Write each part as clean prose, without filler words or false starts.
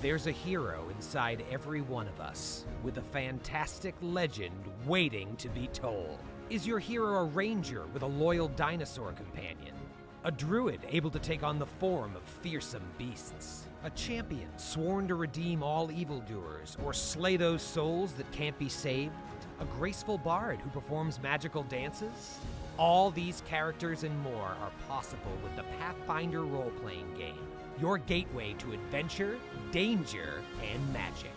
There's a hero inside every one of us, with a fantastic legend waiting to be told. Is your hero a ranger with a loyal dinosaur companion? A druid able to take on the form of fearsome beasts? A champion sworn to redeem all evildoers or slay those souls that can't be saved? A graceful bard who performs magical dances? All these characters and more are possible with the Pathfinder role-playing game. Your gateway to adventure, danger, and magic.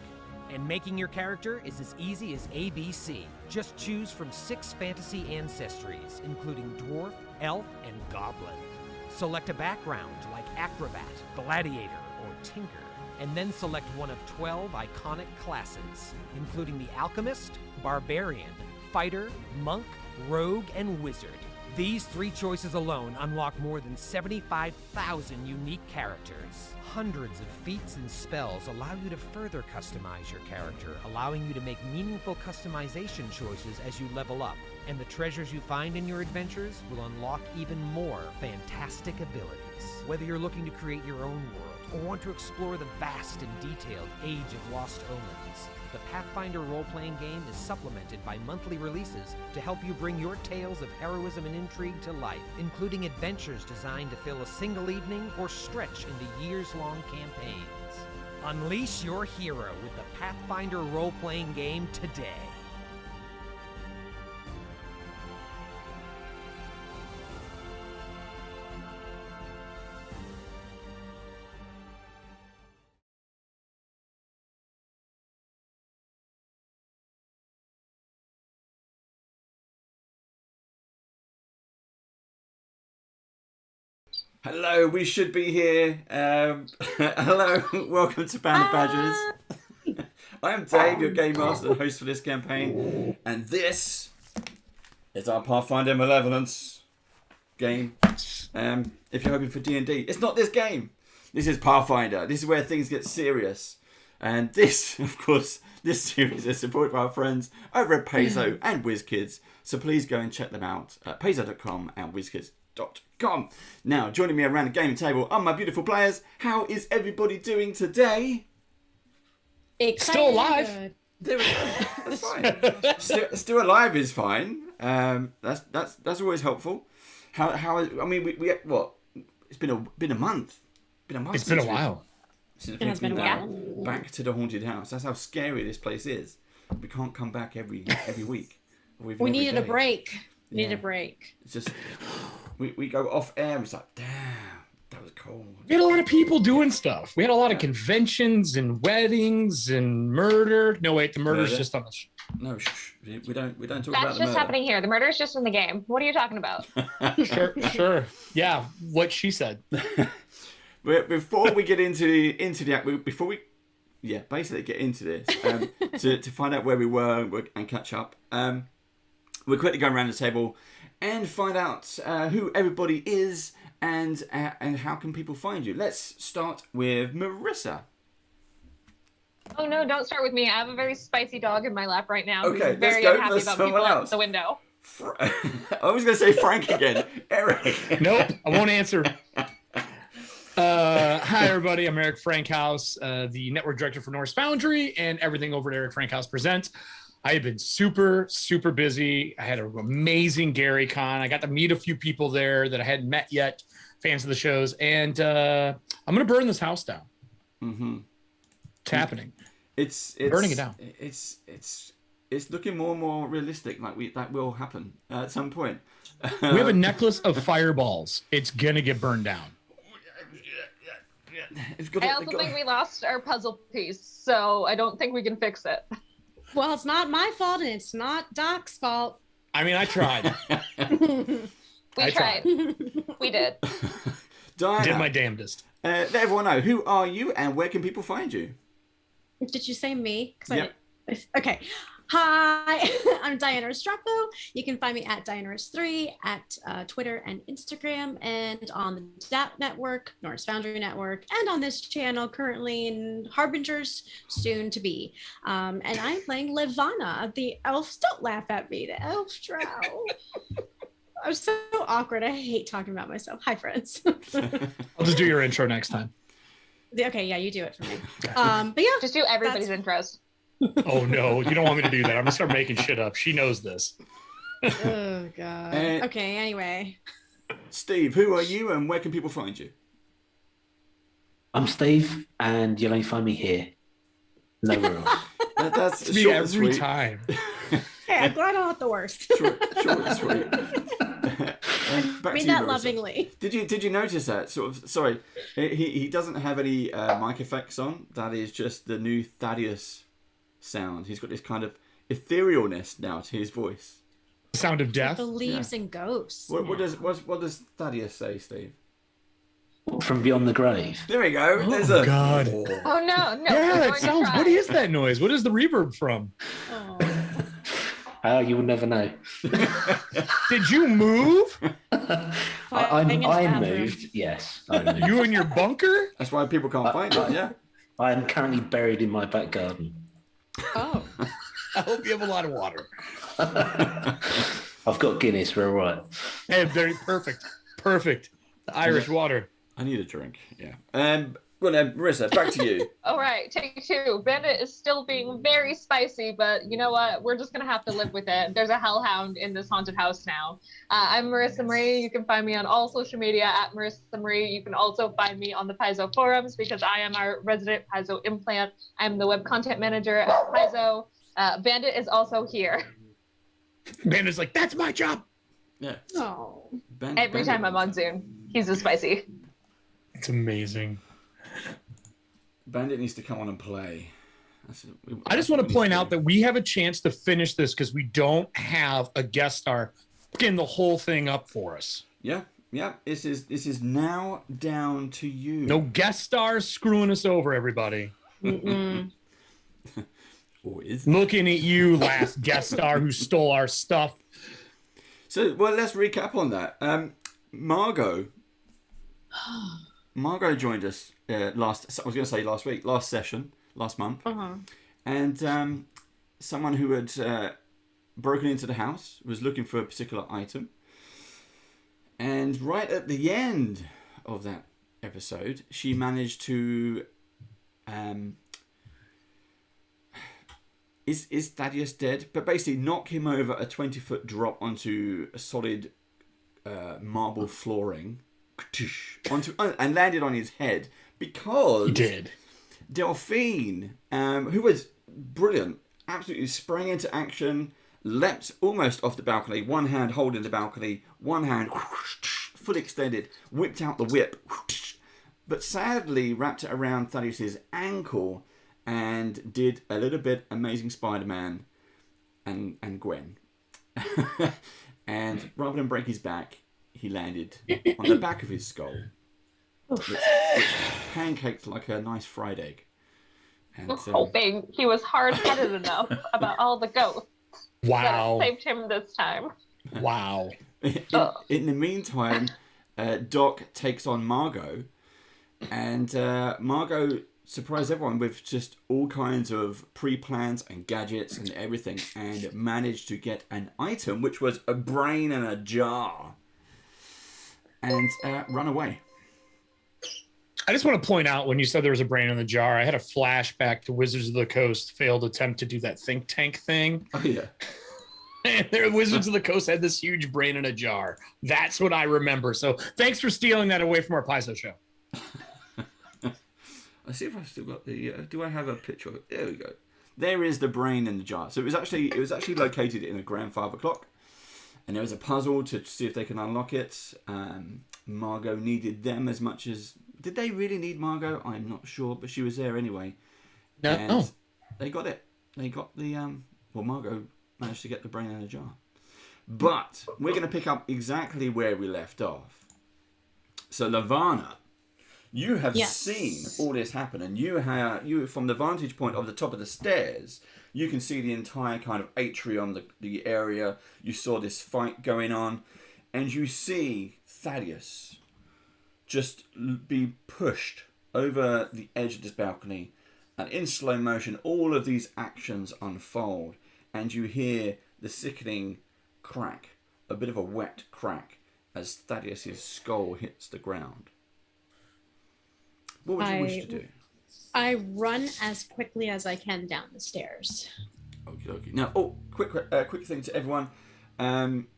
And making your character is as easy as ABC. Just choose from 6 fantasy ancestries, including dwarf, elf, and goblin. Select a background like acrobat, gladiator, or tinker, and then select one of 12 iconic classes, including the alchemist, barbarian, fighter, monk, rogue, and wizard. These 3 choices alone unlock more than 75,000 unique characters. Hundreds of feats and spells allow you to further customize your character, allowing you to make meaningful customization choices as you level up. And the treasures you find in your adventures will unlock even more fantastic abilities. Whether you're looking to create your own world or want to explore the vast and detailed Age of Lost Omens, the Pathfinder role-playing game is supplemented by monthly releases to help you bring your tales of heroism and intrigue to life, including adventures designed to fill a single evening or stretch into years-long campaigns. Unleash your hero with the Pathfinder role-playing game today. Hello, we should be here. Hello, welcome to Panda Badgers. I'm Dave, your game master and host for this campaign, and this is our Pathfinder Malevolence game. If you're hoping for D&D, it's not this game. This is Pathfinder. This is where things get serious. And this, of course, this series is supported by our friends over at Paizo and WizKids. So please go and check them out at paizo.com and WizKids.com. Now, joining me around the gaming table are my beautiful players. How is everybody doing today? Still alive. There we go. That's fine. Still alive is fine. That's always helpful. How I mean, we what? It's been a month. It's been a while. Since we've been back to the haunted house. That's how scary this place is. We can't come back every week. We needed a break. Needed a break. It's just we go off air. And it's like, damn, that was cold. We had a lot of people doing stuff. We had a lot of conventions and weddings and murder. No, wait, the murder's just on the. No, shh. We don't talk about the murder. That's just happening here. The murder is just in the game. What are you talking about? Sure. Yeah, what she said. Before we get into basically get into this, to find out where we were and catch up, we're quickly going around the table and find out who everybody is and how can people find you. Let's start with Marissa. Oh no, don't start with me. I have a very spicy dog in my lap right now. Okay, who's very let's go. unhappy Let's about someone people out else. the window. I was going to say Frank again. Eric. Nope, I won't answer. Hi everybody, I'm Eric Frankhouse, the network director for Norse Foundry and everything over at Eric Frankhouse Presents. I have been super busy. I had an amazing Gary Con. I got to meet a few people there that I hadn't met yet, fans of the shows, and I'm gonna burn this house down. Mm-hmm. It's happening. It's burning it down. It's looking more and more realistic. Like that will happen at some point. We have a necklace of fireballs. It's gonna get burned down. I also think we lost our puzzle piece, so I don't think we can fix it. Well, it's not my fault and it's not Doc's fault. I mean, I tried. We tried. We did. Diana, did my damnedest. Let everyone know, who are you and where can people find you? Did you say me? Yep. Okay. Hi, I'm Diana Restrepo. You can find me at DianaRes3 at Twitter and Instagram, and on the DAP Network, Norse Foundry Network, and on this channel currently in Harbingers, soon to be. And I'm playing Levana, the elf. Don't laugh at me, the elf drow. I'm so awkward. I hate talking about myself. Hi, friends. I'll just do your intro next time. Okay, yeah, you do it for me. But yeah, Just do everybody's intros. Oh no, you don't want me to do that. I'm gonna start making shit up. She knows this. oh god. Okay, anyway. Steve, who are you and where can people find you? I'm Steve, and you'll only find me here. Nowhere else. That's It's me short and every sweet. time. Hey, I'm glad I'm not the worst. Short and sweet. Back I mean to you, that Marissa. lovingly. Did you notice that? Sort of. Sorry, he doesn't have any mic effects on. That is just the new Thaddeus sound. He's got this kind of etherealness now to his voice. Sound of death. Believes in ghosts. What does Thaddeus say, Steve? From beyond the grave. There we go. There's Oh a God. Oh no, no. Yeah, we're that going to sounds. try. What is that noise? What is the reverb from? Oh. You will never know. Did you move? I in the bathroom. moved. Yes, I moved. You in your bunker? That's why people can't find it. Yeah. I am currently buried in my back garden. Oh. I hope you have a lot of water. I've got Guinness. We're all right. Hey, very perfect. Perfect. The Irish water. I need a drink. Yeah. Well, Marissa, back to you. All right, take two. Bandit is still being very spicy, but you know what? We're just gonna have to live with it. There's a hellhound in this haunted house now. I'm Marissa Marie. You can find me on all social media at Marissa Marie. You can also find me on the Paizo forums because I am our resident Paizo implant. I'm the web content manager at Paizo. Bandit is also here. Bandit's like, that's my job. Yeah. Oh. Every time I'm on Zoom, he's a spicy. It's amazing. Bandit needs to come on and play. I just want to point out that we have a chance to finish this because we don't have a guest star picking the whole thing up for us. Yeah. This is now down to you. No guest stars screwing us over, everybody. Or is Looking at you, last guest star who stole our stuff. So, well, let's recap on that. Margot joined us last week, last session, last month. And someone who had broken into the house was looking for a particular item. And right at the end of that episode, she managed to... Is Thaddeus dead? But basically knock him over a 20-foot drop onto a solid marble flooring and landed on his head because He did. Delphine, who was brilliant, absolutely sprang into action, leapt almost off the balcony, one hand holding the balcony, one hand fully extended, whipped out the whip, but sadly wrapped it around Thaddeus's ankle and did a little bit Amazing Spider-Man and Gwen. And rather than break his back, he landed on the back of his skull, which pancaked like a nice fried egg. And, Hoping he was hard-headed enough about all the ghosts Wow. that saved him this time. Wow. in the meantime, Doc takes on Margot, and Margot surprised everyone with just all kinds of pre-plans and gadgets and everything, and managed to get an item, which was a brain in a jar, and run away. I just want to point out when you said there was a brain in the jar, I had a flashback to Wizards of the Coast failed attempt to do that think tank thing. Oh, yeah. And their Wizards of the Coast had this huge brain in a jar. That's what I remember. So thanks for stealing that away from our Paizo show. I see if I've still got the. Do I have a picture of it? There we go. There is the brain in the jar. So it was actually located in a grandfather clock, and there was a puzzle to see if they can unlock it. Margot needed them as much as. Did they really need Margot? I'm not sure, but she was there anyway. No. And they got it. They got the. Well, Margot managed to get the brain in the jar. But we're going to pick up exactly where we left off. So Lavana, you have seen all this happen, and you from the vantage point of the top of the stairs, you can see the entire kind of atrium, the area. You saw this fight going on, and you see Thaddeus just be pushed over the edge of this balcony, and in slow motion, all of these actions unfold, and you hear the sickening crack, a bit of a wet crack, as Thaddeus's skull hits the ground. What would you wish to do? I run as quickly as I can down the stairs. Okay. Now, quick thing to everyone.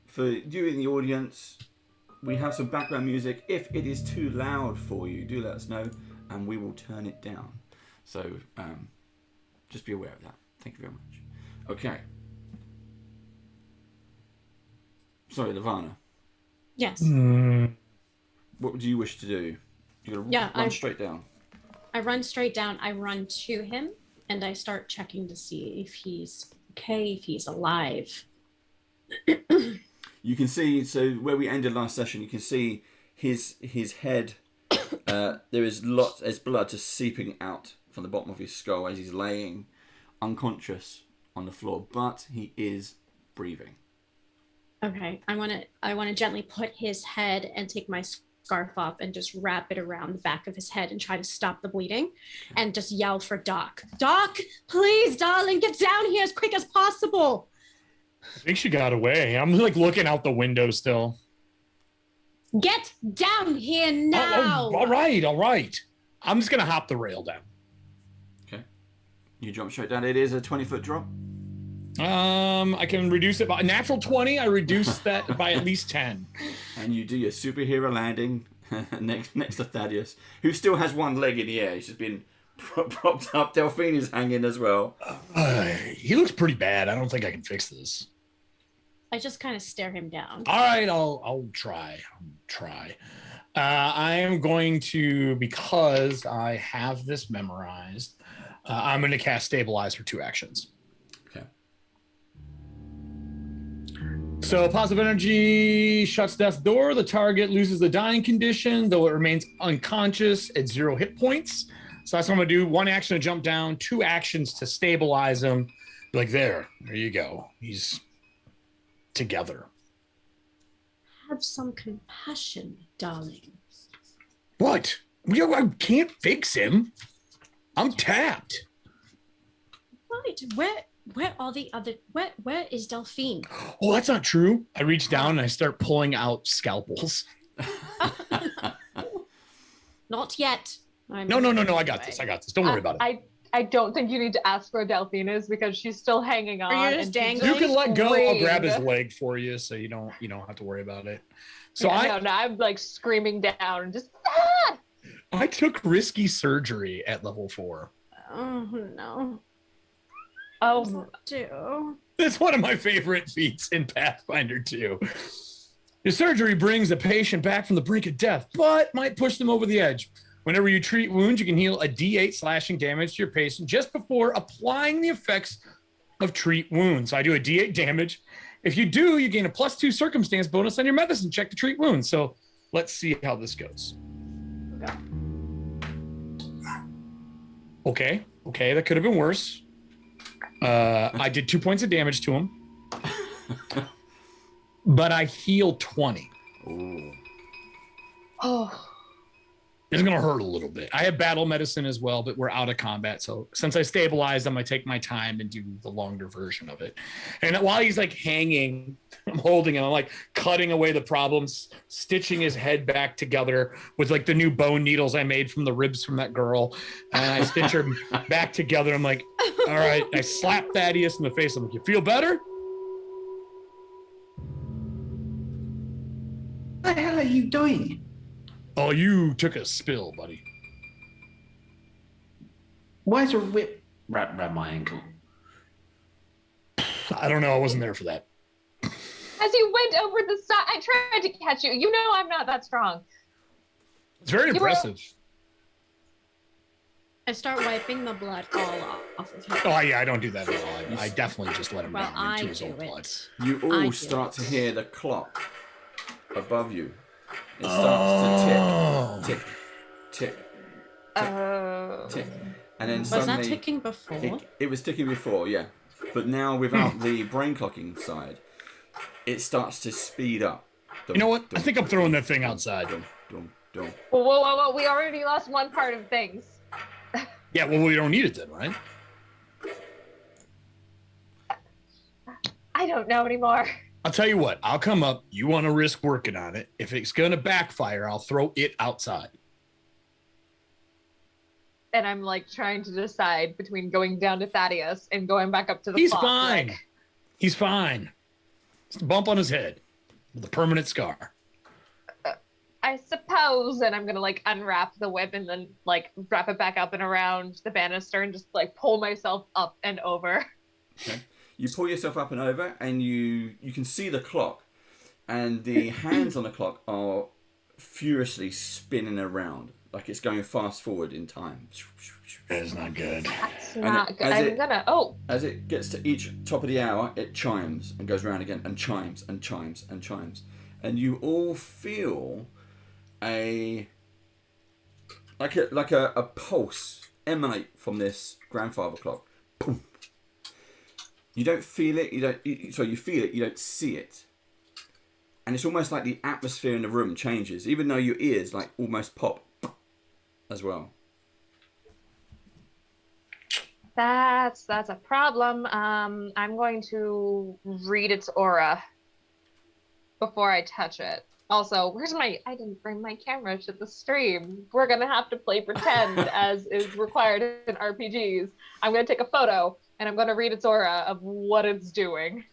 For you in the audience, we have some background music. If it is too loud for you, do let us know, and we will turn it down. So, just be aware of that. Thank you very much. Okay. Sorry, Lavana. Yes. What do you wish to do? You're gonna run straight down. I run straight down. I run to him, and I start checking to see if he's okay, if he's alive. You can see, so where we ended last session, you can see his head. There's blood just seeping out from the bottom of his skull as he's laying unconscious on the floor, but he is breathing. Okay, I want to gently put his head and take my scarf up and just wrap it around the back of his head and try to stop the bleeding, and just yell for Doc. Doc, please, darling, get down here as quick as possible. I think she got away. I'm like looking out the window still. Get down here now. All right. I'm just gonna hop the rail down. Okay. You jump straight down. It is a 20-foot drop. I can reduce it by a natural 20. I reduce that by at least 10. And you do your superhero landing next to Thaddeus, who still has one leg in the air. He's just been propped up. Delphine is hanging as well. He looks pretty bad. I don't think I can fix this. I just kind of stare him down. All right, I'll try. I am going to, because I have this memorized, I'm going to cast Stabilize for 2 actions. Okay. So positive energy shuts death's door. The target loses the dying condition, though it remains unconscious at 0 hit points. So that's what I'm going to do. 1 action to jump down, 2 actions to stabilize him. Like, there you go. He's together. Have some compassion, darling. What? I can't fix him. I'm tapped. Right. Where are the other? Where is Delphine? Oh, that's not true. I reach down and I start pulling out scalpels. Not yet. No. I got this. Don't worry about it. I don't think you need to ask where Delphine is because she's still hanging on. Are you just dangling? You can let go. I'll grab his leg for you, so you don't have to worry about it. So I'm like screaming down and just. I took risky surgery at level 4. Oh no. Oh, do. It's one of my favorite feats in Pathfinder 2. Your surgery brings a patient back from the brink of death, but might push them over the edge. Whenever you treat wounds, you can heal a D8 slashing damage to your patient just before applying the effects of treat wounds. So I do a D8 damage. If you do, you gain a +2 circumstance bonus on your medicine check to treat wounds. So let's see how this goes. Okay, that could have been worse. I did 2 points of damage to him, but I healed 20. Ooh. Oh. It's going to hurt a little bit. I have battle medicine as well, but we're out of combat. So since I stabilized, I'm going to take my time and do the longer version of it. And while he's like hanging, I'm holding him. I'm like cutting away the problems, stitching his head back together with like the new bone needles I made from the ribs from that girl. And I stitch her back together. I'm like, all right. I slap Thaddeus in the face. I'm like, you feel better? What the hell are you doing? Oh, you took a spill, buddy. Why is a whip wrapped around my ankle? I don't know. I wasn't there for that. As you went over the side, I tried to catch you. You know I'm not that strong. It's very impressive. I start wiping the blood all off of him. Oh, yeah, I don't do that at all. I definitely just let him down into his own blood. You all start to hear the clock above you. It starts to tick, tick, tick. And then suddenly... Was that ticking before? It was ticking before, yeah. But now without the brain clocking side, it starts to speed up. You know what? I think I'm throwing that thing outside. Whoa. We already lost one part of things. Yeah, well, we don't need it then, right? I don't know anymore. I'll tell you what. I'll come up. You want to risk working on it. If it's going to backfire, I'll throw it outside. and I'm like trying to decide between going down to Thaddeus and going back up to the He's clock. fine. Like, He's fine. It's a bump on his head with a permanent scar. I suppose, and I'm gonna like unwrap the whip and then like wrap it back up and around the banister and just like pull myself up and over. Okay. You pull yourself up and over, and you can see the clock, and the hands on the clock are furiously spinning around, like it's going fast forward in time. That's not good. That's And not good. I'm gonna. Oh, As it gets to each top of the hour, it chimes and goes around again, and chimes and chimes and chimes, and you all feel like a pulse emanate from this grandfather clock. Boom. You don't feel it. You feel it. You don't see it, and it's almost like the atmosphere in the room changes, even though your ears like almost pop as well. that's a problem. I'm going to read its aura before I touch it. Also, I didn't bring my camera to the stream. We're gonna have to play pretend as is required in RPGs. I'm gonna take a photo and I'm gonna read its aura of what it's doing.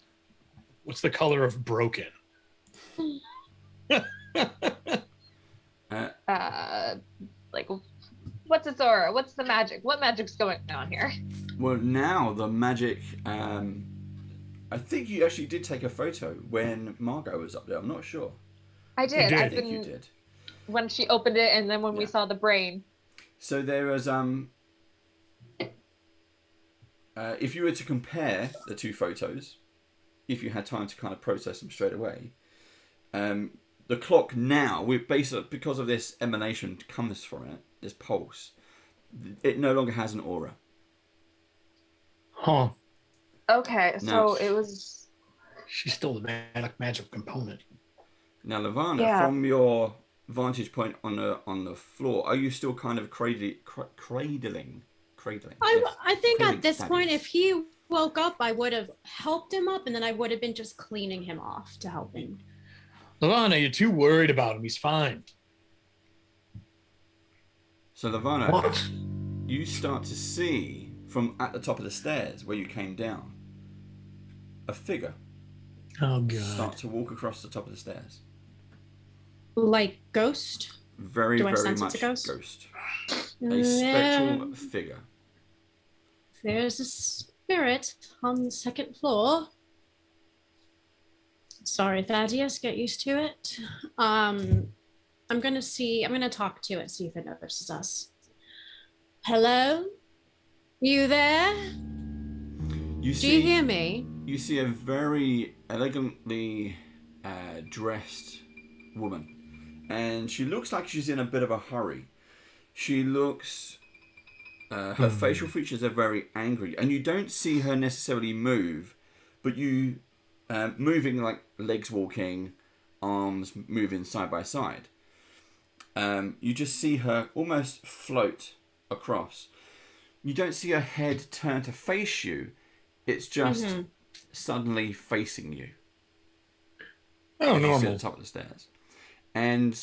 What's the color of broken? Like, what's its aura? What's the magic? What magic's going on here? Well, now the magic. I think you actually did take a photo when Margot was up there. I'm not sure. I did. did. I I think you didn't. did. When she opened it, and then when we Yeah. saw the brain. So there was if you were to compare the two photos, if you had time to kind of process them straight away, the clock now, we're basically, because of this emanation comes from it, this pulse, it no longer has an aura. Huh. Okay, so No. it was. She's still the magic component. Now, Lavana, Yeah. from your vantage point on the floor, are you still kind of cradling? Yes. I think Cradling at this point, Thaddeus. if he woke up, I would have helped him up, and then I would have been just cleaning him off to help him. Lavana, you're too worried about him. He's fine. So, Lavana, What? you start to see from at the top of the stairs where you came down, a figure Oh, God. start to walk across the top of the stairs. Like ghost. Very, Do I very sense much it's a ghost? ghost. A spectral Yeah. figure. There's a spirit on the second floor. Sorry, Thaddeus, get used to it. I'm gonna talk to it, see if it notices us. Hello? You there? You Do you hear me? You see a very elegantly dressed woman, and she looks like she's in a bit of a hurry. She looks. Her facial features are very angry, and you don't see her necessarily move, but you moving like legs walking, arms moving side by side. You just see her almost float across. You don't see her head turn to face you. It's just suddenly facing you. Oh, You see at normal. the top of the stairs. And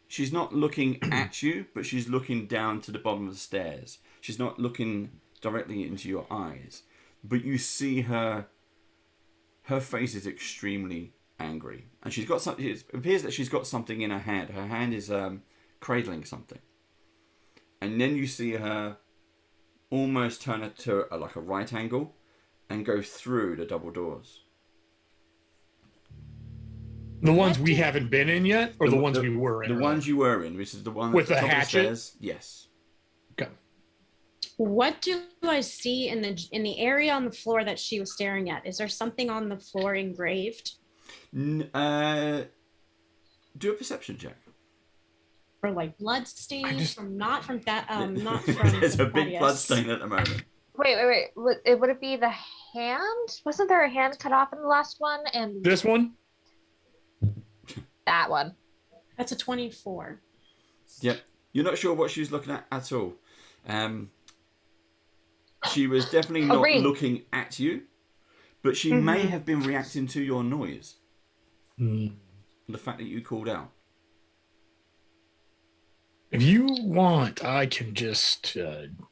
she's not looking at you, but she's looking down to the bottom of the stairs. She's not looking directly into your eyes. But you see her face is extremely angry. And she's got something, it appears that she's got something in her hand. Her hand is cradling something. And then you see her almost turn it to like a right angle and go through the double doors. The ones we haven't been in yet, or the ones we were in? The ones you were in, which is the one With at the top of hatchet? stairs. Yes. Okay. What do I see in the area on the floor that she was staring at? Is there something on the floor engraved? Do a perception check. Or like blood stains just- from not from that not from There's a big Thaddeus. blood stain at the moment. Wait. Would it be the hand? Wasn't there a hand cut off in the last one? And This one? that one. That's a 24. Yep. You're not sure what she was looking at all. She was definitely not ring. looking at you, but she may have been reacting to your noise. Hmm. The fact that you called out. If you want, I can just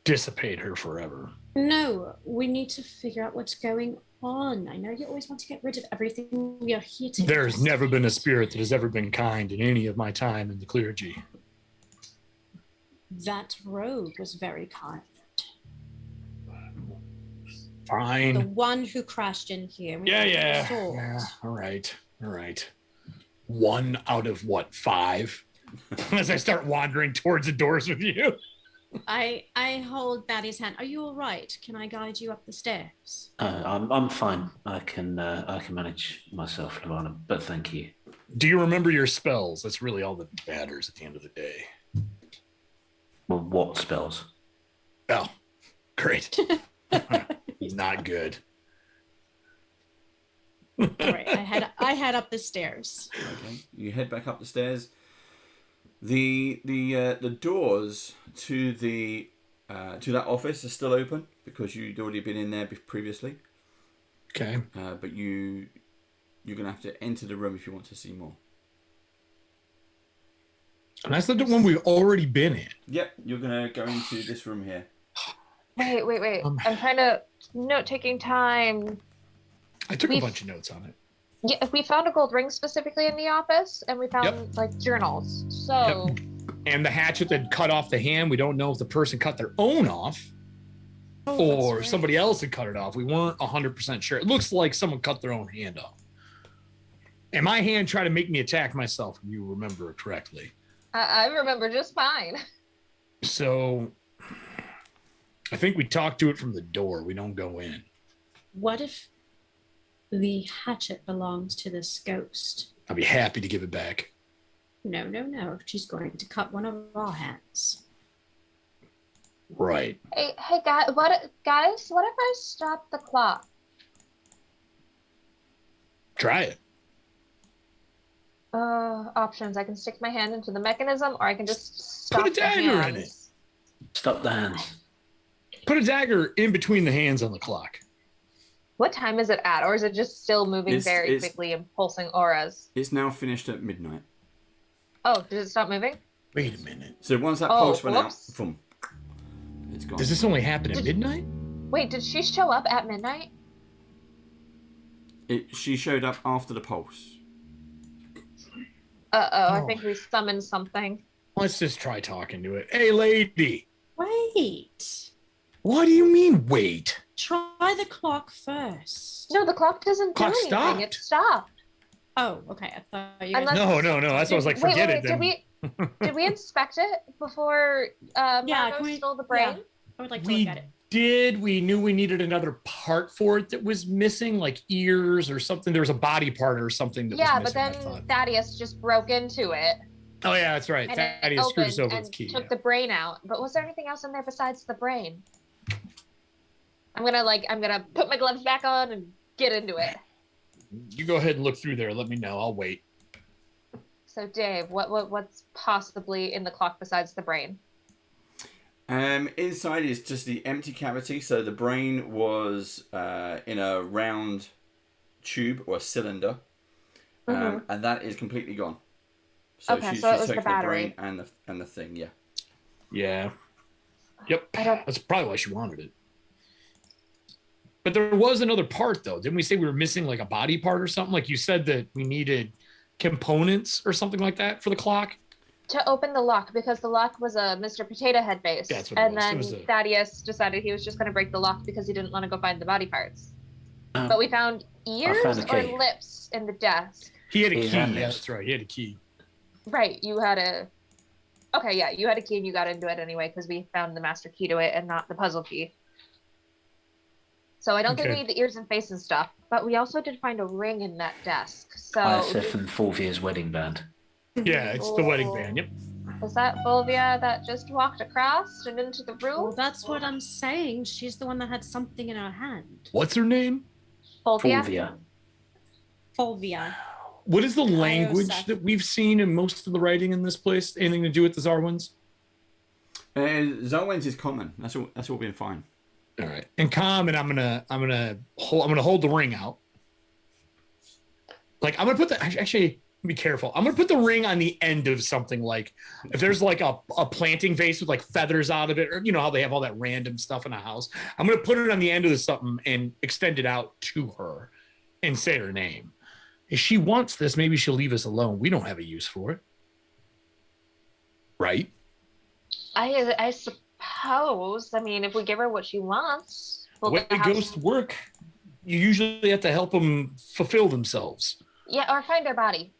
dissipate her forever. No, we need to figure out what's going on. I know you always want to get rid of everything. We are here to There's never been a investigate. spirit that has ever been kind in any of my time in the clergy. That rogue was very kind. Fine. The one who crashed in here. We got Yeah. assault. All right. 1 out of what, 5? As I start wandering towards the doors with you. I hold Batty's hand. Are you all right? Can I guide you up the stairs? I'm fine. I can manage myself, Luana, but thank you. Do you remember your spells? That's really all that matters at the end of the day. Well, what spells? Oh, great. Not good. All right, I head up the stairs. Okay, you head back up the stairs. The doors to that office are still open because you'd already been in there previously. Okay. But you're gonna have to enter the room if you want to see more. And that's the one we've already been in. Yep, you're gonna go into this room here. Wait. I'm trying to note-taking time. I took a bunch of notes on it. Yeah, we found a gold ring specifically in the office, and we found like journals. So, And the hatchet that cut off the hand, we don't know if the person cut their own off or that's right. somebody else had cut it off. We weren't 100% sure. It looks like someone cut their own hand off. And my hand tried to make me attack myself, if you remember correctly. I remember just fine. So I think we talk to it from the door. We don't go in. What if the hatchet belongs to this ghost? I'd be happy to give it back. No. She's going to cut one of our hands. Right. Hey, guys, what if I stop the clock? Try it. Options. I can stick my hand into the mechanism, or I can just stop Put a dagger in it. Stop the hands. Put a dagger in between the hands on the clock. What time is it at, or is it just still moving very It's- quickly and pulsing auras? It's now finished at midnight. Oh, did it stop moving? Wait a minute. So once that Oh, pulse went out, whoops. boom, it's gone. Does this only happen at midnight? Wait, did she show up at midnight? She showed up after the pulse. I Oh. think we summoned something. Let's just try talking to it. Hey, lady. Wait. What do you mean, wait? Try the clock first. No, the clock doesn't do Clock anything. stopped. It stopped. Oh, okay. I thought you guys... Unless- No. That's why I was like, forget it. Did we inspect it before Margot can we- stole the brain? yeah. I would like to We look at it. did. We knew we needed another part for it that was missing, like ears or something. There was a body part or something that Yeah, was but missing. then I thought. Thadius just broke into it Oh yeah, that's right. and Thaddeus it screwed us opened over and with the key. took Yeah. the brain out. But was there anything else in there besides the brain? I'm gonna put my gloves back on and get into it. You go ahead and look through there. Let me know. I'll wait. So Dave, what's possibly in the clock besides the brain? Inside is just the empty cavity. So the brain was in a round tube or a cylinder, and that is completely gone. So Okay, she's so it just was the taken the battery. brain and the thing. Yeah. Yeah. Yep. I don't- That's probably why she wanted it. But there was another part, though. Didn't we say we were missing like a body part or something? Like you said that we needed components or something like that for the clock. To open the lock, because the lock was a Mr. Potato Head base. That's what it and was. It then was a- Thaddeus decided he was just going to break the lock because he didn't want to go find the body parts. Um, But we found ears found a or key. lips in the desk. He had a He key. had Yeah, this. that's right. He had a key. Right, you had a... Okay, yeah, you had a key and you got into it anyway because we found the master key to it and not the puzzle key. So I don't think we Okay. need the ears and face and stuff, but we also did find a ring in that desk. So ISF and Fovea's wedding band. Yeah, it's the wedding band. Yep. is that Fovea that just walked across and into the room? Well, that's what I'm saying. She's the one that had something in her hand. What's her name? Fovea? Fovea. Fovea. What is the language Iosef. that we've seen in most of the writing in this place? Anything to do with the Zarwans? Zarwens is common. That's all been fine. All right. And common, I'm gonna hold the ring out. Like I'm gonna put the actually be careful. I'm gonna put the ring on the end of something, like if there's like a planting vase with like feathers out of it, or you know how they have all that random stuff in a house. I'm gonna put it on the end of something and extend it out to her and say her name. If she wants this, maybe she'll leave us alone. We don't have a use for it. Right? I suppose. I mean, if we give her what she wants, The way ghosts work, you usually have to help them fulfill themselves. Yeah, or find their body.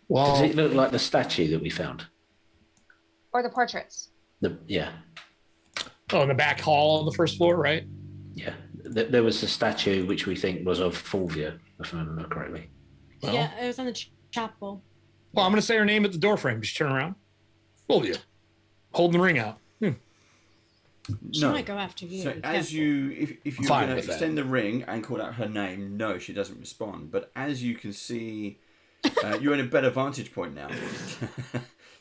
Well, Does it look like the statue that we found? Or the portraits. Yeah. Oh, in the back hall on the first floor, right? Yeah. There was a statue which we think was of Fovea, if I remember correctly. Well, Yeah, it was on the chapel. Well, I'm going to say her name at the door frame. Just turn around. Fovea. Holding the ring out. She might go after you. So as you, if you're Fine going to with that. extend the ring and call out her name, no, she doesn't respond. But as you can see, you're in a better vantage point now.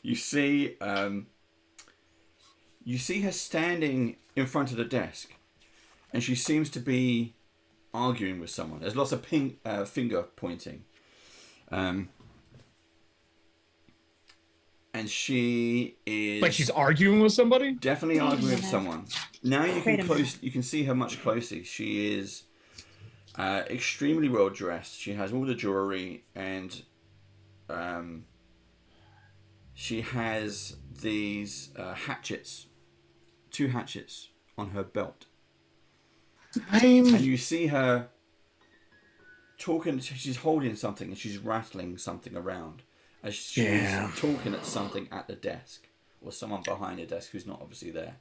You see her standing in front of the desk, and she seems to be arguing with someone. There's lots of finger pointing. And she is Like she's arguing with somebody? definitely arguing with someone. Now you can see her much closely. She is extremely well dressed. She has all the jewelry, and she has these hatchets, 2 hatchets on her belt. And you see her talking. She's holding something and she's rattling something around as she's talking at something at the desk, or someone behind the desk who's not obviously there.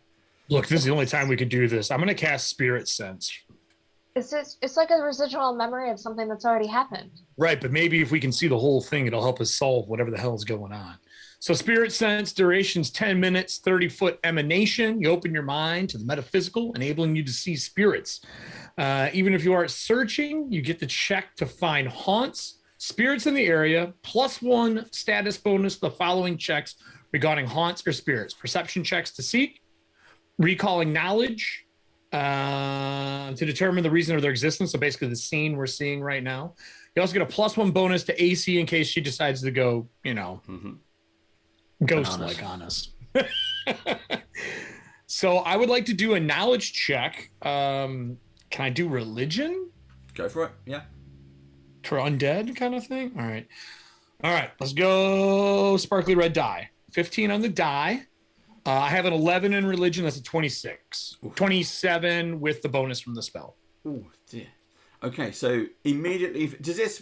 Look, this is the only time we could do this. I'm going to cast Spirit Sense. It's like a residual memory of something that's already happened. Right, but maybe if we can see the whole thing, it'll help us solve whatever the hell is going on. So Spirit Sense, duration's 10 minutes, 30-foot emanation. You open your mind to the metaphysical, enabling you to see spirits. Even if you are searching, you get the check to find haunts, spirits in the area, +1 status bonus to the following checks regarding haunts or spirits. Perception checks to seek, recalling knowledge to determine the reason of their existence. So basically the scene we're seeing right now. You also get a +1 bonus to AC in case she decides to go, ghost-like on us. So I would like to do a knowledge check. Can I do religion? Go for it. Yeah. For undead kind of thing? All right. Let's go sparkly red die. 15 on the die. I have an 11 in religion. That's a 26. Ooh. 27 with the bonus from the spell. Oh, dear. Okay, so immediately,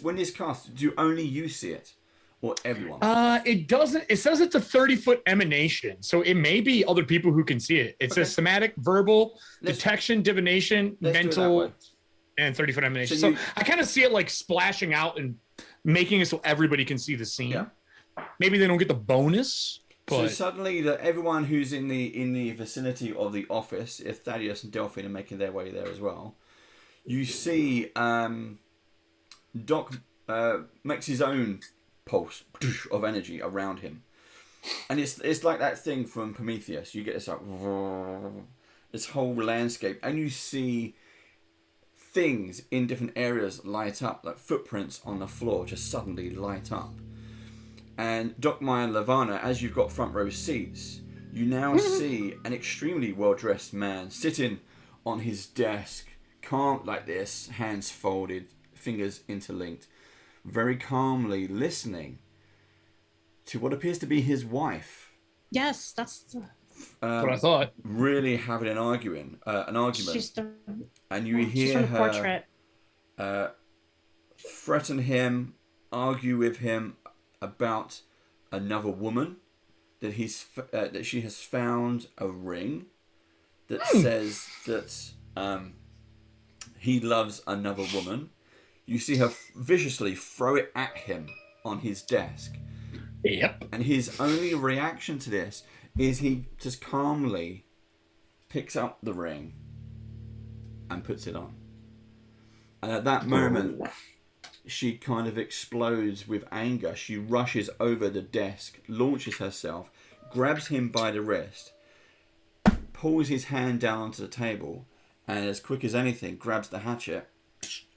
when this cast, do only you see it? Or everyone? It doesn't. It says it's a 30-foot emanation, so it may be other people who can see it. It says somatic, verbal, detection, divination, mental, and 30-foot emanation. So I kind of see it like splashing out and making it so everybody can see the scene. Yeah. Maybe they don't get the bonus. But... So suddenly, everyone who's in the vicinity of the office, if Thaddeus and Delphine are making their way there as well, you see Doc makes his own pulse of energy around him, and it's like that thing from Prometheus. You get this like this whole landscape, and you see things in different areas light up, like footprints on the floor just suddenly light up. And Doc Meyer and Lavana, as you've got front row seats, you now see an extremely well dressed man sitting on his desk, calm like this, hands folded, fingers interlinked, very calmly listening to what appears to be his wife. Yes, that's what I thought. Really having an argument. And you hear her threaten him, argue with him about another woman, that that she has found a ring that says that he loves another woman. You see her viciously throw it at him on his desk. Yep. And his only reaction to this is he just calmly picks up the ring and puts it on. And at that moment, she kind of explodes with anger. She rushes over the desk, launches herself, grabs him by the wrist, pulls his hand down onto the table, and as quick as anything, grabs the hatchet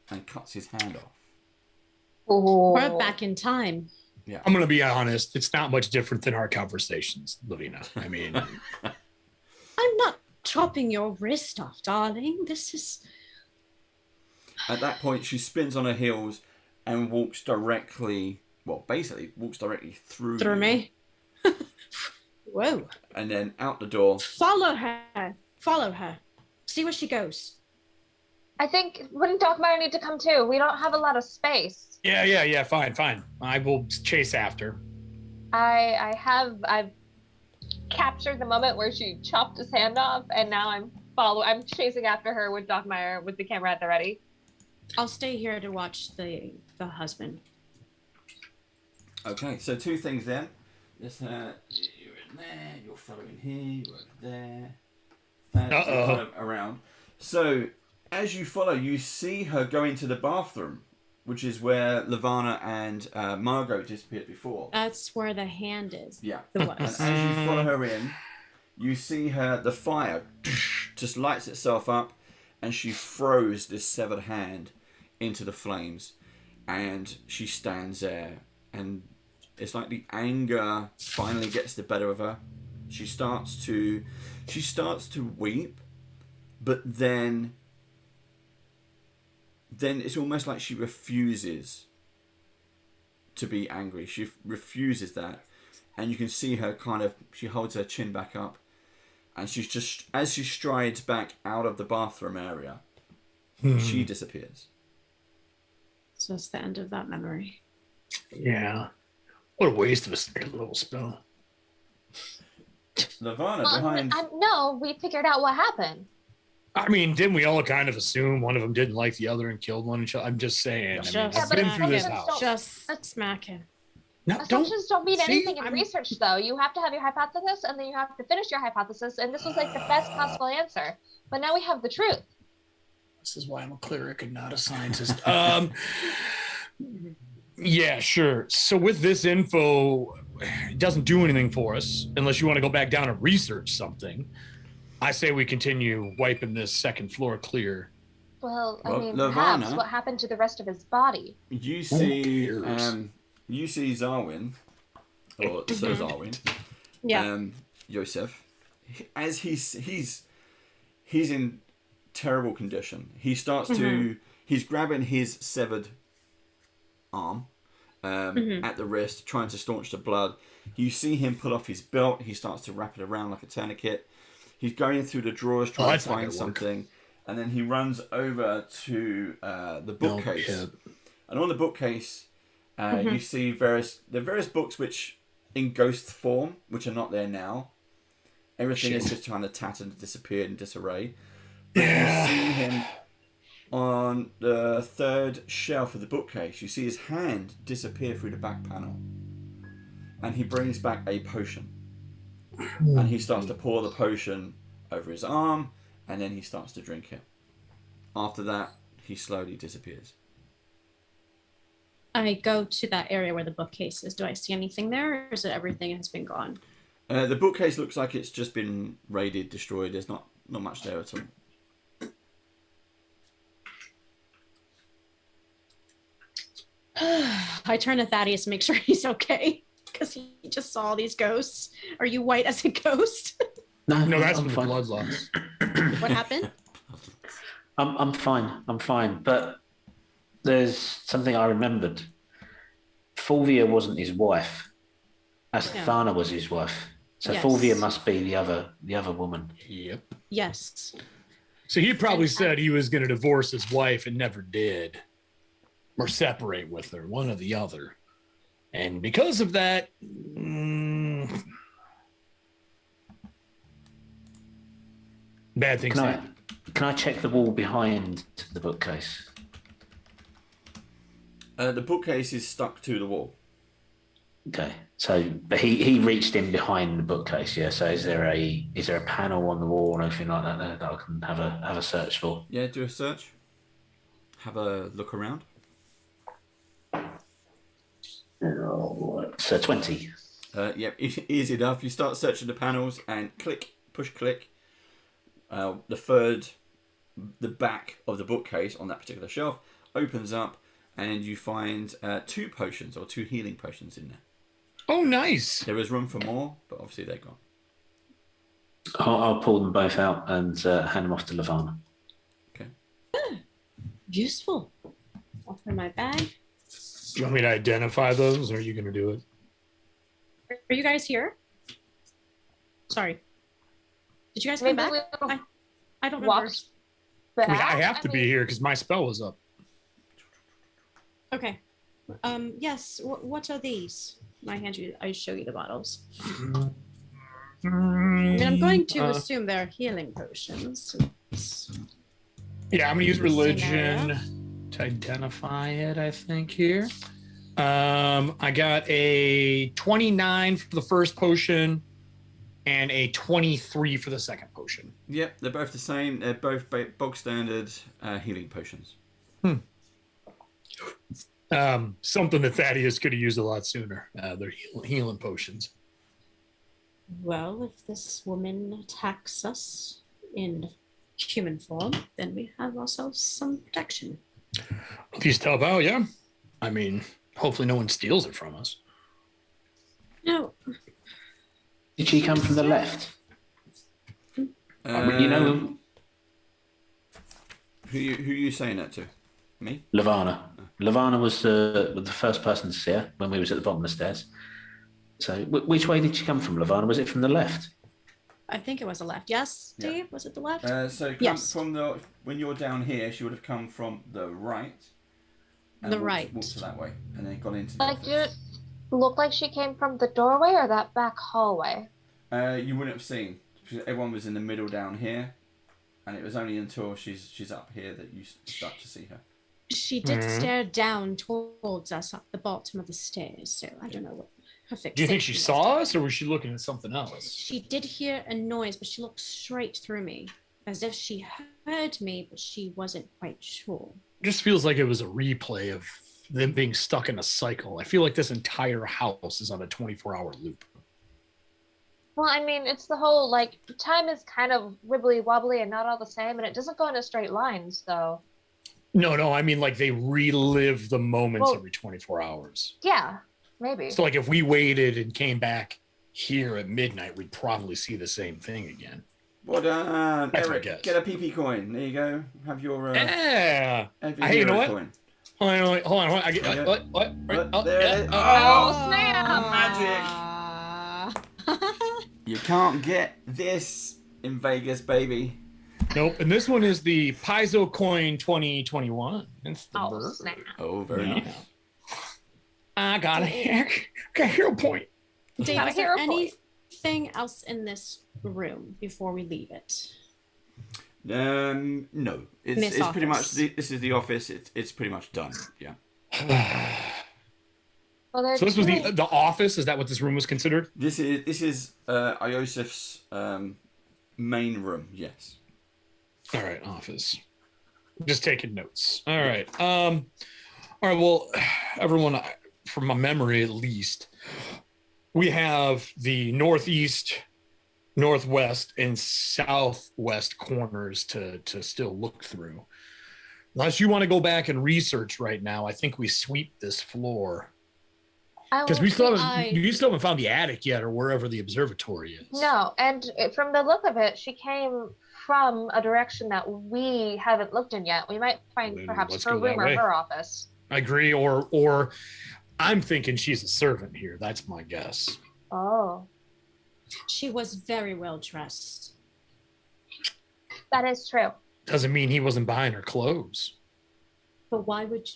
and cuts his hand off. We're back in time. Yeah. I'm going to be honest. It's not much different than our conversations, Lavina. I mean, I'm not chopping your wrist off, darling. This is... At that point, she spins on her heels and walks directly, basically walks directly through Through you, me? Whoa. and then out the door. Follow her. Follow her. See where she goes. I think, wouldn't Dogmeyer need to come too? We don't have a lot of space. yeah. Fine. I will chase after. I've captured the moment where she chopped his hand off, and now I'm chasing after her with Dogmeyer with the camera at the ready. I'll stay here to watch the husband. Okay, so two things then. This, you're in there, you're following here, you're over there. That's kind of around. So, as you follow, you see her go into the bathroom, which is where Lavana and Margot disappeared before. That's where the hand is. Yeah. The And was. as you follow her in, you see the fire just lights itself up, and she throws this severed hand into the flames, and she stands there, and it's like the anger finally gets the better of her. She starts to weep, but then it's almost like she refuses to be angry. She refuses that, and you can see her she holds her chin back up, and she's just, as she strides back out of the bathroom area, she disappears. So it's the end of that memory. Yeah. What a waste of a little spell. Lavana behind. No, we figured out what happened. I mean, didn't we all kind of assume one of them didn't like the other and killed one? I'm just saying. Just- I mean, Yeah, I've but been through this assumptions house. Just smack him. No, Assumptions don't mean see, anything in I'm- research, though. You have to have your hypothesis, and then you have to finish your hypothesis, and this was like the best possible answer. But now we have the truth. This is why I'm a cleric and not a scientist. Yeah, sure. So with this info, it doesn't do anything for us unless you want to go back down and research something. I say we continue wiping this second floor clear. Well, I Well, mean, Lavana- perhaps what happened to the rest of his body? You see, cares? you see Zarwin, or Sir Zarwin, Yeah. Yosef, as he's in terrible condition. He starts to, he's grabbing his severed arm at the wrist, trying to staunch the blood. You see him pull off his belt. He starts to wrap it around like a tourniquet. He's going through the drawers trying to that's not find gonna work. something, and then he runs over to the bookcase. kid. And on the bookcase, you see various books which in ghost form, which are not there now. Everything is just kind of tattered and disappeared in disarray. But you see him on the third shelf of the bookcase. You see his hand disappear through the back panel, and he brings back a potion. And he starts to pour the potion over his arm, and then he starts to drink it. After that, he slowly disappears. I go to that area where the bookcase is. Do I see anything there, or is it everything has been gone? The bookcase looks like it's just been raided, destroyed. There's not much there at all. I turn to Thaddeus to make sure he's okay, because he just saw all these ghosts. Are you white as a ghost? No, that's I'm from the fine. blood loss. What happened? I'm fine. But there's something I remembered. Fovea wasn't his wife. Asthana was his wife. So Yes. Fovea must be the other woman. Yep. Yes. So he probably said he was going to divorce his wife and never did. Or separate with her, one or the other. And because of that, bad things happen. Can I check the wall behind the bookcase? The bookcase is stuck to the wall. Okay. So, but he reached in behind the bookcase. Yeah. So is there a panel on the wall or anything like that there that I can have a search for? Yeah, do a search. Have a look around. So 20. Yep, easy enough. You start searching the panels and push click. The back of the bookcase on that particular shelf opens up, and you find 2 potions or 2 healing potions in there. Oh, nice. There is room for more, but obviously they're gone. I'll pull them both out and hand them off to Lavana. Okay. Useful. I'll put in my bag. Do you want me to identify those, or are you going to do it? Are you guys here? Sorry. Did you guys come Maybe back? we'll I don't walk remember. back. I have to be here because my spell was up. Okay. Yes. What are these? I show you the bottles. I mean, I'm going to assume they're healing potions. Yeah, I'm going to use religion area. to identify it, I think, here. I got a 29 for the first potion and a 23 for the second potion. Yep, they're both the same. They're both bog standard healing potions. Something that Thaddeus could have used a lot sooner. They're healing potions. Well, if this woman attacks us in human form, then we have ourselves some protection. These help out, yeah. I mean, hopefully no one steals it from us. No. Did she come from the left? You know, who you saying that to? Me? Lavana. Lavana was the first person to see her when we was at the bottom of the stairs. So which way did she come from, Lavana? Was it from the left? I think it was the left. Yes, Steve? Yeah. Was it the left? Yes. When you're down here, she would have come from the right. And walked that way, and then gone into the Like, office. did it look like she came from the doorway or that back hallway? You wouldn't have seen. Everyone was in the middle down here, and it was only until she's up here that you start to see her. She did stare down towards us at the bottom of the stairs, so I don't know what her fixation. Do you think she was. saw us, or was she looking at something else? She did hear a noise, but she looked straight through me, as if she heard me, but she wasn't quite sure. It just feels like it was a replay of them being stuck in a cycle. I feel like this entire house is on a 24-hour loop. Well, I mean, it's the whole, like, time is kind of wibbly wobbly and not all the same, and it doesn't go in a straight line, so. No, I mean, like, they relive the moments Well, every 24 hours. Yeah, maybe. So, like, if we waited and came back here at midnight, we'd probably see the same thing again. Well done, That's my Eric. guess. Get a PP coin. There you go. Have your Yeah. have your Hey, you know hero what? coin. Hold on. I get what? There it is. Oh, snap! Magic! You can't get this in Vegas, baby. Nope. And this one is the Paizo Coin 2021. It's the Oh, bird. snap. Oh, very Yeah. nice. I got a hero point. Dave, Got a is there hero point. anything else in this room before we leave it? No. It's pretty much this is the office. It's pretty much done. Yeah. Well, So this was the office. Is that what this room was considered? This is Iosif's main room. Yes. All right, office. Just taking notes. All right. All right. Well, everyone, from my memory at least, we have the northeast, northwest, and southwest corners to still look through. Unless you want to go back and research right now, I think we sweep this floor. Because you still haven't found the attic yet, or wherever the observatory is. No, and from the look of it, she came from a direction that we haven't looked in yet. We might find Then perhaps let's her go that room or way. her office. I agree, or I'm thinking she's a servant here. That's my guess. Oh, She was very well dressed. that is true. Doesn't mean he wasn't buying her clothes. But why would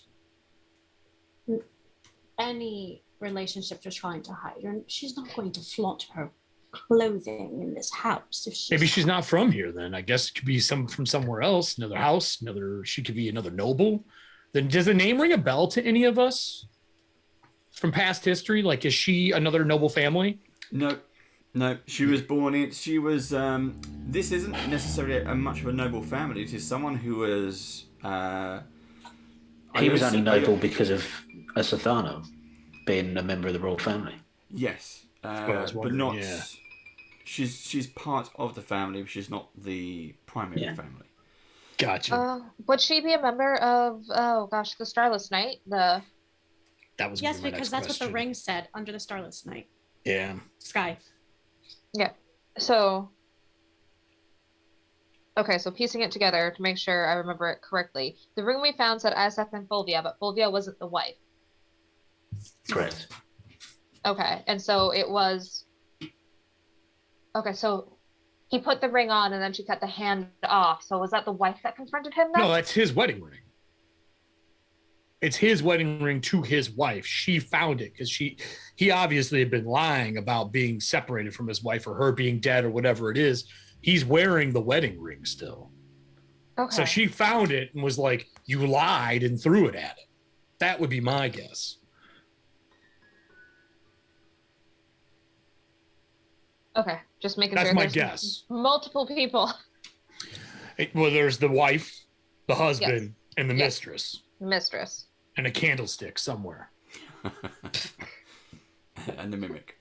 any relationship you're trying to hide? She's not going to flaunt her clothing in this house. If Maybe she's not from here then. I guess it could be from somewhere else, another house, she could be another noble. Then does the name ring a bell to any of us from past history? Like, is she another noble family? No. She was born in. She was. This isn't necessarily much of a noble family. It is someone who was. He was only noble because of Asathano being a member of the royal family. Yes, what I was but wondering, not. yeah. She's part of the family, but she's not the primary family. Gotcha. Would she be a member of, oh gosh, the Starless Knight? That was Yes, gonna be my because next that's what the question. ring said under the Starless Night Yeah. sky. Yeah. So, okay, so piecing it together to make sure I remember it correctly. The ring we found said Isaac and Fovea, but Fovea wasn't the wife. Correct. Okay, and so it was. Okay, so he put the ring on and then she cut the hand off. So was that the wife that confronted him then? No, that's his wedding ring. It's his wedding ring to his wife. She found it because he obviously had been lying about being separated from his wife or her being dead or whatever it is. He's wearing the wedding ring still. Okay. So she found it and was like, you lied, and threw it at him. That would be my guess. Okay, just making That's sure. my There's guess. Multiple people. Well, there's the wife, the husband, Yes. and the Yes. mistress, Mistress. and a candlestick somewhere. And the mimic.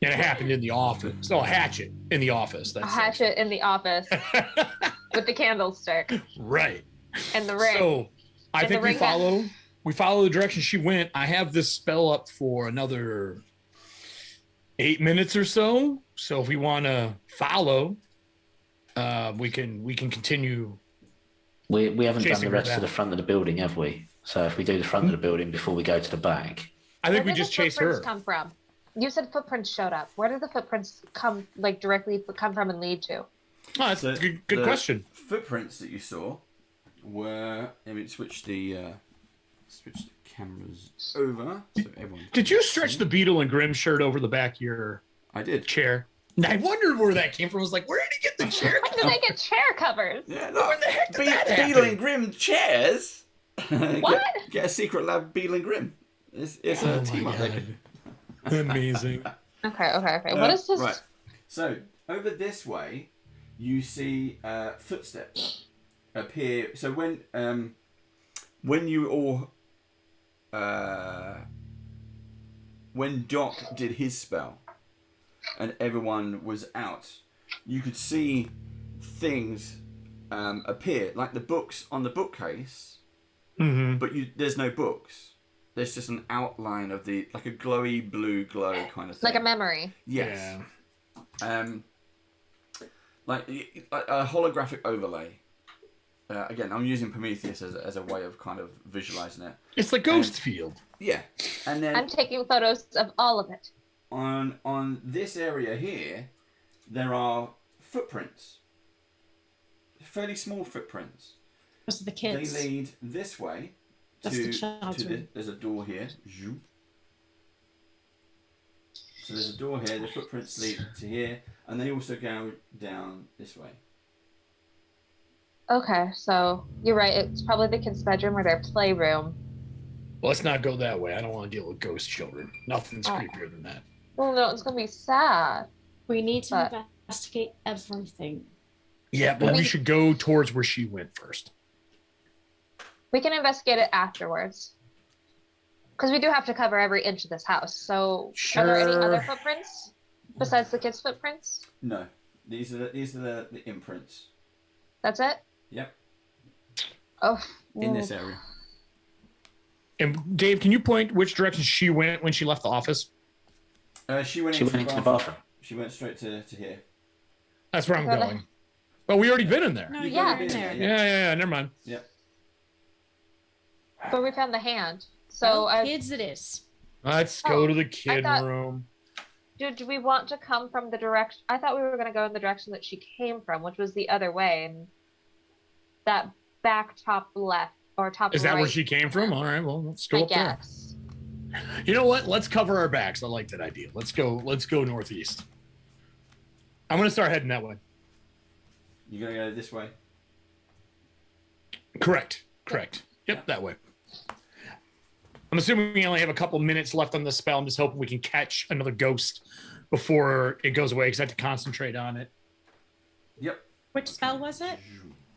And it happened in the office. No, a hatchet in the office. A That's hatchet in the office with the candlestick right. and the ring. So I And think the ring we follow the direction she went. I have this spell up for another 8 minutes or so. So if we want to follow, we can continue. We haven't done Chasing the her rest of down. the front of the building, have we? So if we do the front of the building before we go to the back. I think Where we did just the chase footprints her. come from? You said footprints showed up. Where did the footprints come, like directly come from and lead to? Oh, that's So a good the question. Footprints that you saw were. Let me switch the cameras over so everyone. Did can you stretch see. the Beetle and Grimm shirt over the back of your I did. chair? And I wondered where that came from. I was like, where did he get the chair? When did they get chair covers? Yeah, Where the heck did that Beetle happen? and Grimm chairs. What? Get a secret lab, Beetle and Grimm. It's Oh a my team up. God. Amazing. Okay. What is this? Right. So over this way, you see footsteps appear. So when you all when Doc did his spell and everyone was out, you could see things appear, like the books on the bookcase, Mm-hmm. but there's no books. There's just an outline of like a glowy blue glow kind of thing. Like a memory. Yes. Like a holographic overlay. Again, I'm using Prometheus as a way of kind of visualizing it. It's the ghost field. Yeah, and then I'm taking photos of all of it. on this area here, there are footprints. Fairly small footprints. Those are the kids. They lead this way That's the to child's room. there's a door here. Zoom. So there's a door here. The footprints lead to here, and they also go down this way. Okay, so you're right. It's probably the kids' bedroom or their playroom. Well, let's not go that way. I don't want to deal with ghost children. Nothing's Alright. creepier than that. Well, no, it's gonna be sad. We need to But- investigate everything. Yeah, but we We- should go towards where she went first. We can investigate it afterwards. Because we do have to cover every inch of this house. So, are there any other Sure. footprints besides the kids' footprints? No, these are the imprints. That's it? Yep, Oh, in this area. And Dave, can you point which direction she went when she left the office? She went She went into the bathroom. She went straight to here. That's where I'm Okay. going. Well, we already been in there. No, You've yeah, already in been there. Yeah, never mind. Yep. but we found the hand. So, Well, I kids, it is. Let's Oh, go to the kid thought- room. do we want to come from the direction? I thought we were going to go in the direction that she came from, which was the other way. And that back top left or top Is that right, where she came from? All right, well, let's go I up there. guess. You know what? Let's cover our backs. I like that idea. Let's go northeast. I'm gonna start heading that way. You're gonna go this way. Correct. Yep, that way. I'm assuming we only have a couple minutes left on this spell. I'm just hoping we can catch another ghost before it goes away because I have to concentrate on it. Yep. Which spell was it?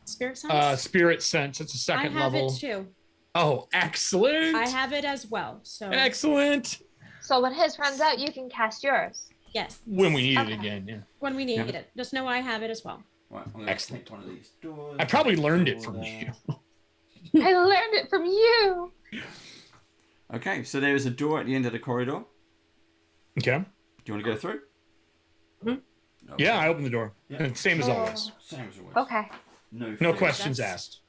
Spirit sense? Spirit sense. It's a second I have level. it too. Oh, excellent. I have it as well. So Excellent. So when his runs out, you can cast yours. yes, When we need Okay. it again, yeah. when we need Yeah. it. Just know I have it as well. Right, I'm going to Excellent. take one of these doors. I probably learned it from you. I learned it from you. Okay, so there is a door at the end of the corridor. Okay. Do you want to go through? Mhm. Okay. Yeah, I opened the door. Yeah. And same as always. Same as always. Okay. No No fear. questions asked.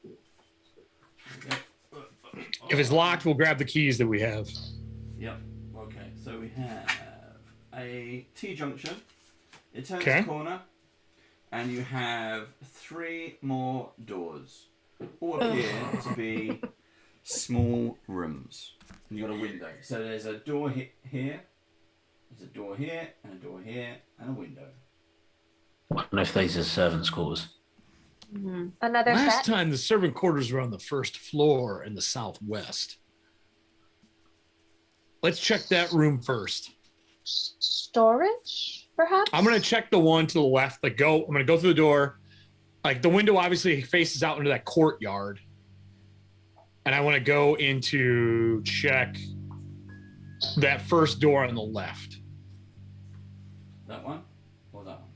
If it's locked, we'll grab the keys that we have. Yep. Okay, so we have a T-junction. It turns Okay. the corner, and you have 3 more doors. All appear to be small rooms. And you got a window. So there's a door here, there's a door here, and a door here, and a window. I wonder if these are servants' quarters. Another Last set. time the servant quarters were on the first floor in the southwest. Let's check that room first. Storage, perhaps? I'm gonna check the one to the left. I'm gonna go through the door. Like the window obviously faces out into that courtyard. And I want to go into check that first door on the left. That one or that one?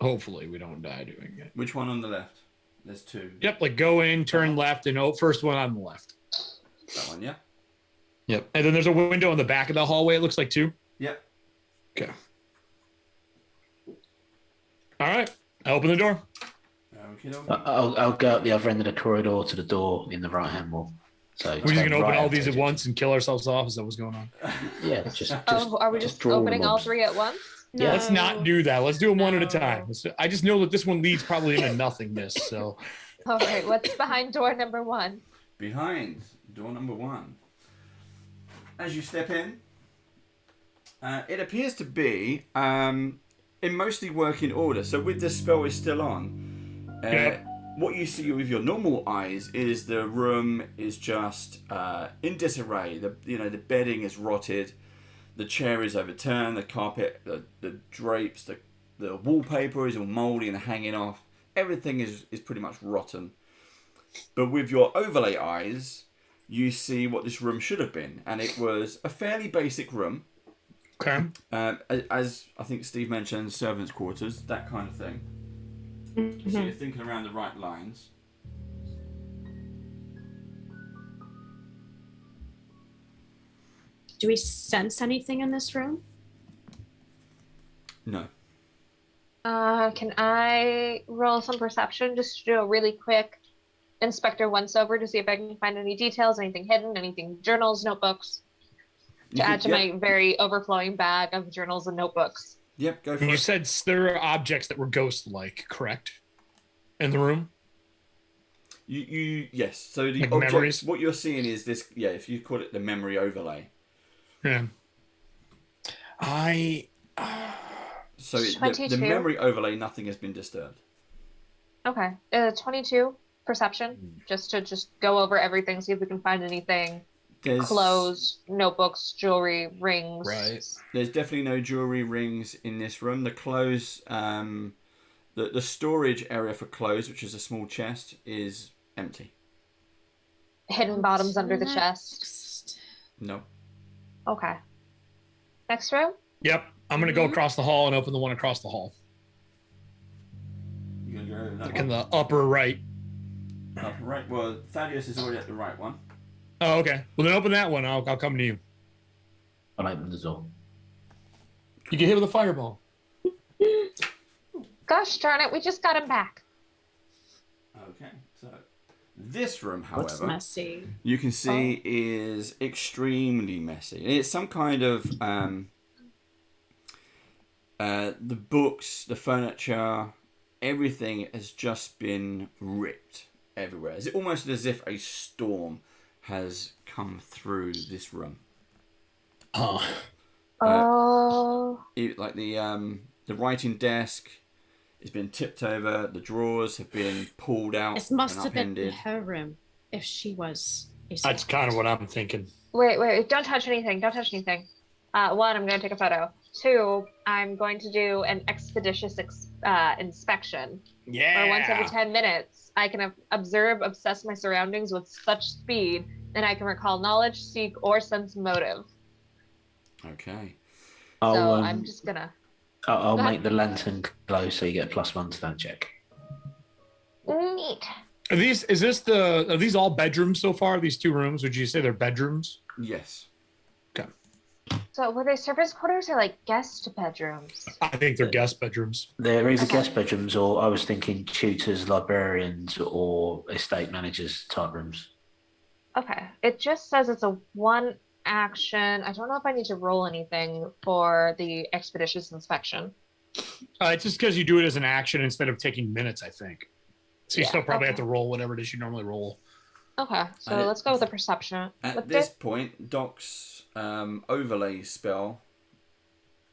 Hopefully we don't die doing it. Which one on the left? There's 2. Yep, like go in, turn left, and first one on the left. That one, yeah? Yep. And then there's a window in the back of the hallway, it looks like too. Yep. Okay. All right. I open the door. Okay, I'll go up the other end of the corridor to the door in the right-hand wall. So We're just gonna open right all after these at it. once and kill ourselves off. Is that what's going on? Yeah, just Oh, are we just draw opening all mobs. 3 at once? Yeah. Let's not do that. Let's do them one at a No. time. I just know that this one leads probably into nothingness. So All right, what's behind door number 1? Behind door number 1. As you step in, it appears to be in mostly working order. So with the spell is still on, Yep. what you see with your normal eyes is the room is just in disarray. The bedding is rotted, the chair is overturned, the carpet, the drapes, the wallpaper is all mouldy and hanging off. Everything is pretty much rotten. But with your overlay eyes, you see what this room should have been, and it was a fairly basic room. okay. As I think Steve mentioned, servants' quarters, that kind of thing. So you're thinking around the right lines. Do we sense anything in this room? No. Can I roll some perception just to do a really quick inspector once over to see if I can find any details, anything hidden, anything, journals, notebooks, to add to my very overflowing bag of journals and notebooks. Yep, go for And you it. said there are objects that were ghost-like, correct? In the room. Yes. So the Like object, memories? what you're seeing is this. Yeah, if you call it the memory overlay. Yeah. So the 22. memory overlay, nothing has been disturbed. Okay, 22 perception, just to go over everything, see if we can find anything. There's Clothes, notebooks, jewelry, rings. Right. There's definitely no jewelry, rings in this room. The clothes, the storage area for clothes, which is a small chest, is empty. Hidden bottoms under the chest. Next. No. Okay. Next room? Yep. I'm gonna go across the hall and open the one across the hall, You're gonna go that like in one? the upper right. Right. Well, Thaddeus is already at the right one. Oh, okay. Well, then open that one. I'll come to you. I'll open the door. You get hit with a fireball. Gosh darn it, we just got him back. Okay. So this room, Looks however, messy. you can see is extremely messy. It's some kind of the books, the furniture, everything has just been ripped everywhere. It's almost as if a storm has come through this room. Oh. Like the writing desk has been tipped over. The drawers have been pulled out This must and have been upended. her room if she was a That's kind of what I'm thinking. Wait, don't touch anything, don't touch anything. 1, I'm going to take a photo. 2, I'm going to do an expeditious inspection. Yeah. Or once every 10 minutes, I can observe my surroundings with such speed that I can recall knowledge, seek, or sense motive. Okay. So I'll, I'm just gonna I'll Go ahead. make the lantern glow so you get a +1 to that check. Neat. Are these all bedrooms so far? These 2 rooms? Would you say they're bedrooms? Yes. Okay. So were they service quarters or like guest bedrooms? I think they're guest bedrooms. They're either Okay. guest bedrooms or I was thinking tutors, librarians, or estate managers type rooms. Okay. It just says it's a 1 action. I don't know if I need to roll anything for the expeditious inspection. It's just because you do it as an action instead of taking minutes, I think. So you Yeah, still probably okay. have to roll whatever it is you normally roll. Okay, so And let's go with a perception. At What this did- point, Doc's overlay spell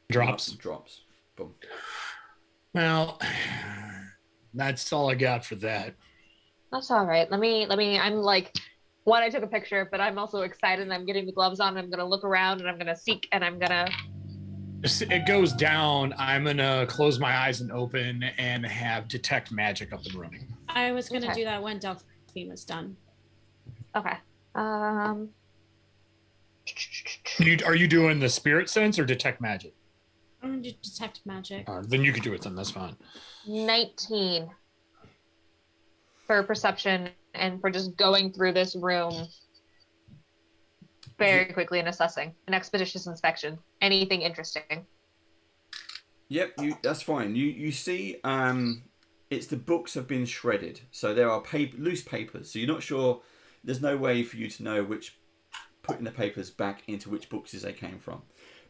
Drops. drops. Boom. Well, that's all I got for that. That's all right. Let me. I'm like, one, I took a picture, but I'm also excited. And I'm getting the gloves on. And I'm gonna look around and I'm gonna seek and I'm gonna. It goes down. I'm gonna close my eyes and open and have detect magic up and running. I was going to Okay. do that when Delphine was done. Okay. Are you doing the spirit sense or detect magic? I'm going to detect magic. Then you can do it. Then that's fine. 19 for perception and for just going through this room very quickly and assessing an expeditious inspection. Anything interesting? Yep, that's fine. You see, it's the books have been shredded, so there are loose papers. So you're not sure. There's no way for you to know putting the papers back into which boxes they came from.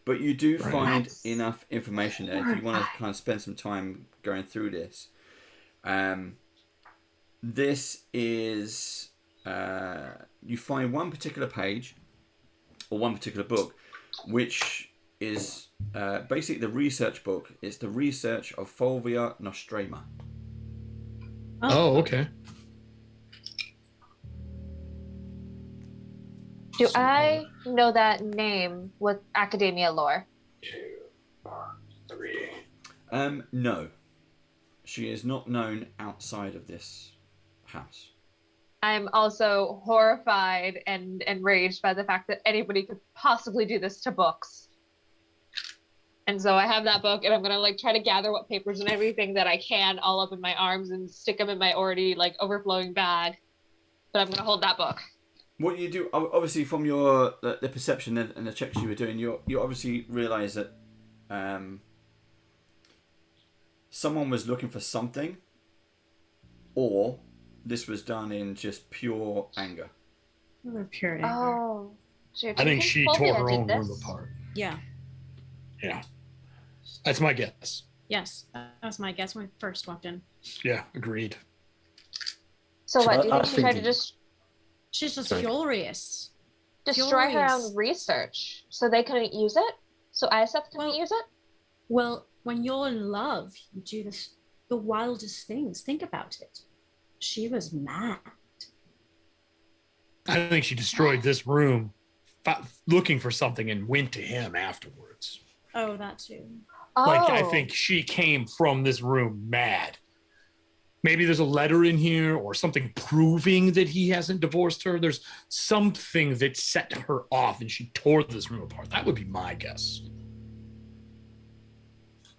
But you do find enough information there if you want to kind of spend some time going through this. This is you find one particular page or one particular book, which is basically the research book. It's the research of Fovea Nostrama. Oh, okay. Do I know that name with academia lore? 3. No, she is not known outside of this house. I'm also horrified and enraged by the fact that anybody could possibly do this to books. And so I have that book and I'm going to like try to gather what papers and everything that I can all up in my arms and stick them in my already like overflowing bag. But I'm going to hold that book. What you do, obviously, from your the perception and the checks you were doing, you obviously realise that someone was looking for something, or this was done in just pure anger. Pure anger. Oh. So I think she tore her own room apart. Yeah. Yeah. That's my guess. Yes. That was my guess when I first walked in. Yeah, agreed. So So what, do you I think was she tried to thinking- just She's just Sorry. furious. destroy her Furious. own research so they couldn't use it? So ISF couldn't Well- use it? Well, when you're in love, you do the wildest things. Think about it. She was mad. I think she destroyed this room looking for something and went to him afterwards. Oh, that too. Oh. Like, I think she came from this room mad. Maybe there's a letter in here or something proving that he hasn't divorced her. There's something that set her off and she tore this room apart. That would be my guess.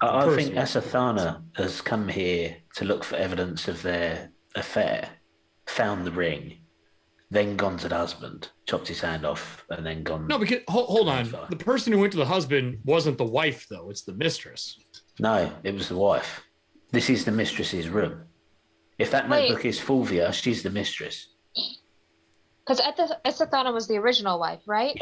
I think Personally. Asathana has come here to look for evidence of their affair, found the ring, then gone to the husband, chopped his hand off, and then gone. No, because hold on. Fine. The person who went to the husband wasn't the wife, though. It's the mistress. No, it was the wife. This is the mistress's room. If that Wait. notebook is Fulvia, she's the mistress. Because Essathana was the original wife, right?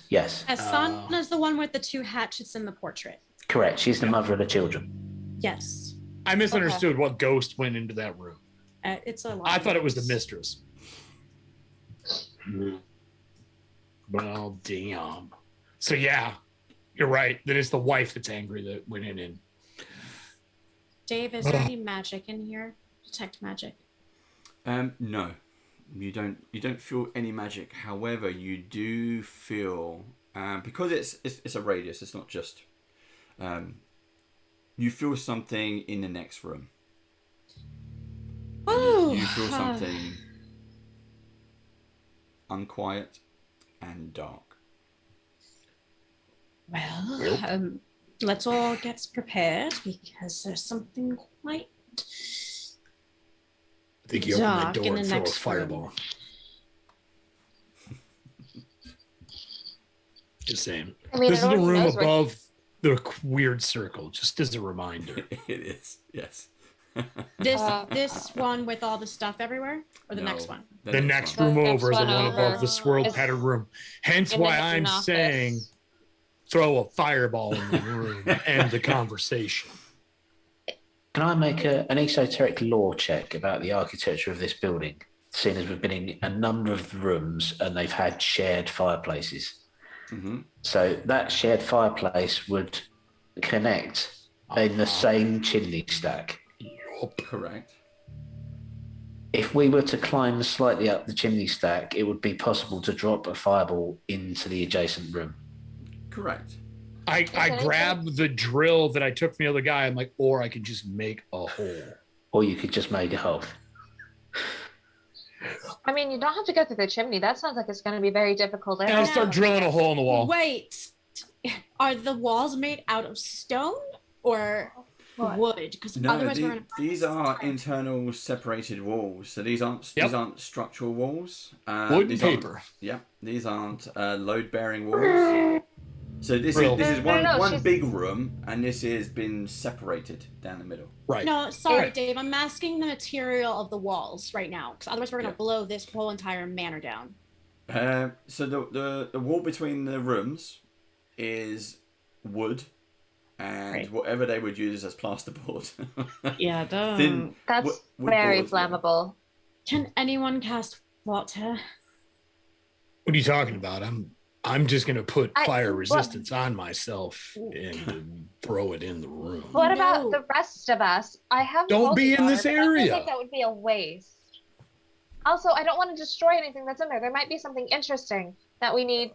Yes, Asana's the one with the 2 hatchets in the portrait. correct. She's the mother of the children. Yes. I misunderstood what ghost went into that room. It's a lot. I of thought it was the things. mistress. Well, damn. So yeah, you're right. That is the wife that's angry that went in and Dave, is there any magic in here? Detect magic. No, you don't feel any magic. However, you do feel because it's a radius. It's not just. You feel something in the next room. Oh. You feel something unquiet and dark. Well, Let's all get prepared because there's something quite I think you open that dark in door the and throw a next fireball. room. Just saying. I mean, This is the everyone room knows where- above the weird circle, just as a reminder. It is, yes. This one with all the stuff everywhere, or the No, next one? The next one. room The next over is the one one above over the swirled is patterned room. Hence in the why hidden I'm office. saying throw a fireball in the room and end the conversation. Can I make an esoteric lore check about the architecture of this building, seeing as we've been in a number of rooms and they've had shared fireplaces? Mm-hmm. So that shared fireplace would connect in the same chimney stack. Correct. If we were to climb slightly up the chimney stack, it would be possible to drop a fireball into the adjacent room. Correct. I grabbed the drill that I took from the other guy. I'm like, or I could just make a hole. Or you could just make a hole. I mean, you don't have to go through the chimney. That sounds like it's going to be very difficult. And I'll start drilling a hole in the wall. Wait, are the walls made out of stone or What? wood? Because No, otherwise we're gonna. these are internal separated walls. So these aren't structural walls. Wood and these aren't- paper. Yep, these aren't load-bearing walls. So this Drill. is No, no, one she's- big room, and this has been separated down the middle. Right. No, sorry, Right. Dave. I'm asking the material of the walls right now, because otherwise we're gonna Yeah. blow this whole entire manor down. So the wall between the rooms is wood, and Right. whatever they would use as plasterboard. Yeah, Thin That's wood very boards, yeah. flammable. Can anyone cast water? What are you talking about? I'm just gonna put I- fire what- resistance on myself and throw it in the room. What about No. the rest of us? I have. Don't holy be in water, this but I feel area. like that would be a waste. Also, I don't want to destroy anything that's in there. There might be something interesting that we need.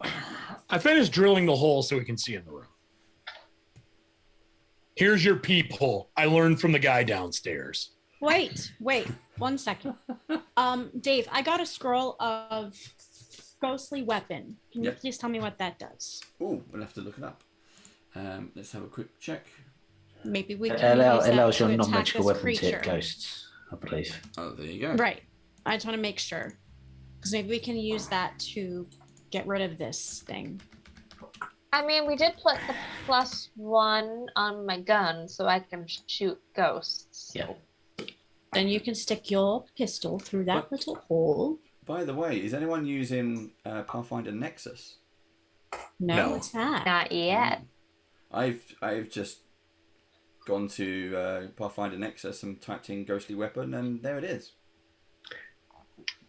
I finished drilling the hole so we can see in the room. Here's your peephole. I learned from the guy downstairs. Wait, 1 second. Dave, I got a scroll of ghostly weapon. Can you Yep. please tell me what that does? Oh, we'll have to look it up. Let's have a quick check. Maybe we It can use that allows to your attack non-magical this weapon to hit creature. ghosts, I believe. Oh, there you go. Right. I just want to make sure, because maybe we can use that to get rid of this thing. I mean, we did put the +1 on my gun so I can shoot ghosts. Yeah. Then you can stick your pistol through that What? little hole. By the way, is anyone using Pathfinder Nexus? No, No. what's that? Not yet. I've just gone to Pathfinder Nexus and typed in ghostly weapon, and there it is.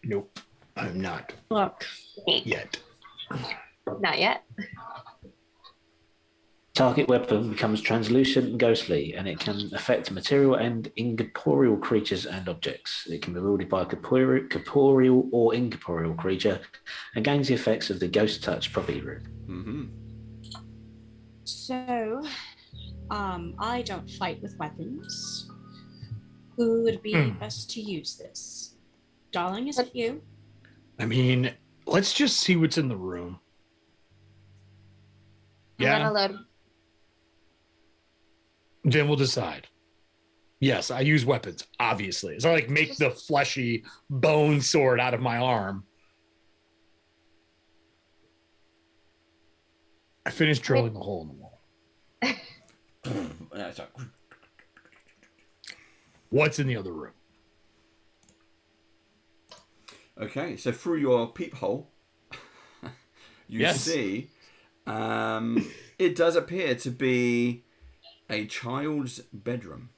Nope. I'm not Look, yet. Not yet. Target weapon becomes translucent and ghostly, and it can affect material and incorporeal creatures and objects. It can be wielded by a corporeal or incorporeal creature and gains the effects of the ghost touch property root. Mm-hmm. so, I don't fight with weapons. Who would be Hmm. best to use this? Darling, is it you? I mean, let's just see what's in the room. I'm Yeah, gonna load. then we'll decide. Yes, I use weapons, obviously. It's not like make the fleshy bone sword out of my arm. I finished drilling the hole in the wall. It's like, What's in the other room? okay, so through your peephole, you Yes. see it does appear to be a child's bedroom.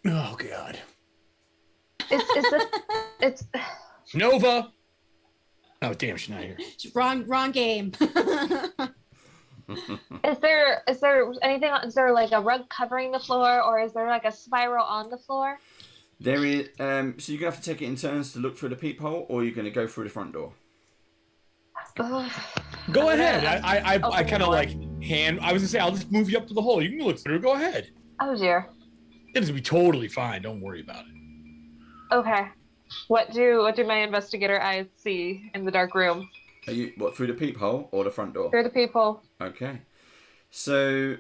Oh, God. Is this? It's. Nova! Oh, damn, she's not here. Wrong game. Is there anything? Is there like a rug covering the floor, or is there like a spiral on the floor? There is so you're gonna have to take it in turns to look through the peephole, or you're gonna go through the front door. Ugh. Go I'm ahead. gonna I open the kind of door. like I was gonna say, I'll just move you up to the hole. You can look through. Go ahead. Oh dear. It's gonna be totally fine. Don't worry about it. Okay. What do my investigator eyes see in the dark room? Are you through the peephole or the front door? Through the peephole. Okay, so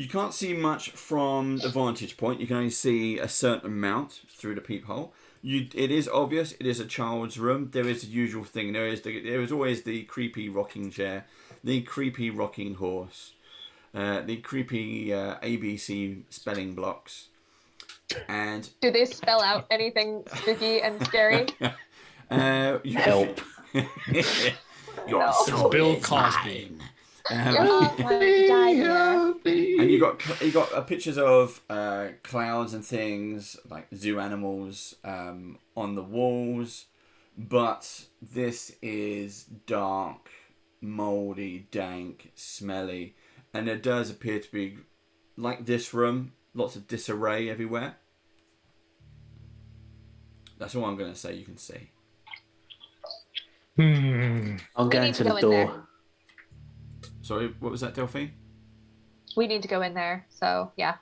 You can't see much from the vantage point. You can only see a certain amount through the peephole. It is obvious. It is a child's room. There is the usual thing. There is always the creepy rocking chair, the creepy rocking horse, the creepy ABC spelling blocks. And do they spell out anything spooky and scary? Help! Your soul Bill is Cosby. mine. Oh, my God, And you got pictures of clouds and things like zoo animals on the walls, but this is dark, moldy, dank, smelly, and there does appear to be, like this room, lots of disarray everywhere. That's all I'm going to say. You can see. I'm going need to to the go in door. there. Sorry, what was that, Delphine? We need to go in there. So yeah.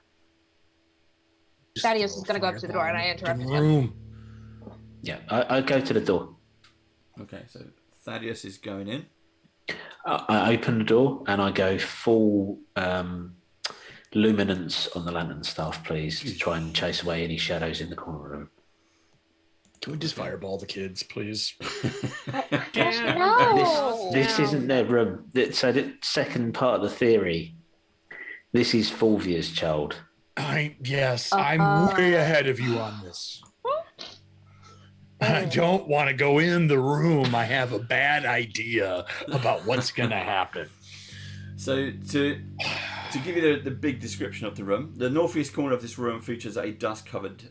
Thaddeus is gonna go up to the door, and I interrupted him. Room. Yeah, I go to the door. Okay, so Thaddeus is going in. I open the door and I go full luminance on the lantern staff, please, to try and chase away any shadows in the corner room. Can we just fireball the kids, please? No. This isn't their room. So the second part of the theory, this is Fulvia's child. Yes, I'm way ahead of you on this. I don't want to go in the room. I have a bad idea about what's going to happen. So to give you the big description of the room, the northeast corner of this room features a dust-covered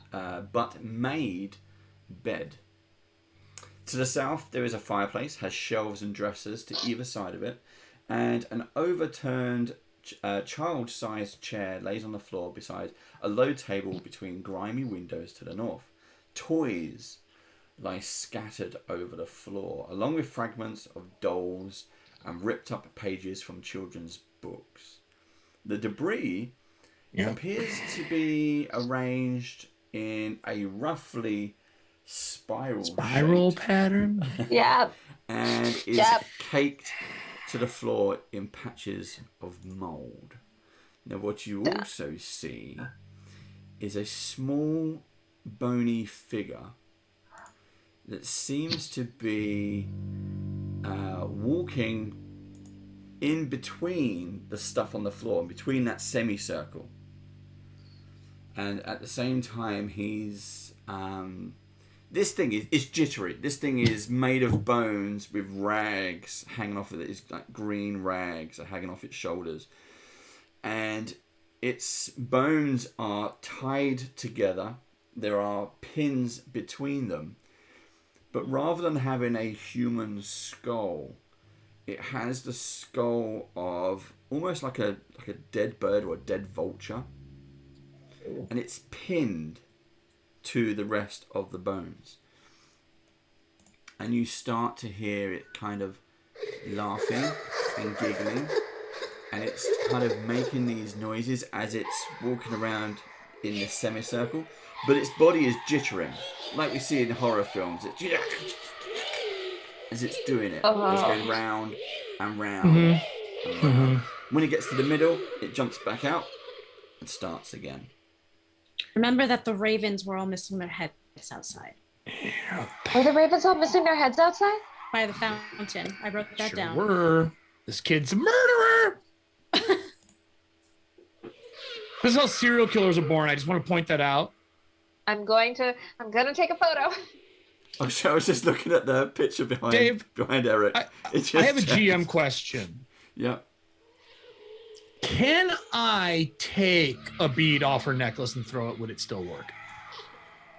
but made bed. To the south, there is a fireplace, has shelves and dressers to either side of it, and an overturned child-sized chair lays on the floor beside a low table between grimy windows to the north. Toys lie scattered over the floor, along with fragments of dolls and ripped up pages from children's books. The debris appears to be arranged in a roughly spiral shape, pattern. Yeah. and is Yep. caked to the floor in patches of mold. Now what you also see is a small bony figure that seems to be walking in between the stuff on the floor, in between that semicircle. And at the same time, he's... this thing is jittery. This thing is made of bones with rags hanging off of it. It's like green rags are hanging off its shoulders. And its bones are tied together. There are pins between them. But rather than having a human skull, it has the skull of almost like a dead bird or a dead vulture. And it's pinned to the rest of the bones. And you start to hear it kind of laughing and giggling. And it's kind of making these noises as it's walking around in this semicircle. But its body is jittering, like we see in horror films. As it's doing it. It's going round and round and round. When it gets to the middle, it jumps back out and starts again. Remember that the ravens were all missing their heads outside Were the ravens all missing their heads outside? by the fountain. I wrote that down. Sure. This kid's a murderer. This is how serial killers are born. I just want to point that out. I'm gonna take a photo. I was just looking at the picture behind Eric. I have a GM question. Yeah. Can I take a bead off her necklace and throw it? Would it still work?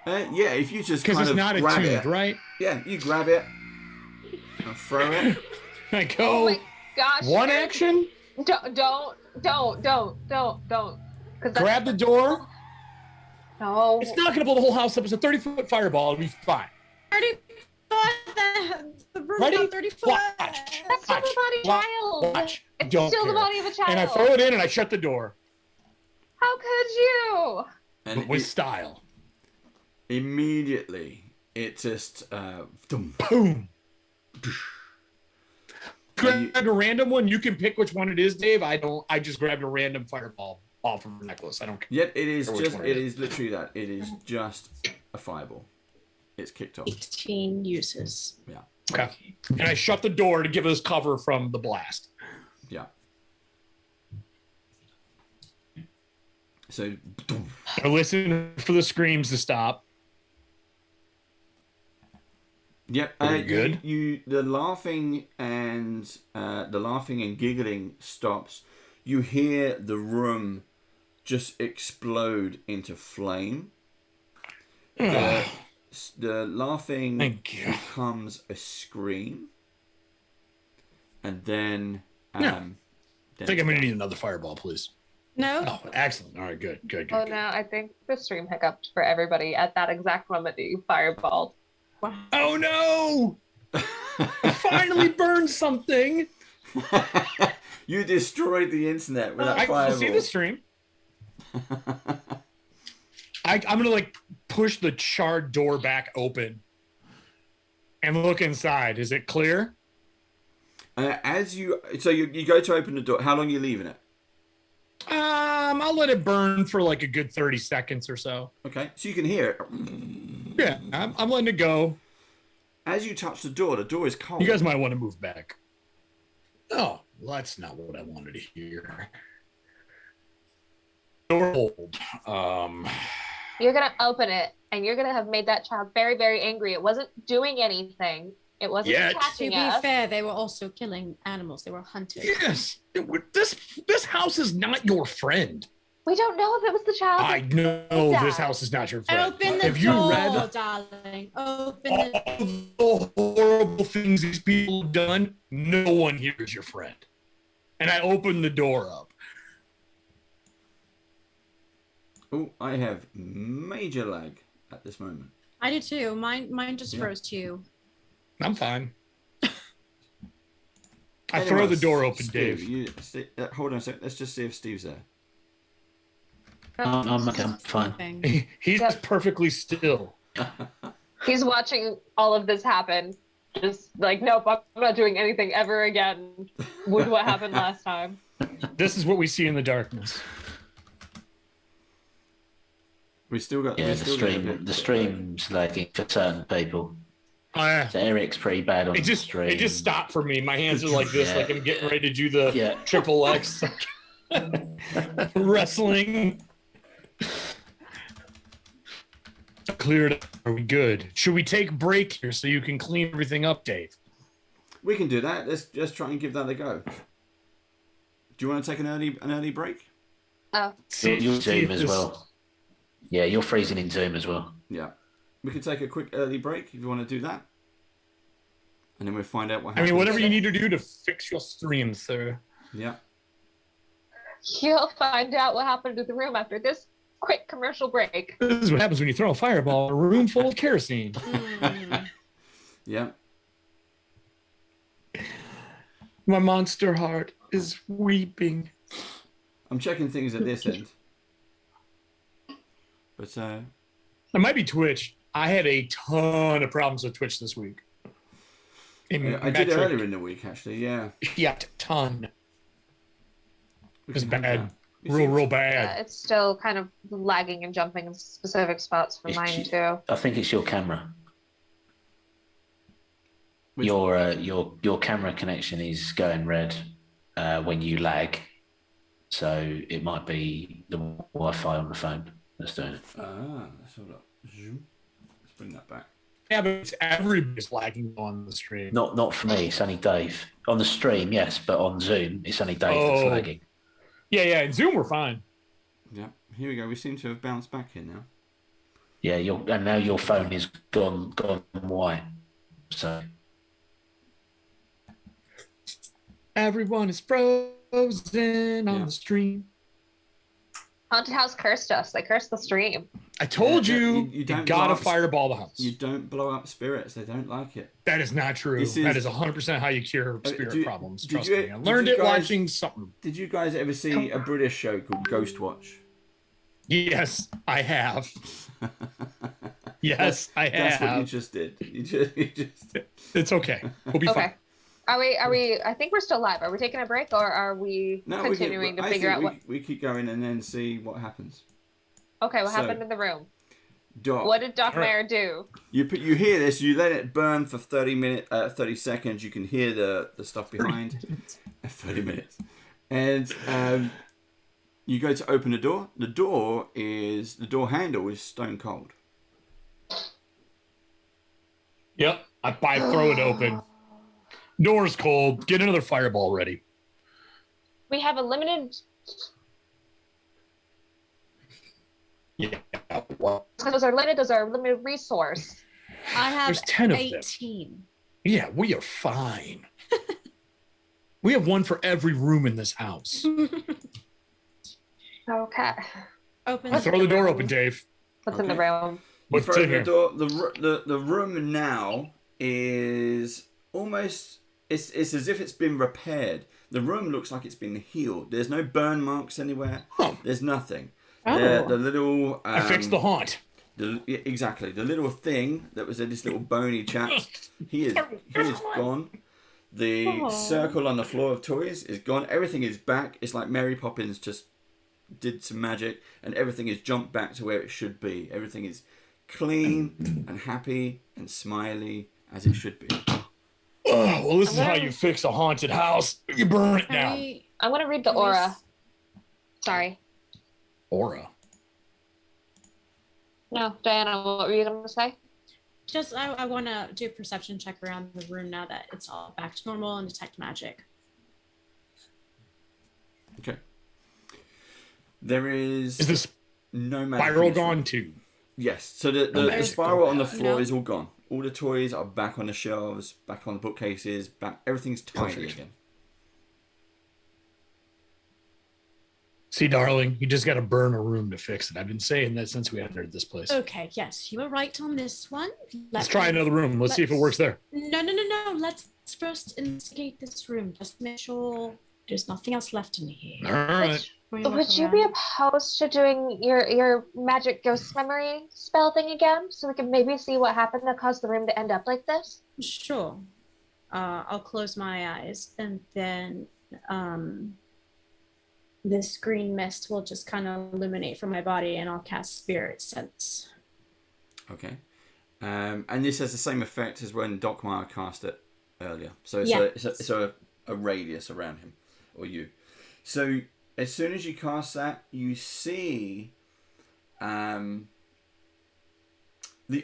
Yeah, if you just Because kind it's of not grab attuned, it. right? Yeah, you grab it and throw it. I go. Oh my gosh. One Eric, action. Don't. Grab the door. No. It's not going to blow the whole house up. It's a 30-foot fireball. It'll be fine. 30 foot. The room Ready? got 30 foot. Watch. That's still the body child. Watch. It's Don't still the care. body of a child. And I throw it in and I shut the door. How could you? And But with style. immediately, it just... Boom. And Grab a random one. You can pick which one it is, Dave. I don't. I just grabbed a random fireball. off of her necklace. I don't care. Yep, it is which just. one It is literally that. It is just a fireball. It's kicked off. 18 uses. Yeah. Okay. And I shut the door to give us cover from the blast. Yeah. So. I listen for the screams to stop. Yep. Very good. The laughing and giggling stops. You hear the room just explode into flame. The laughing Thank you. becomes a scream, and then I think I'm gonna need another fireball, please. No? Oh, excellent. All right, good. Oh no, I think the stream hiccuped for everybody at that exact moment that you fireballed. Oh no! I finally burned something. You destroyed the internet with that I fireball. can see the stream. I'm gonna like push the charred door back open and look inside. Is it clear? As you go to open the door, how long are you leaving it? I'll let it burn for like a good 30 seconds or so. Okay, so you can hear it. Yeah, I'm letting it go. As you touch the door is cold. You guys might want to move back. Oh, well, that's not what I wanted to hear. Door hold. You're gonna open it, and you're gonna have made that child very, very angry. It wasn't doing anything. It wasn't Yet. To attacking be us. fair, they were also killing animals. They were hunters. Yes, this house is not your friend. We don't know if it was the child. I know this house is not your friend. Open the Have you door, read darling. Open the all the horrible things these people have done? No one here is your friend. And I opened the door up. Oh, I have major lag at this moment. I do too. Mine just froze too. I'm fine. I Anyway, throw the door open, Steve, Dave. hold on a second. Let's just see if Steve's there. I'm fine. He's perfectly still. He's watching all of this happen. Just like, nope, I'm not doing anything ever again with what happened last time. This is what we see in the darkness. We still got The stream's lagging for certain people. Oh, yeah. So Eric's pretty bad on the stream. It just stopped for me. My hands are like this, like I'm getting ready to do the triple X wrestling. Cleared. Are we good? Should we take a break here so you can clean everything up, Dave? We can do that. Let's just try and give that a go. Do you want to take an early break? Oh, You're Zoom as well. Yeah, you're freezing in Zoom as well. Yeah. We could take a quick early break if you want to do that. And then we'll find out what I happens. mean, whatever you need to do to fix your stream, sir. Yeah. you'll find out what happened to the room after this quick commercial break. This is what happens when you throw a fireball in a room full of kerosene. Yeah. My monster heart is weeping. I'm checking things at this end. But It might be Twitch. I had a ton of problems with Twitch this week. I did earlier in the week, actually. Yeah. Yeah, ton. It was bad. You Real Yeah, bad. it's still kind of lagging and jumping in specific spots for mine too. I think it's your camera. Which- Your camera connection is going red when you lag, so it might be the Wi-Fi on the phone that's doing it. Let's hold up. Zoom. Let's bring that back. Yeah, but everybody's lagging on the stream. Not for me. It's only Dave on the stream. Yes, but on Zoom, it's only Dave that's lagging. Yeah. In Zoom, we're fine. Yeah. Here we go. We seem to have bounced back here now. Yeah, and now your phone is gone white. So Everyone is frozen on the stream. Haunted House cursed us. They cursed the stream. I told you, you you don't gotta blow up- fireball the house. You don't blow up spirits. They don't like it. That is not true. This is- That is 100% how you cure spirit do- problems. did Trust you- me. I did learned you it guys- watching something. Did you guys ever see a British show called Ghost Watch? Yes, I have. Yes, I have. That's what you just did. You just It's okay. We'll be Okay. Are we? I think we're still live. Are we taking a break, or are we continuing to figure out what? We keep going and then see what happens. Okay, what happened in the room? Doc. What did Doc Mayer do? You hear this. You let it burn for 30 seconds. You can hear the stuff behind. 30 minutes, and you go to open the door. The door handle is stone cold. Yep, I throw it open. Door's cold. Get another fireball ready. We have a limited. Yeah. What? Those are limited resource. I have There's 10 of 18. them. Yeah, we are fine. We have one for every room in this house. Okay. Open. Throw the door open, Dave. What's in the room? You What's throw in the here? door. The room now is almost. It's as if it's been repaired. The room looks like it's been healed. There's no burn marks anywhere. Huh. There's nothing. Oh. The little. I fixed the haunt. Exactly. The little thing that was this little bony chap. He is gone. The circle on the floor of toys is gone. Everything is back. It's like Mary Poppins just did some magic, and everything is jumped back to where it should be. Everything is clean and happy and smiley as it should be. Oh, well, this is how you fix a haunted house. You burn it down. I'm gonna read the aura. Sorry. Aura. No, Diana, what were you gonna say? Just, I want to do a perception check around the room now that it's all back to normal and detect magic. Okay. There is this no magic. Spiral gone too? Yes. So the spiral on the floor is all gone. All the toys are back on the shelves, back on the bookcases, back. Everything's tidy again. See, darling, you just got to burn a room to fix it. I've been saying that since we entered this place. Okay, yes, you were right on this one. Let's try another room. Let's see if it works there. No. Let's first investigate this room. Just make sure there's nothing else left in here. All right. Would you be opposed to doing your magic ghost memory spell thing again, so we can maybe see what happened that caused the room to end up like this? Sure. I'll close my eyes, and then this green mist will just kind of illuminate from my body, and I'll cast Spirit Sense. Okay. And this has the same effect as when Doc Meyer cast it earlier. So it's a radius around him or you. So as soon as you cast that, you see the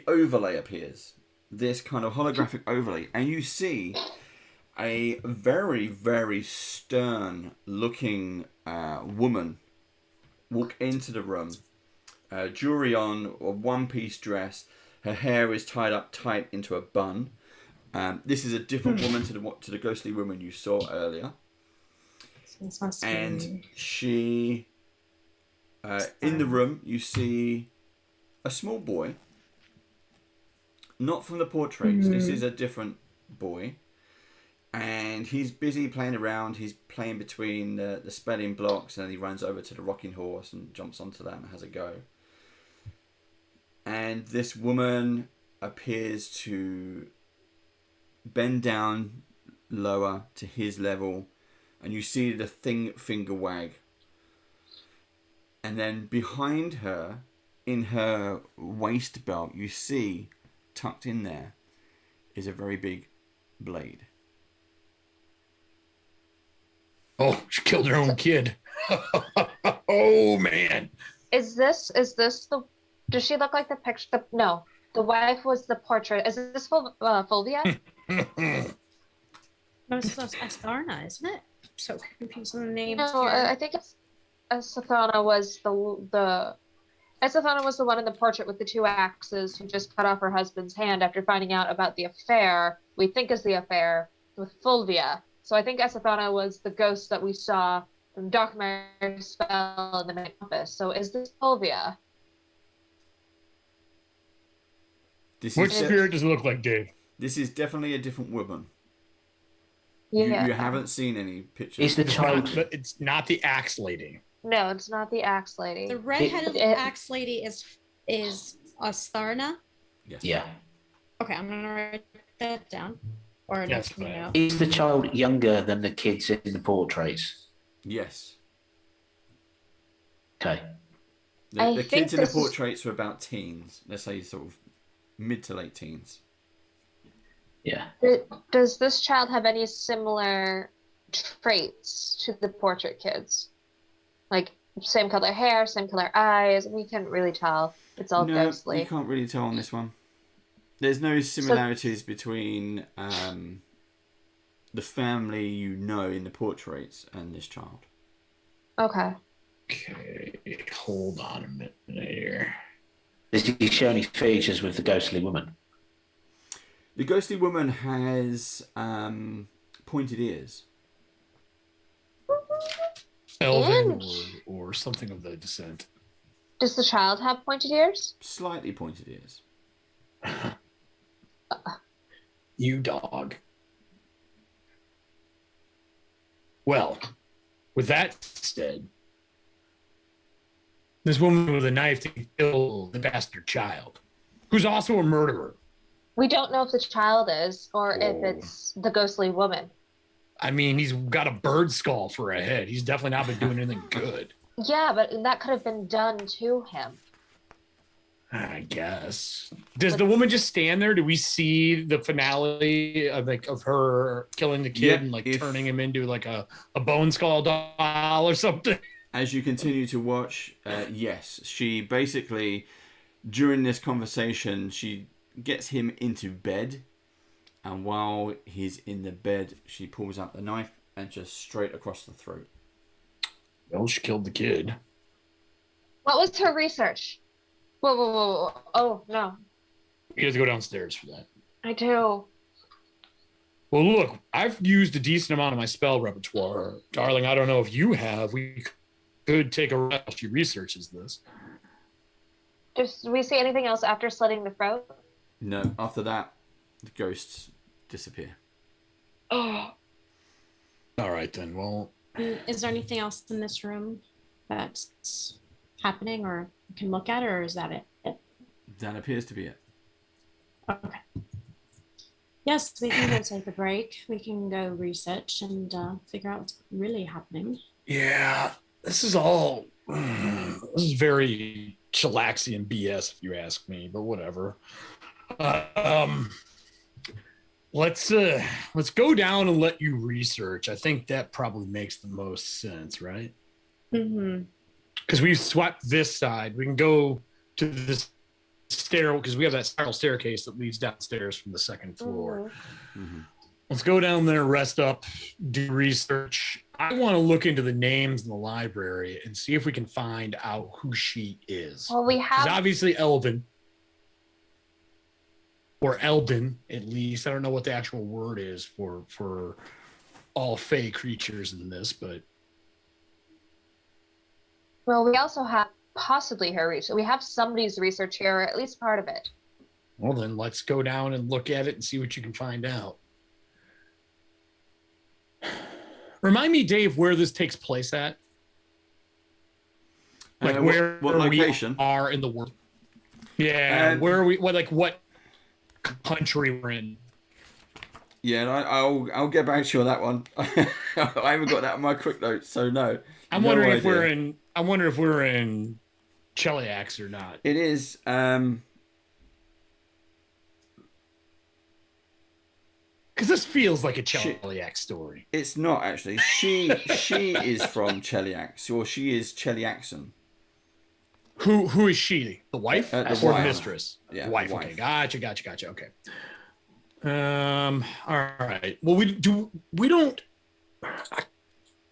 overlay appears. This kind of holographic overlay. And you see a very, very stern looking woman walk into the room. Jewelry on, a one-piece dress. Her hair is tied up tight into a bun. This is a different woman to the ghostly woman you saw earlier. And she, in the room, you see a small boy. Not from the portraits. This is a different boy. And he's busy playing around. He's playing between the spelling blocks, and then he runs over to the rocking horse and jumps onto that and has a go. And this woman appears to bend down lower to his level, and you see the finger wag. And then behind her, in her waist belt, you see, tucked in there, is a very big blade. Oh, she killed her own kid. Oh, man. Is this the? Does she look like the picture? No, the wife was the portrait. Is this Fovea? No, it's Astarna, isn't it? So confused on the names. No, I think it's Asathana was Asathana was the one in the portrait with the two axes who just cut off her husband's hand after finding out about the affair we think is the affair with Fovea. So I think Asathana was the ghost that we saw from Doc Meyer's spell in the Midnight Compass. So is this Fovea? Which spirit does it look like, Dave? This is definitely a different woman. Yeah. You haven't seen any pictures. Is the child? It's not the axe lady. No, it's not the axe lady. The red-headed axe lady is Astarna. Yes. Yeah. Okay, I'm gonna write that down. Or Yes, do you know? Is the child younger than the kids in the portraits? Yes. Okay. I The think kids in the this is- portraits were about teens. Let's say sort of mid to late teens. Yeah. Does this child have any similar traits to the portrait kids? Like same color hair, same color eyes? We couldn't really tell. It's all No, ghostly. you can't really tell on this one. There's no similarities between the family you know in the portraits and this child. Okay. Okay, hold on a minute here. Does he show any features with the ghostly woman? The ghostly woman has pointed ears. Elven or something of the descent. Does the child have pointed ears? Slightly pointed ears. You dog. Well, with that said, this woman with a knife to kill the bastard child, who's also a murderer. We don't know if the child is or if Oh. it's the ghostly woman. I mean, he's got a bird skull for a head. He's definitely not been doing anything good. Yeah, but that could have been done to him. I guess. Does the woman just stand there? Do we see the finale of her killing the kid Yep, and like if- turning him into like a bone skull doll or something? As you continue to watch, yes, she basically, during this conversation, she gets him into bed. And while he's in the bed, she pulls out the knife and just straight across the throat. Well, she killed the kid. What was her research? Whoa. Oh, no. You have to go downstairs for that. I do. Well, look, I've used a decent amount of my spell repertoire. Darling, I don't know if you have. We could take a rest. She researches this. Do we see anything else after slitting the throat? No, after that, the ghosts disappear. Oh. All right, then. Well, Is there anything else in this room that's happening or you can look at, or is that it? That appears to be it. Okay. Yes, we can go take a break. We can go research and figure out what's really happening. yeah, this is all. This is very Chilaxian BS, if you ask me, but whatever. Let's go down and let you research. I think that probably makes the most sense, right? Mm-hmm. Because we've swept this side. We can go to this stair because we have that spiral staircase that leads downstairs from the second floor. Mm-hmm. Let's go down there, rest up, do research. I want to look into the names in the library and see if we can find out who she is. Well, we She's have. obviously Elven. Or Elden, at least. I don't know what the actual word is for all fey creatures in this, but Well, we also have possibly her research. We have somebody's research here, or at least part of it. well, then let's go down and look at it and see what you can find out. Remind me, Dave, where this takes place at? Like where what location? we are in the world. Yeah, where are we? What country we're in? Yeah, and I'll get back to you on that one. I haven't got that on my quick notes, so no. I'm no wondering idea. if we're in Cheliax or not. It is. Because this feels like a Cheliax story. It's not actually. She is from Cheliax, or she is Cheliaxan. Who is she? The wife The or wife. the mistress? Yeah, the wife. the wife. Okay, gotcha. Okay. All right. Well, I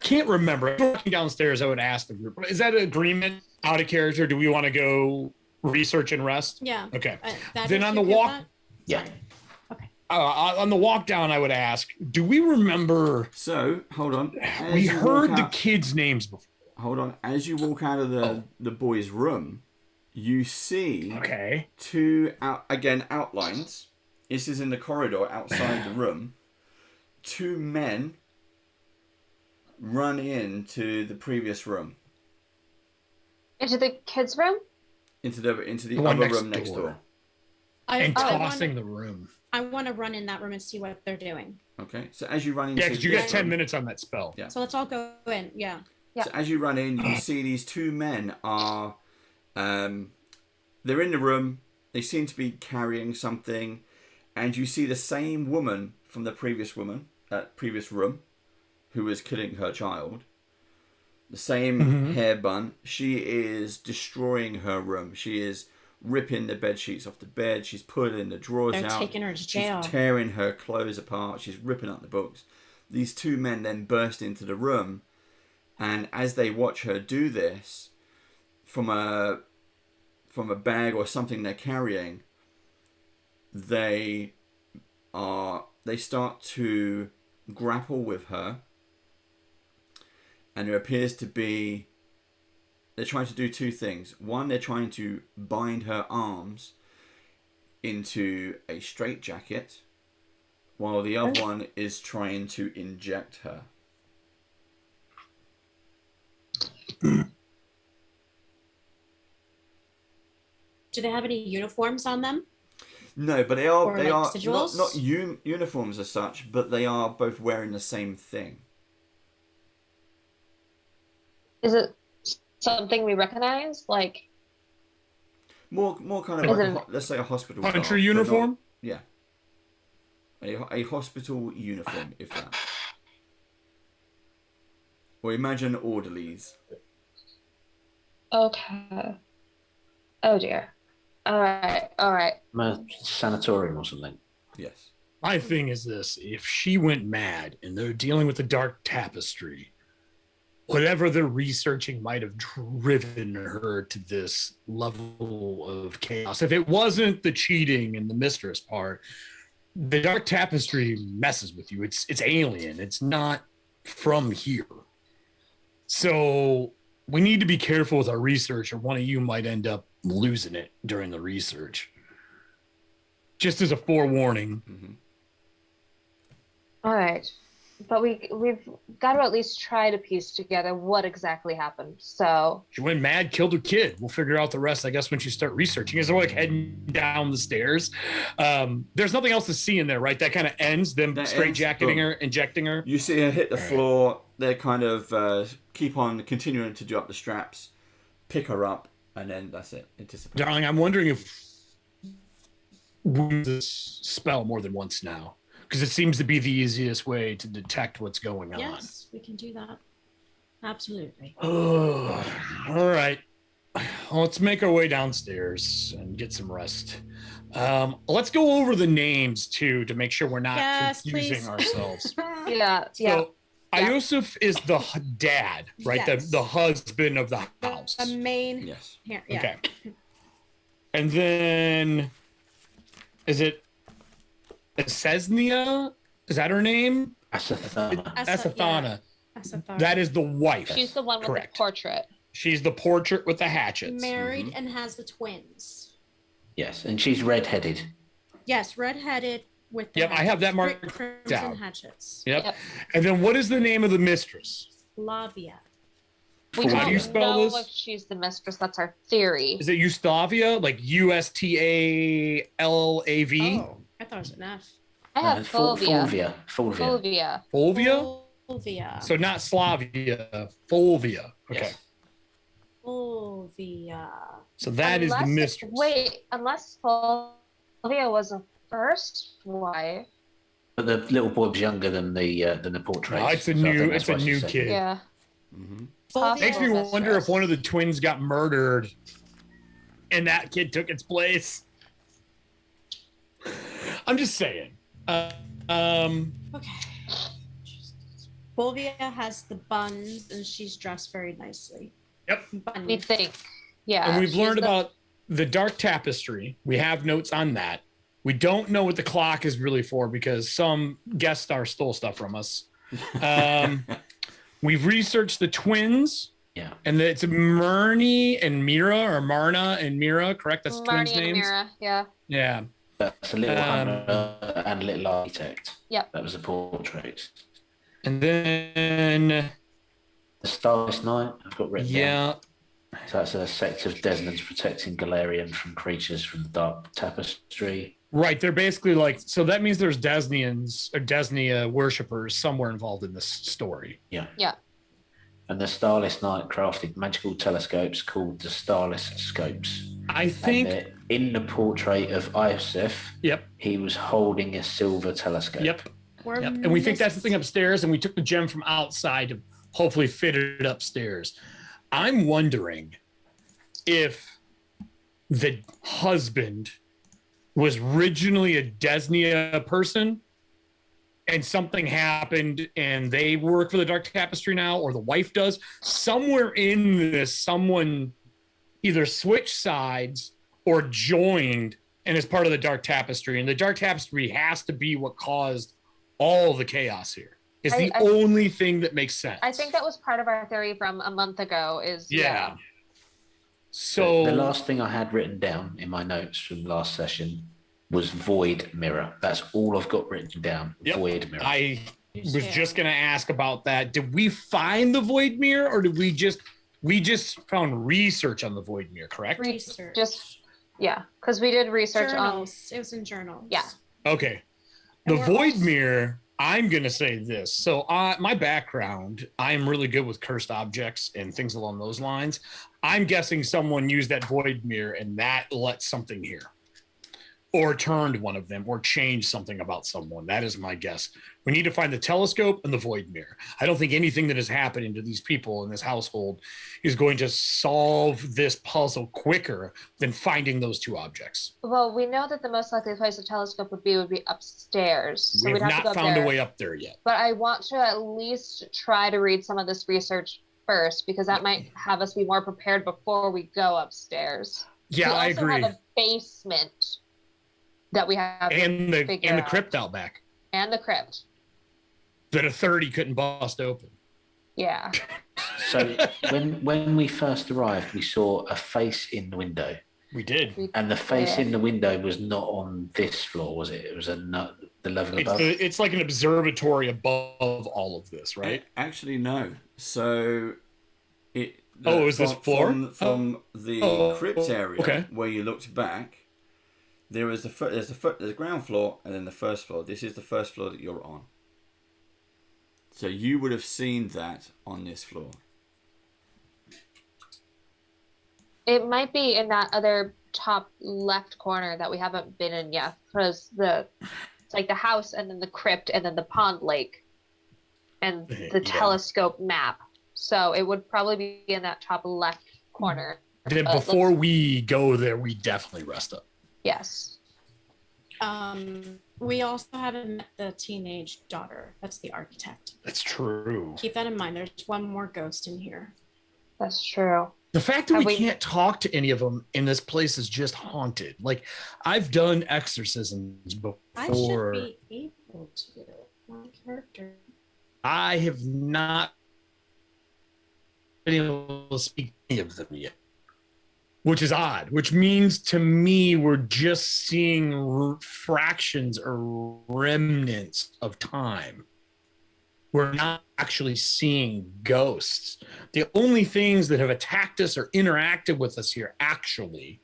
can't remember. If we're walking downstairs, I would ask the group. Is that an agreement? Out of character? Do we want to go research and rest? Yeah. Okay. That Then is on the you get walk, that? Yeah. on the walk down, I would ask, do we remember? So hold on. As We you heard walk the out- kids' names before. Hold on. As you walk out of the boys' room, you see Okay. two outlines. This is in the corridor outside the room. Two men run into the previous room, Into the kids' room? into the The one other next room next door. door. And I tossing wanna- the room. I want to run in that room and see what they're doing. Okay. So as you run into because you this get 10 room- minutes on that spell. Yeah. So let's all go in. Yeah. Yeah. So as you run in, you see these two men are, they're in the room. They seem to be carrying something, and you see the same woman from the previous room, who was killing her child. The same hair bun. She is destroying her room. She is ripping the bed sheets off the bed. She's pulling the drawers They're out. taking her to jail. She's tearing her clothes apart. She's ripping up the books. These two men then burst into the room, and as they watch her do this, from a bag or something they're carrying, they start to grapple with her, and there appears to be, they're trying to do two things. One, they're trying to bind her arms into a straitjacket, while the other one is trying to inject her. Do they have any uniforms on them? No, but they Or, are like, not sigils? uniforms as such, but they are both wearing the same thing. Is it something we recognize? Like, More kind of Is like it- let's say a hospital Country garb, but uniform? not- yeah, a hospital uniform, if that. Or imagine orderlies. okay. Oh dear. All right. A sanatorium or something. Yes. My thing is this: if she went mad and they're dealing with the dark tapestry, whatever they're researching might have driven her to this level of chaos. If it wasn't the cheating and the mistress part, the dark tapestry messes with you. It's alien. It's not from here. So we need to be careful with our research, or one of you might end up losing it during the research. Just as a forewarning. Mm-hmm. All right. But we've got to at least try to piece together what exactly happened. So She went mad, killed her kid. We'll figure out the rest, I guess, when you start researching. As they're like heading down the stairs. There's nothing else to see in there, right? That kind of ends them That straight ends, jacketing boom. her, injecting her. You see her hit the floor. They kind of keep on continuing to do up the straps, pick her up, and then that's it. It dissipates. Darling, I'm wondering if we use this spell more than once now, because it seems to be the easiest way to detect what's going on. Yes, we can do that. Absolutely. Oh, all right. Well, let's make our way downstairs and get some rest. Let's go over the names too to make sure we're not Yes, confusing please. ourselves. yeah. So Iosif is the dad, right? Yes. The husband of the house. The main. Yes. Here, yeah. Okay. And then is it Esesnia? Is that her name? Asathana. Asathana. Asathar. That is the wife. She's the one with Correct. the portrait. She's the portrait with the hatchets. Married and has the twins. Yes, and she's red-headed. Yes, redheaded with the Yep, I have that marked crimson down. hatchets. Yep. Yep. And then what is the name of the mistress? Flavia. We How don't do you spell know this? if she's the mistress. That's our theory. Is it Eustavia? Like Ustalav? Oh, I thought it was an F. I have phobia. Fulvia. Phobia. Fulvia? Fulvia. So not Slavia, Fulvia. Okay. Yes. Fulvia. So that is the Unless- mistress. Wait, unless Phobia was a first wife. But the little boy was younger than the portrait. No, it's a so I new- think that's it's a why she new said- kid. Yeah. Mm-hmm. Fulvia. Makes me Mistress. wonder if one of the twins got murdered and that kid took its place. I'm just saying. Okay. Fulvia has the buns and she's dressed very nicely. Yep. Bun. We think. Yeah. And we've she's learned the- about the dark tapestry. We have notes on that. We don't know what the clock is really for because some guest star stole stuff from us. We've researched the twins, Yeah. and it's Myrni and Mira, or Marna and Mira, correct? That's the twins' Marnie and names. Mira. Yeah. Yeah. That's a little Um, hunter and a little architect. Yep. That was the portrait. And then, The Starless Night, I've got written down. yeah, So that's a sect of Desmonds protecting Galarian from creatures from the dark tapestry. Right. They're basically like, so that means there's Desnians or Desnia worshippers somewhere involved in this story. Yeah. Yeah. And the Starless Knight crafted magical telescopes called the Starless Scopes. I think. And in the portrait of Iosef, Yep. he was holding a silver telescope. Yep. And we think that's the thing upstairs, and we took the gem from outside to hopefully fit it upstairs. I'm wondering if the husband was originally a Desnia person and something happened and they work for the Dark Tapestry now, or the wife does. Somewhere in this, someone either switched sides or joined and is part of the Dark Tapestry. And the Dark Tapestry has to be what caused all the chaos here. It's the only thing that makes sense. I think that was part of our theory from a month ago is yeah. So the last thing I had written down in my notes from last session was void mirror. That's all I've got written down. Yep. Void mirror. I was just going to ask about that. Did we find the void mirror, or did we just found research on the void mirror, correct? Research. Because we did research journals. It was in journals. Yeah. Okay. The void mirror, I'm going to say this. So my background, I'm really good with cursed objects and things along those lines. I'm guessing someone used that void mirror and that let something here, or turned one of them, or changed something about someone. That is my guess. We need to find the telescope and the void mirror. I don't think anything that is happening to these people in this household is going to solve this puzzle quicker than finding those two objects. Well, we know that the most likely place the telescope would be upstairs. So We've we'd have not to go found there. a way up there yet. But I want to at least try to read some of this research first, because that might have us be more prepared before we go upstairs. Yeah, I agree. We also have a basement that we have And the crypt out back and the crypt that a 30 couldn't bust open. Yeah. So when we first arrived, we saw a face in the window. We did. And the face in the window was not on this floor, was it? It was the level above. It's like an observatory above all of this, right? Actually, no. So it. Is this floor? From the crypt area okay. where you looked back, there's the ground floor and then the first floor. This is the first floor that you're on. So you would have seen that on this floor. It might be in that other top left corner that we haven't been in yet, because it's like the house and then the crypt and then the pond lake and the telescope map. So it would probably be in that top left corner. Then before we go there, we definitely rest up. Yes. We also haven't met the teenage daughter. That's the architect. That's true. Keep that in mind. There's one more ghost in here. That's true. The fact that we can't talk to any of them in this place is just haunted. Like, I've done exorcisms before. I should be able to. My character. I have not been able to speak to any of them yet, which is odd, which means to me we're just seeing fractions or remnants of time. We're not actually seeing ghosts. The only things that have attacked us or interacted with us here actually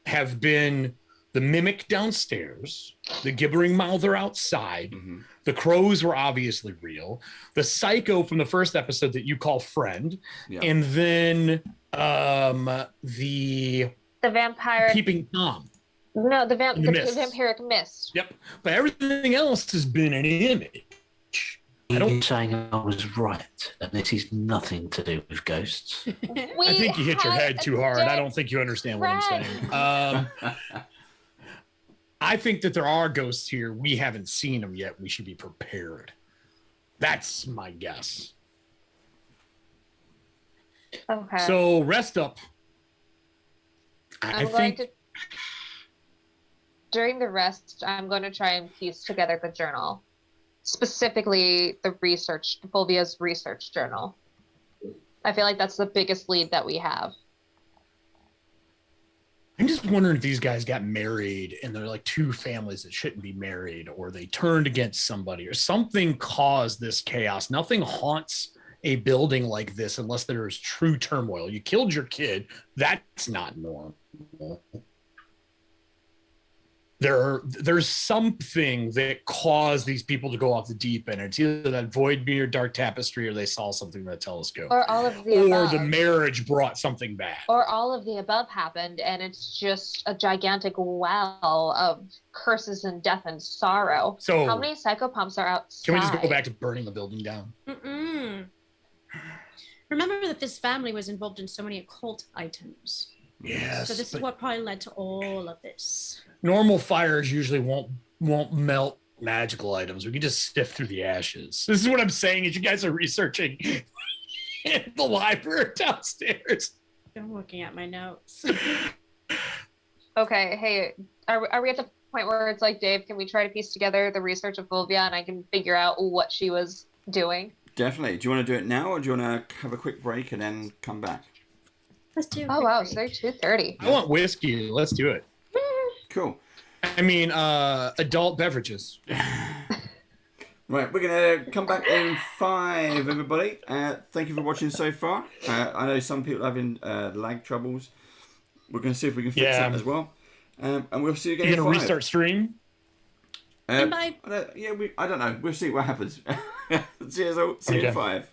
have been the mimic downstairs, the gibbering mouther outside. Mm-hmm. The crows were obviously real. The psycho from the first episode that you call friend. Yeah. And then the vampire keeping Tom. No, the vampiric mist. Yep. But everything else has been an image. You're saying I was right, and this is nothing to do with ghosts. I think you hit your head too hard. I don't think you understand what I'm saying. I think that there are ghosts here. We haven't seen them yet. We should be prepared. That's my guess. Okay. So rest up. During the rest, I'm going to try and piece together the journal. Specifically, Fovea's research journal. I feel like that's the biggest lead that we have. I'm just wondering if these guys got married and they're like two families that shouldn't be married, or they turned against somebody, or something caused this chaos. Nothing haunts a building like this unless there is true turmoil. You killed your kid. That's not normal. there's something that caused these people to go off the deep end. It's either that void mirror, dark tapestry, or they saw something in the telescope, Or all of the or above. the marriage brought something back. Or all of the above happened, and it's just a gigantic well of curses and death and sorrow. So how many psychopomps are outside? Can we just go back to burning the building down? Remember that this family was involved in so many occult items. Yes. So this is what probably led to all of this. Normal fires usually won't melt magical items. We can just sift through the ashes. This is what I'm saying. Is you guys are researching in the library downstairs. I'm looking at my notes. Okay, hey, are we at the point where it's like, Dave, can we try to piece together the research of Fovea and I can figure out what she was doing? Definitely. Do you want to do it now, or do you want to have a quick break and then come back? Let's do. Oh wow, so they're 2:30. I want whiskey. Let's do it. Cool. I mean, adult beverages. Right, we're going to come back in 5, everybody. Thank you for watching so far. I know some people are having lag troubles. We're going to see if we can fix that as well. And we'll see you again in 5. You're going to restart stream? Bye. I don't know. We'll see what happens. Cheers all. See you in 5.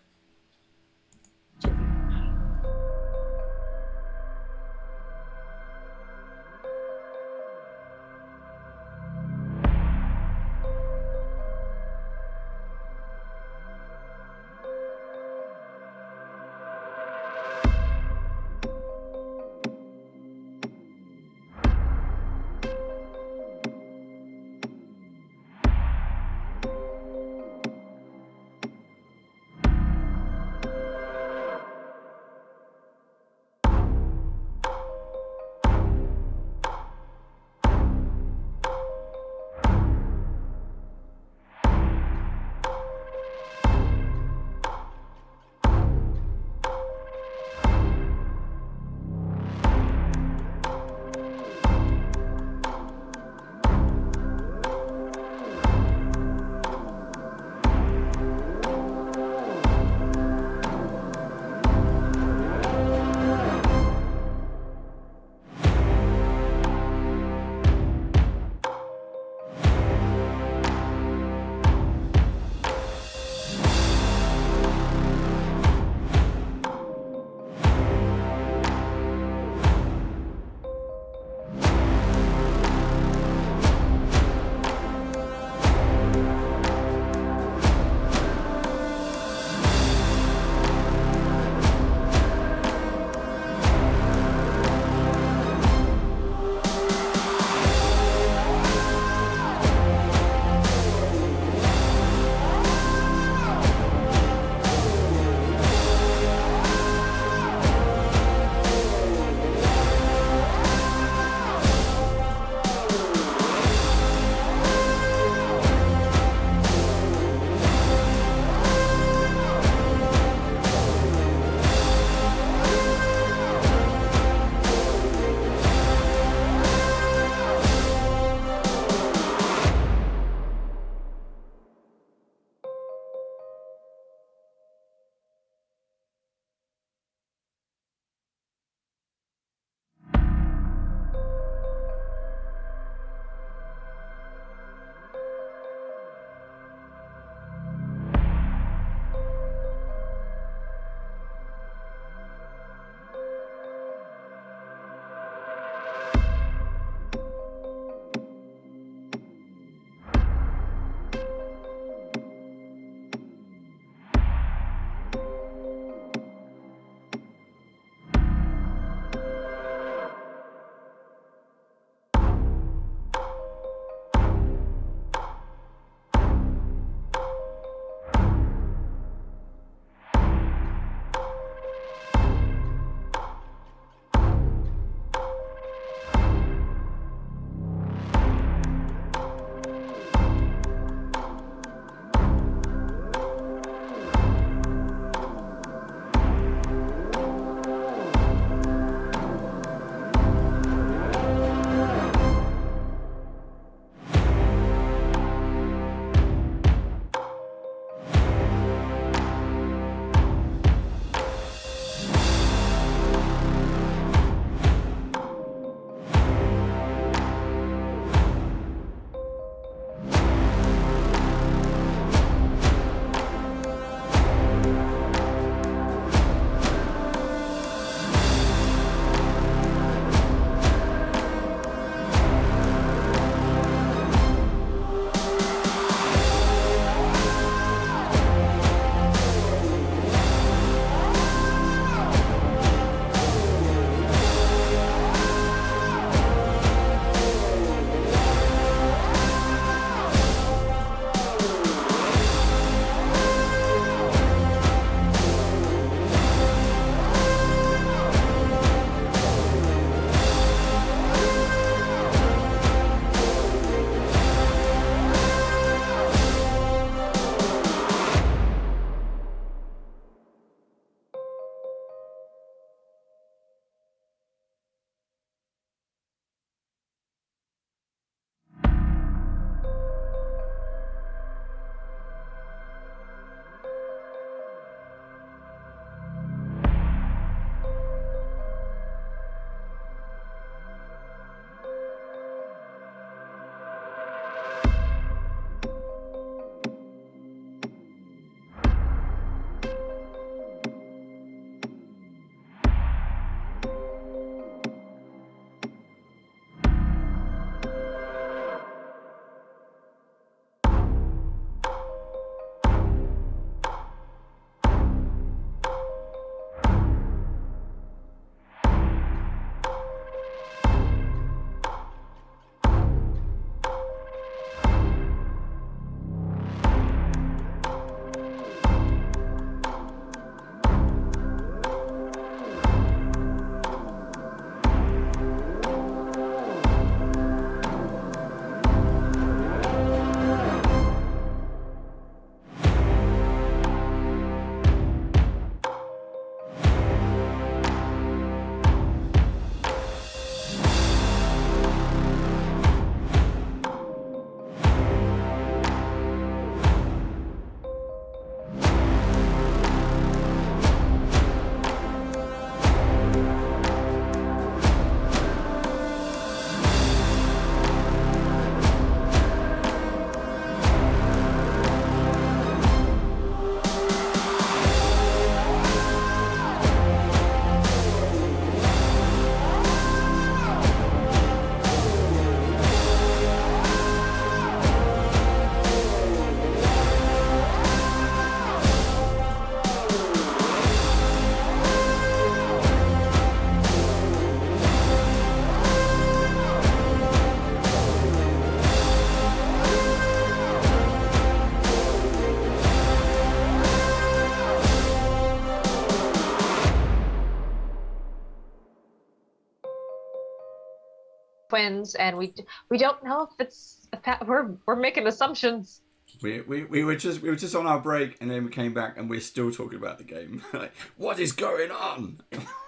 twins, and we don't know if it's we're making assumptions. We were just on our break, and then we came back, and we're still talking about the game. Like, what is going on?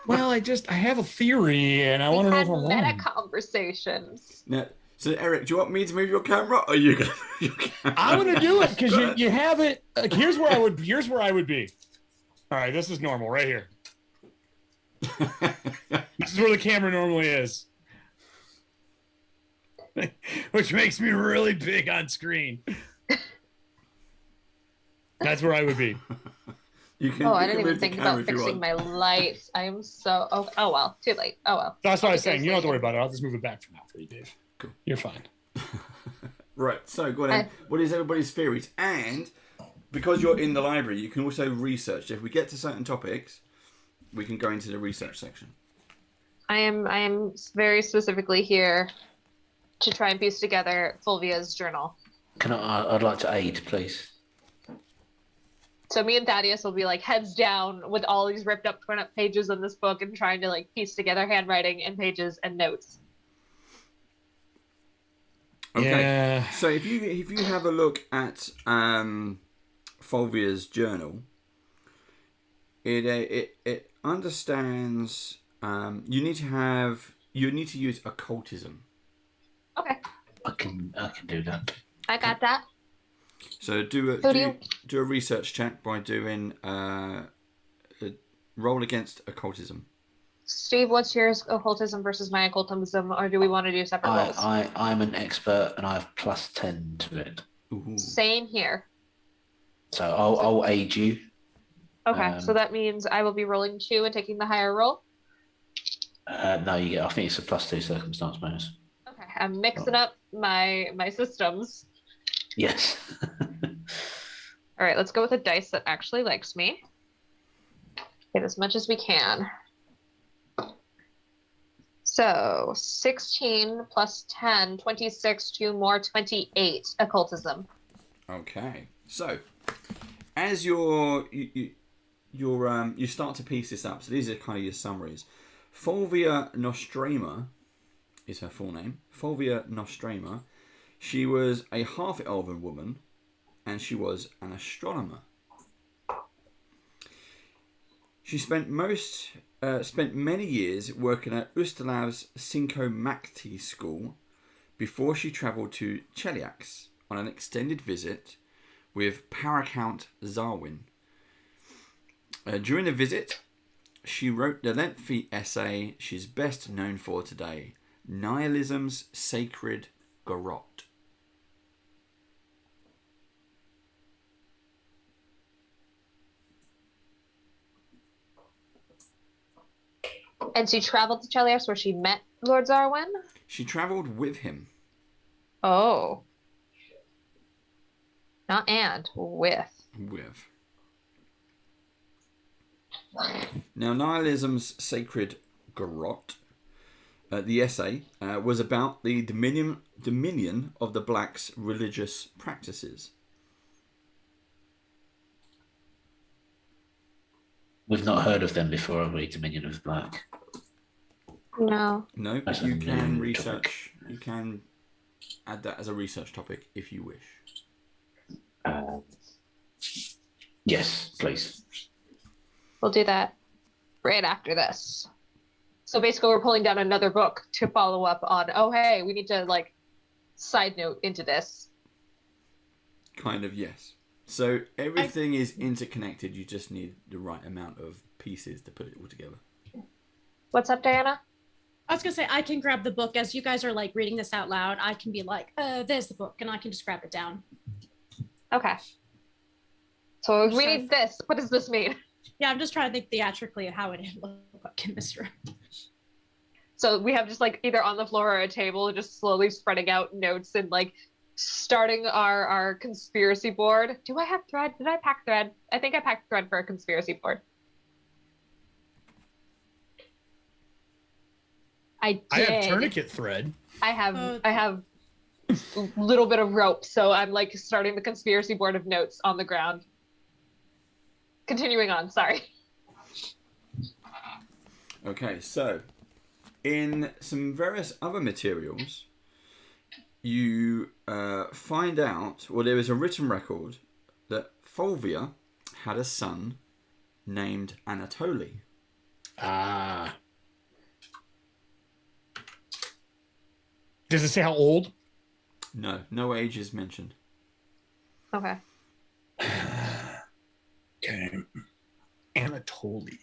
Well, I have a theory, and I want to know if I'm We had wrong. meta conversations. Now, so Eric, do you want me to move your camera, or are you gonna move your camera? I'm gonna do it because you have it. Like, here's where I would be. All right, this is normal right here. This is where the camera normally is, which makes me really big on screen. That's where I would be. I didn't even think about fixing my lights. I'm so oh well, too late. Oh well. That's what I was saying. You don't have to worry about it. I'll just move it back for now for you, Dave. Cool. You're fine. Right. So go on then. What is everybody's theories? And because you're in the library, you can also research. If we get to certain topics, we can go into the research section. I am very specifically here to try and piece together Fulvia's journal. I'd like to aid, please. So me and Thaddeus will be like heads down with all these ripped up, torn up pages in this book and trying to like piece together handwriting and pages and notes. Okay. Yeah. So if you have a look at Fovea's journal, it understands you need to use occultism. Okay. I can do that. I got that. So do a research check by doing roll against occultism. Steve, what's yours? Occultism versus my occultism, or do we want to do separate rolls? I'm an expert and I have +10 to it. Ooh. Same here. So I'll aid you. Okay, so that means I will be rolling 2 and taking the higher roll. No, you get. I think it's a +2 circumstance bonus. Okay, I'm mixing up my systems. Yes. All right, let's go with a dice that actually likes me. Get as much as we can. So 16 plus 10, 26, 2 more, 28 occultism. Okay. So as you start to piece this up, so these are kind of your summaries. Fovea Nostrama is her full name. Fovea Nostrama. She was a half-elven woman, and she was an astronomer. She spent many years working at Ustalav's Sinko-Makti school before she travelled to Cheliax on an extended visit with Paracount Zarwin. During the visit, she wrote the lengthy essay she's best known for today, Nihilism's Sacred Garrote. And she traveled to Cheliax where she met Lord Zarwin? She travelled with him. Oh. Not and, with. With. Now, Nihilism's Sacred Garrote, the essay, was about the dominion of the blacks' religious practices. We've not heard of them before, have we? Dominion of the Black. No. No, That's you a can new research. topic. You can add that as a research topic if you wish. Yes, please. We'll do that right after this. So basically we're pulling down another book to follow up on, oh, hey, we need to like side note into this. Kind of, yes. So everything is interconnected. You just need the right amount of pieces to put it all together. What's up, Diana? I was gonna say I can grab the book as you guys are like reading this out loud. I can be like, there's the book, and I can just grab it down. Okay. So we need this. What does this mean? Yeah, I'm just trying to think theatrically of how it would look like in this room. So we have just like either on the floor or a table, just slowly spreading out notes and like starting our conspiracy board. Do I have thread? Did I pack thread? I think I packed thread for a conspiracy board. I have tourniquet thread. I have a little bit of rope, so I'm like starting the conspiracy board of notes on the ground. Continuing on, sorry. Okay, so in some various other materials, you find out, well, there is a written record that Fovea had a son named Anatoly. Ah. Does it say how old? No, no age is mentioned. Okay. Okay. Anatoly.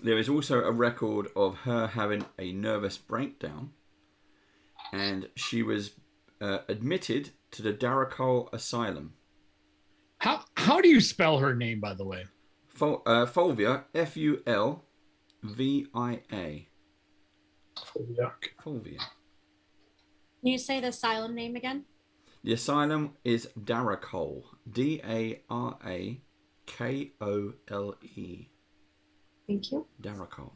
There is also a record of her having a nervous breakdown, and she was admitted to the Darakol Asylum. How do you spell her name, by the way? Fovea, Fulvia. Fovea. Can you say the asylum name again? The asylum is Darakol. Darakole. Thank you. Darakol.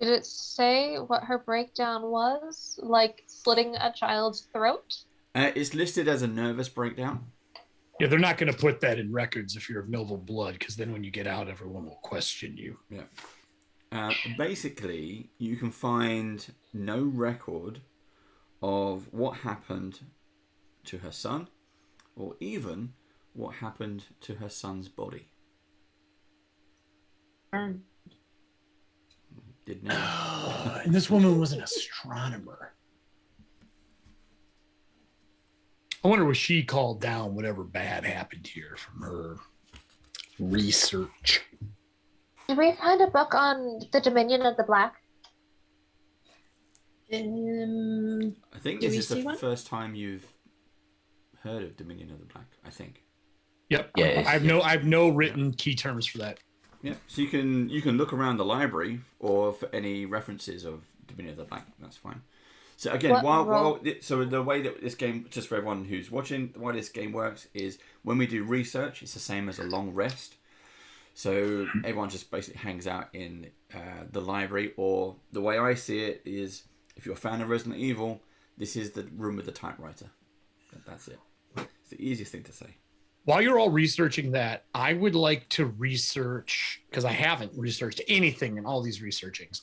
Did it say what her breakdown was? Like slitting a child's throat? It's listed as a nervous breakdown. Yeah, they're not going to put that in records if you're of noble blood, because then when you get out, everyone will question you. Yeah. Basically, you can find no record of what happened to her son, or even what happened to her son's body. Burn. Did not. And this woman was an astronomer. I wonder was she called down whatever bad happened here from her research. Did we find a book on the Dominion of the Black? I think Do this we is the see one? first time you've heard of Dominion of the Black, I think. Yep. Yeah, it's- I've no written key terms for that. Yeah, so you can look around the library or for any references of Dominion of the Black. That's fine. So again, so the way that this game, just for everyone who's watching, the way this game works is when we do research, it's the same as a long rest. So everyone just basically hangs out in the library, or the way I see it is, if you're a fan of Resident Evil, this is the room with the typewriter. That's it. It's the easiest thing to say. While you're all researching that, I would like to research, because I haven't researched anything in all these researchings.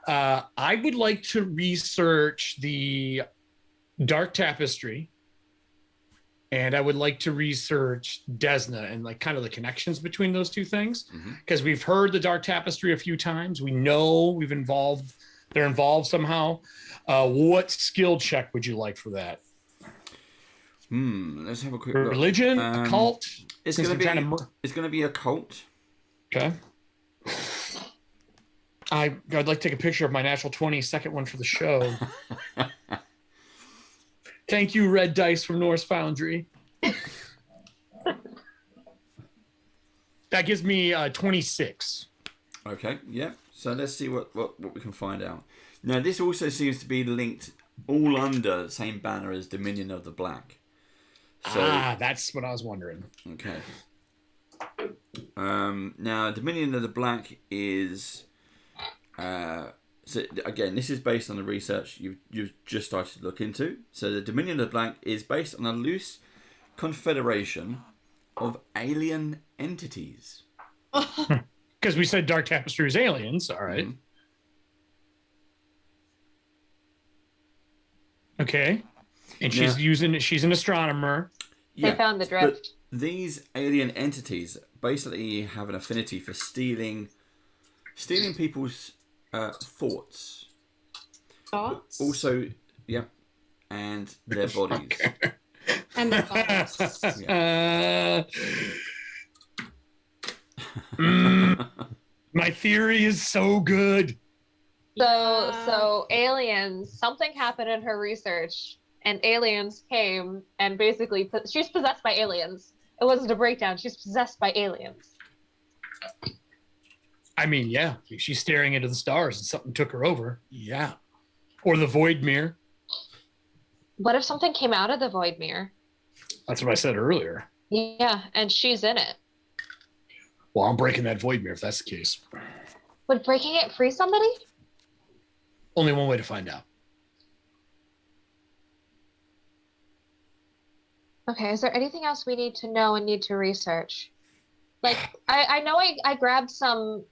I would like to research the Dark Tapestry, and I would like to research Desna and like kind of the connections between those two things, because we've heard the Dark Tapestry a few times. We know they're involved somehow. What skill check would you like for that? Let's have a quick look. Religion, occult. It's gonna be occult. Okay. I'd like to take a picture of my natural 20, second one for the show. Thank you, Red Dice from Norse Foundry. That gives me 26. Okay, yeah. So let's see what we can find out. Now, this also seems to be linked all under the same banner as Dominion of the Black. So, that's what I was wondering. Okay. Now, Dominion of the Black is... so again, this is based on the research you've just started to look into. So the Dominion of the Black is based on a loose confederation of alien entities. Because we said Dark Tapestry is aliens, all right. Okay. And she's an astronomer. They found the drift. But these alien entities basically have an affinity for stealing people's thoughts. Thoughts? Also, and their bodies. And their thoughts. My theory is so good. So aliens, something happened in her research, and aliens came and basically she's possessed by aliens. It wasn't a breakdown. She's possessed by aliens. I mean, yeah, she's staring into the stars and something took her over. Yeah. Or the void mirror. What if something came out of the void mirror? That's what I said earlier. Yeah, and she's in it. Well, I'm breaking that void mirror if that's the case. Would breaking it free somebody? Only one way to find out. Okay, is there anything else we need to know and need to research? Like, I know I grabbed some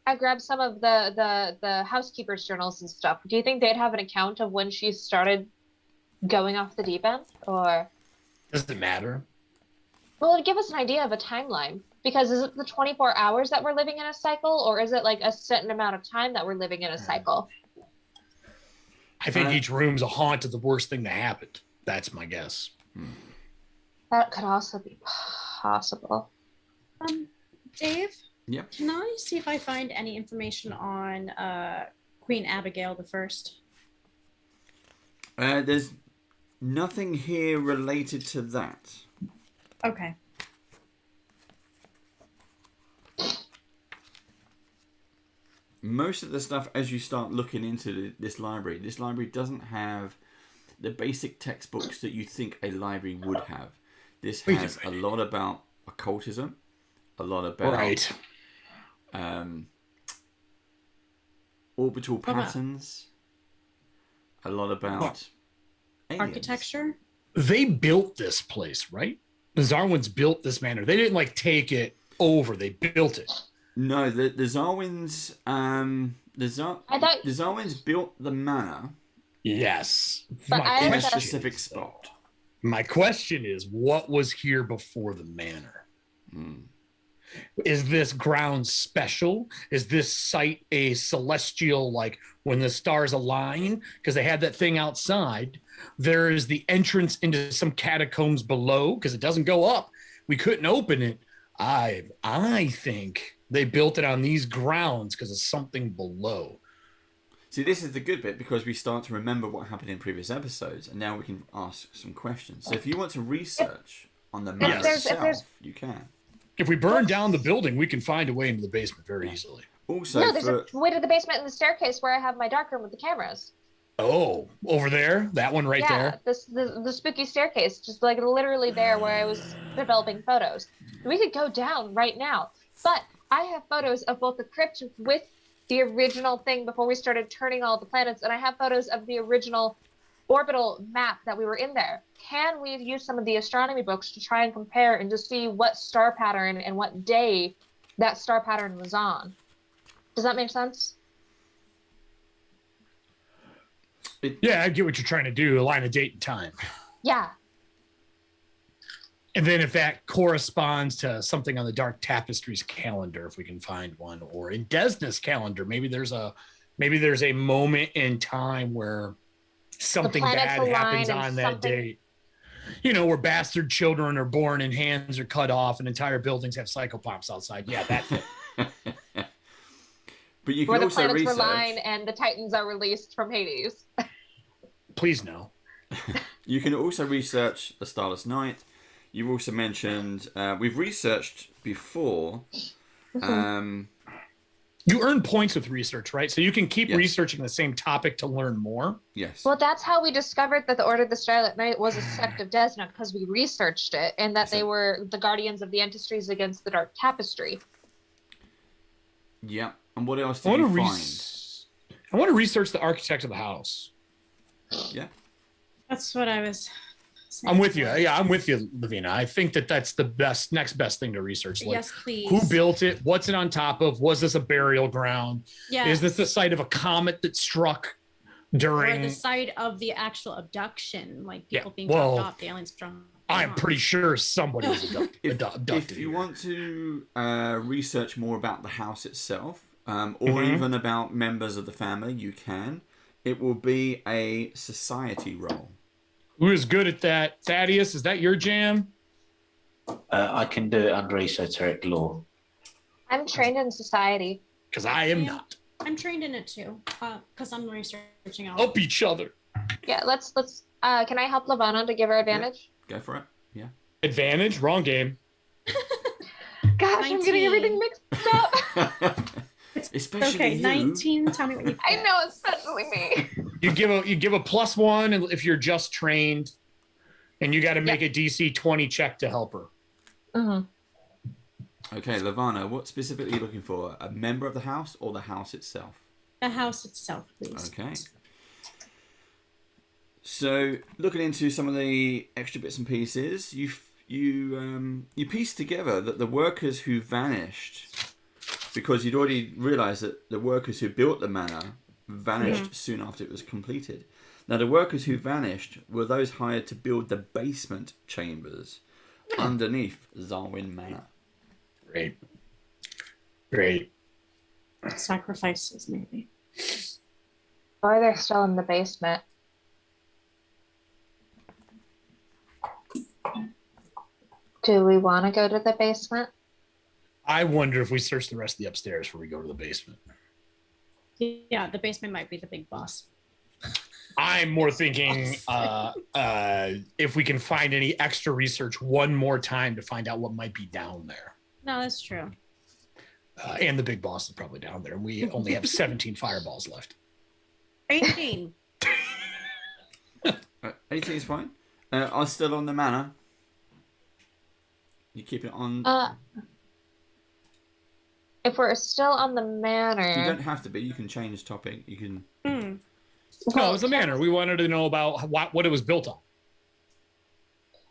I grabbed some of the housekeeper's journals and stuff. Do you think they'd have an account of when she started going off the deep end, or? Does it matter? Well, it'd give us an idea of a timeline. Because is it the 24 hours that we're living in a cycle, or is it like a certain amount of time that we're living in a cycle? I think each room's a haunt of the worst thing that happened. That's my guess. That could also be possible. Dave? Yep. Can I see if I find any information on Queen Abigail the First? There's nothing here related to that. Okay. Most of the stuff, as you start looking into this library doesn't have the basic textbooks that you think a library would have. This has a lot about occultism, a lot about orbital patterns, a lot about aliens. Architecture. They built this place, right? The Zarwins built this manor. They didn't like take it over. They built it. No, the Zarwins, the Zarwins built the manor. Yes. But In a specific spot. My question is, what was here before the manor? Is this ground special? Is this site a celestial, like when the stars align? Because they had that thing outside. There is the entrance into some catacombs below, because it doesn't go up. We couldn't open it. I think they built it on these grounds because it's something below. See, this is the good bit, because we start to remember what happened in previous episodes, and now we can ask some questions. So if you want to research on the map itself, you can. If we burn down the building, we can find a way into the basement very easily. Also, no, there's a way to the basement and the staircase where I have my dark room with the cameras. Oh, over there? That one right there? Yeah, the spooky staircase, just like literally there where I was developing photos. We could go down right now. But I have photos of both the crypt with the original thing before we started turning all the planets, and I have photos of the original orbital map that we were in there. Can we use some of the astronomy books to try and compare and just see what star pattern and what day that star pattern was on? Does that make sense? Yeah, I get what you're trying to do, align a date and time. Yeah. And then if that corresponds to something on the Dark Tapestry's calendar, if we can find one, or in Desna's calendar, maybe there's a moment in time where something bad happens on that date. You know, where bastard children are born and hands are cut off and entire buildings have psychopops outside. Yeah, that thing. But you can where the also planets research. align and the Titans are released from Hades. Please no. You can also research the Starless Night. You've also mentioned we've researched before. You earn points with research, right? So you can keep researching the same topic to learn more. Yes. Well, that's how we discovered that the Order of the Starlit Knight was a sect of Desna, because we researched it, and that they were the guardians of the Antistries against the Dark Tapestry. Yeah. And what else did you find? I want to research the architect of the house. Yeah. That's what I was saying. I'm with you. Yeah, I'm with you, Lavina. I think that's the next best thing to research. Like, yes, please. who built it? What's it on top of? Was this a burial ground? Yeah. Is this the site of a comet that struck during? Or the site of the actual abduction, like people being well, dropped off, the aliens from. I'm pretty sure somebody was abducted. If you want to research more about the house itself, or even about members of the family, you can. It will be a society role. Who is good at that? Thaddeus, is that your jam? I can do it under esoteric law. I'm trained in society. Because I am not. I'm trained in it too, because I'm researching all. Help each other. Yeah, let's. Can I help Lavana to give her advantage? Go for it. Yeah. Advantage? Wrong game. Gosh, 19. I'm getting everything mixed up. Especially okay, you. 19. Tell me what you. I know, especially me. You give a +1 if you're just trained, and you got to make a DC 20 check to help her. Okay, Lavana, what specifically are you looking for? A member of the house or the house itself? The house itself, please. Okay. So, looking into some of the extra bits and pieces, you piece together that the workers who vanished because you'd already realised that the workers who built the manor vanished soon after it was completed. Now, the workers who vanished were those hired to build the basement chambers underneath Zarwin Manor. Great. Great. Sacrifices, maybe. Or they're still in the basement. Do we want to go to the basement? I wonder if we search the rest of the upstairs before we go to the basement. Yeah, the basement might be the big boss. I'm more thinking if we can find any extra research one more time to find out what might be down there. No, that's true. And the big boss is probably down there. We only have 17 fireballs left. 18. 18 is fine. I'm still on the manor. You keep it on. If we're still on the manor. You don't have to be. You can change topic. You can. No, it's a manor. We wanted to know about what it was built on.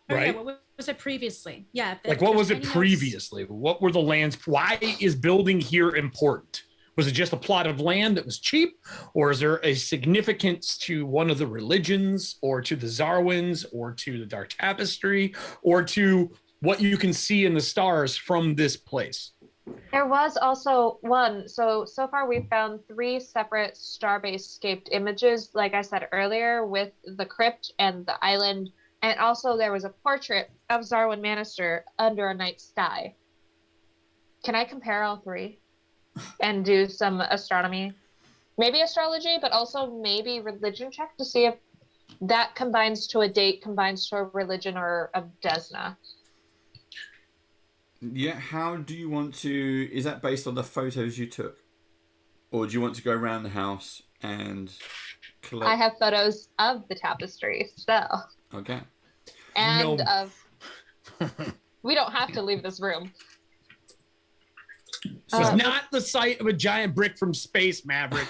Right? Yeah, what was it previously? Yeah. Like, what was it previously? What were the lands? Why is building here important? Was it just a plot of land that was cheap? Or is there a significance to one of the religions, or to the Zarwins, or to the Dark Tapestry, or to what you can see in the stars from this place? There was also one. So far we've found 3 separate star-based scaped images, like I said earlier, with the crypt and the island. And also there was a portrait of Zarwin Manister under a night sky. Can I compare all 3 and do some astronomy? Maybe astrology, but also maybe religion check to see if that combines to a date, combines to a religion or a Desna. Yeah, how do you want to... Is that based on the photos you took? Or do you want to go around the house and collect... I have photos of the tapestry, so... Okay. And No. of... We don't have to leave this room. It's not the site of a giant brick from space, Maverick.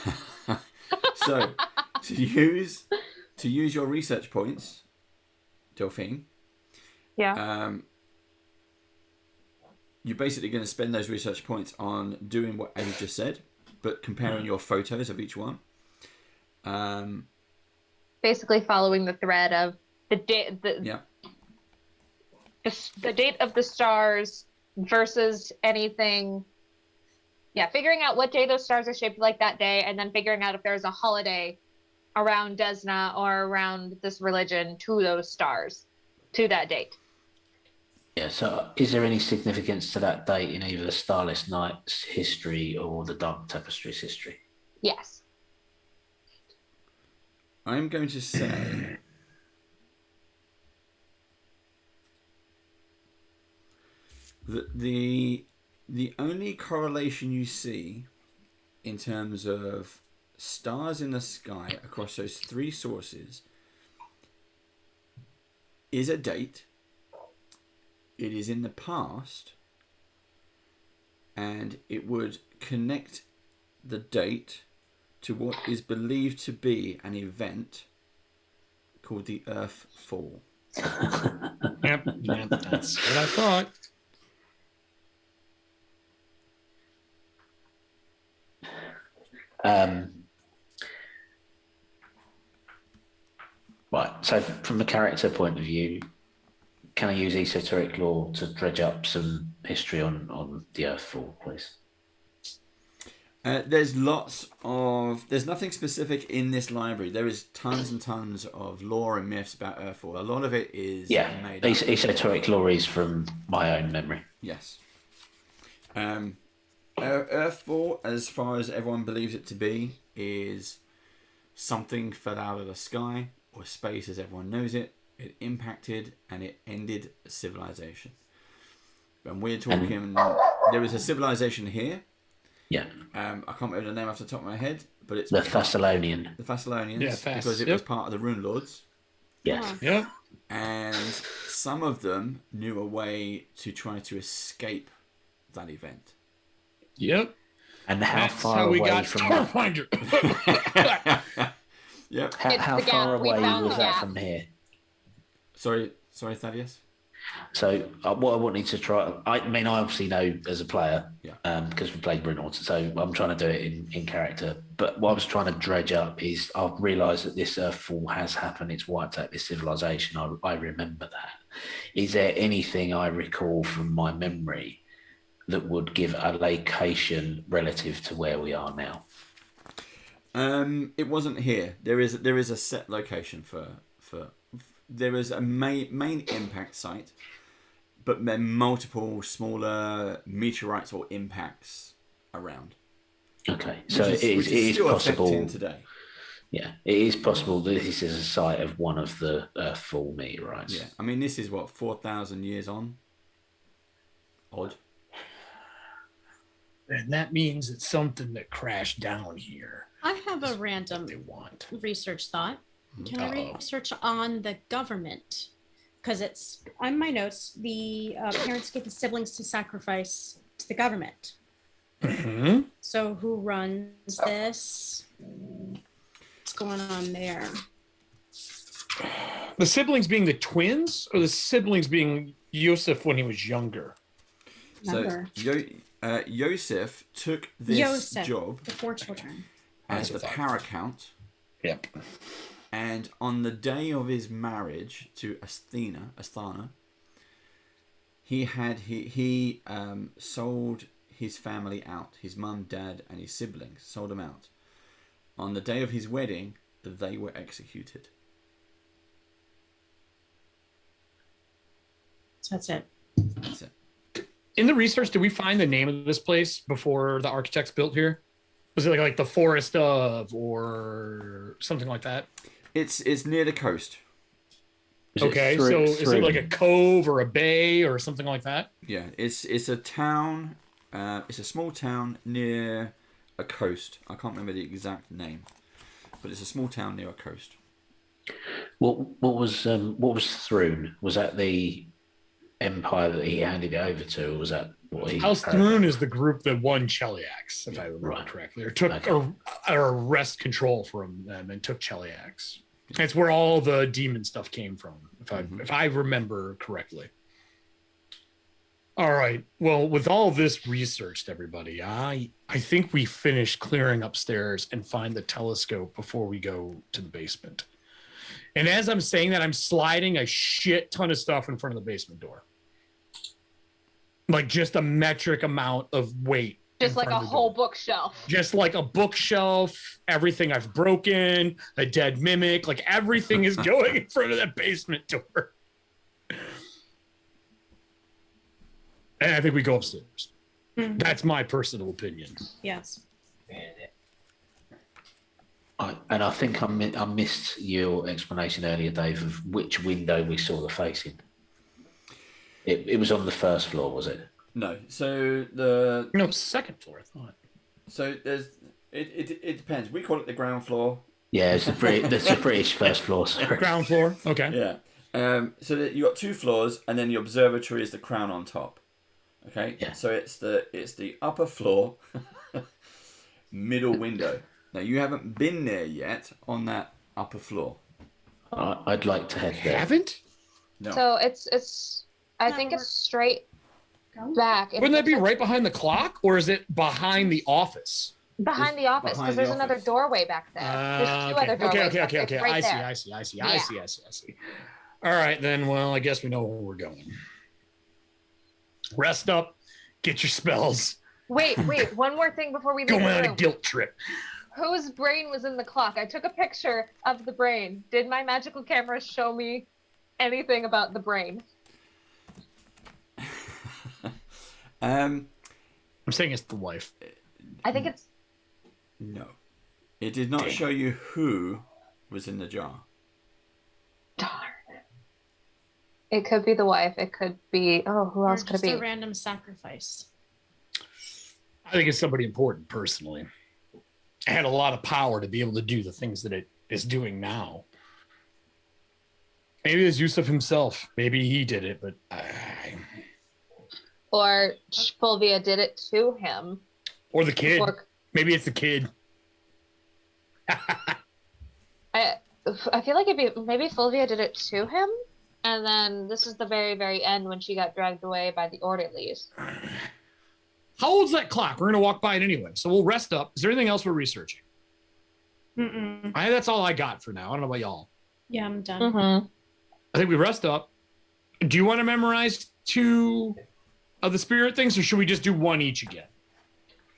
So, to use your research points, Delphine... Yeah. You're basically going to spend those research points on doing what Eddie just said, but comparing your photos of each one. Basically following the thread of the date, the date of the stars versus anything. Yeah, figuring out what day those stars are shaped like that day, and then figuring out if there's a holiday around Desna or around this religion to those stars, to that date. Yeah, so is there any significance to that date in either the Starless Nights history or the Dark Tapestry's history? Yes. I'm going to say... that the only correlation you see in terms of stars in the sky across those 3 sources is a date. It is in the past, and it would connect the date to what is believed to be an event called the Earth Fall. Yep, that's what I thought. Right, so from a character point of view, can I use esoteric lore to dredge up some history on the Earthfall, please? There's nothing specific in this library. There is tons and tons of lore and myths about Earthfall. A lot of it is made up. Esoteric lore is from my own memory. Yes. Earthfall, as far as everyone believes it to be, is something fell out of the sky, or space as everyone knows it. It impacted and it ended civilization. And we're talking... there was a civilization here. Yeah. I can't remember the name off the top of my head, but it's... The Thessalonian. The Thessalonians. Yeah, because it was part of the Rune Lords. Yes. Yeah. And some of them knew a way to try to escape that event. Yep. And how That's far how we away got from Starfinder. Yep. how the far gap. We away found was the that gap. from here? Sorry, Thaddeus? So what I wanted to try, I mean, I obviously know as a player, Yeah. because we played Brynord, so I'm trying to do it in character. But what I was trying to dredge up is I've realised that this Earthfall has happened. It's wiped out this civilization. I remember that. Is there anything I recall from my memory that would give a location relative to where we are now? It wasn't here. There is a set location for there is a main impact site, but then multiple smaller meteorites or impacts around. Okay, so it is still possible affecting today. Yeah, it is possible that this is a site of one of the Earthfall meteorites. Yeah, I mean, this is what, 4,000 years on? Odd. And that means it's something that crashed down here. I have a random They want. research thought. Can I Uh-oh. research on the government? Because it's on my notes. The parents get the siblings to sacrifice to the government. Mm-hmm. So who runs this? What's going on there? The siblings being the twins, or the siblings being Yosef when he was younger? Number. So Yosef took this job The 4 children. as the paramount. Yep. And on the day of his marriage to Asthana, he sold his family out. His mum, dad, and his siblings sold them out. On the day of his wedding, they were executed. So that's it. That's it. In the research, did we find the name of this place before the architects built here? Was it like the Forest of, or something like that? It's near the coast. Okay, so is it like a cove or a bay or something like that? Yeah, it's a town. It's a small town near a coast. I can't remember the exact name, but it's a small town near a coast. What was Thrune? Was that the empire that he handed it over to, or was that what he? House Thrune is the group that won Cheliax, if I remember correctly, or took or wrest control from them and took Cheliax. That's where all the demon stuff came from, if I remember correctly. All right. Well, with all this researched, everybody, I think we finish clearing upstairs and find the telescope before we go to the basement. And as I'm saying that, I'm sliding a shit ton of stuff in front of the basement door. Like just a metric amount of weight. Just like a whole bookshelf. Just like a bookshelf, everything I've broken, a dead mimic, like everything is going in front of that basement door. And I think we go upstairs. Mhm. That's my personal opinion. Yes. And I think I missed your explanation earlier, Dave, of which window we saw the face in. It was on the first floor, was it? No, so Second floor, I thought. So there's it depends. We call it the ground floor. Yeah, it's the British first floor. Sorry. Ground floor. Okay. Yeah. So you got 2 floors, and then the observatory is the crown on top. Okay. Yeah. So it's the upper floor, middle window. Now you haven't been there yet on that upper floor. I'd like to head there. Haven't? No. So it's I think it's straight back. Wouldn't that be right behind the clock, or is it behind the office? Behind the office, behind because the there's another office. doorway back there. There's 2 other doorways. Okay. Right there. I see. All right, then. Well, I guess we know where we're going. Rest up, get your spells, Wait. One more thing before we go leave the on a room. guilt trip. Whose brain was in the clock? I took a picture of the brain. Did my magical camera show me anything about the brain? I'm saying it's the wife. I think it's No. It did not show you who was in the jar. darn. It could be the wife. It could be who else Or could it just a be? random sacrifice. I think it's somebody important personally. It had a lot of power to be able to do the things that it is doing now. Maybe it's Yusuf himself. Maybe he did it, but Or Fovea did it to him. or the kid. Or Maybe it's the kid. I feel like maybe Fovea did it to him. And then this is the very, very end when she got dragged away by the orderlies. How old's that clock? We're going to walk by it anyway. So we'll rest up. Is there anything else we're researching? That's all I got for now. I don't know about y'all. Yeah, I'm done. Mm-hmm. I think we rest up. Do you want to memorize 2 of the spirit things, or should we just do 1 each again?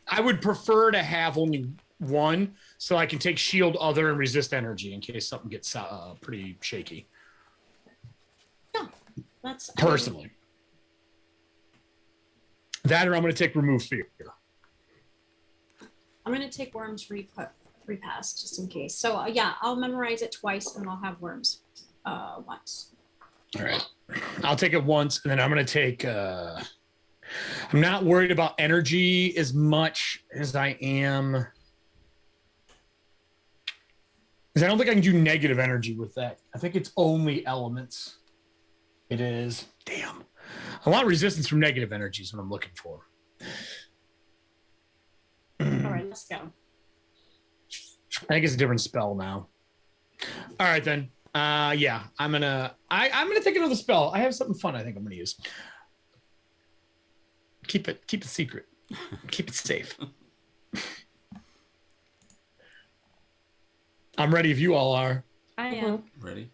I would prefer to have only 1 so I can take shield other and resist energy in case something gets pretty shaky. That's Personally. That or I'm going to take remove fear. I'm gonna take worms repass just in case. So yeah, I'll memorize it twice and I'll have worms once. All right. I'll take it once, and then I'm going to take... I'm not worried about energy as much as I am... Because I don't think I can do negative energy with that. I think it's only elements. It is. Damn. I want resistance from negative energy is what I'm looking for. All right, let's go. I think it's a different spell now. All right, then. Yeah, I'm gonna take another spell. I have something fun I think I'm gonna use. Keep it secret. Keep it safe. I'm ready if you all are. I am. Ready?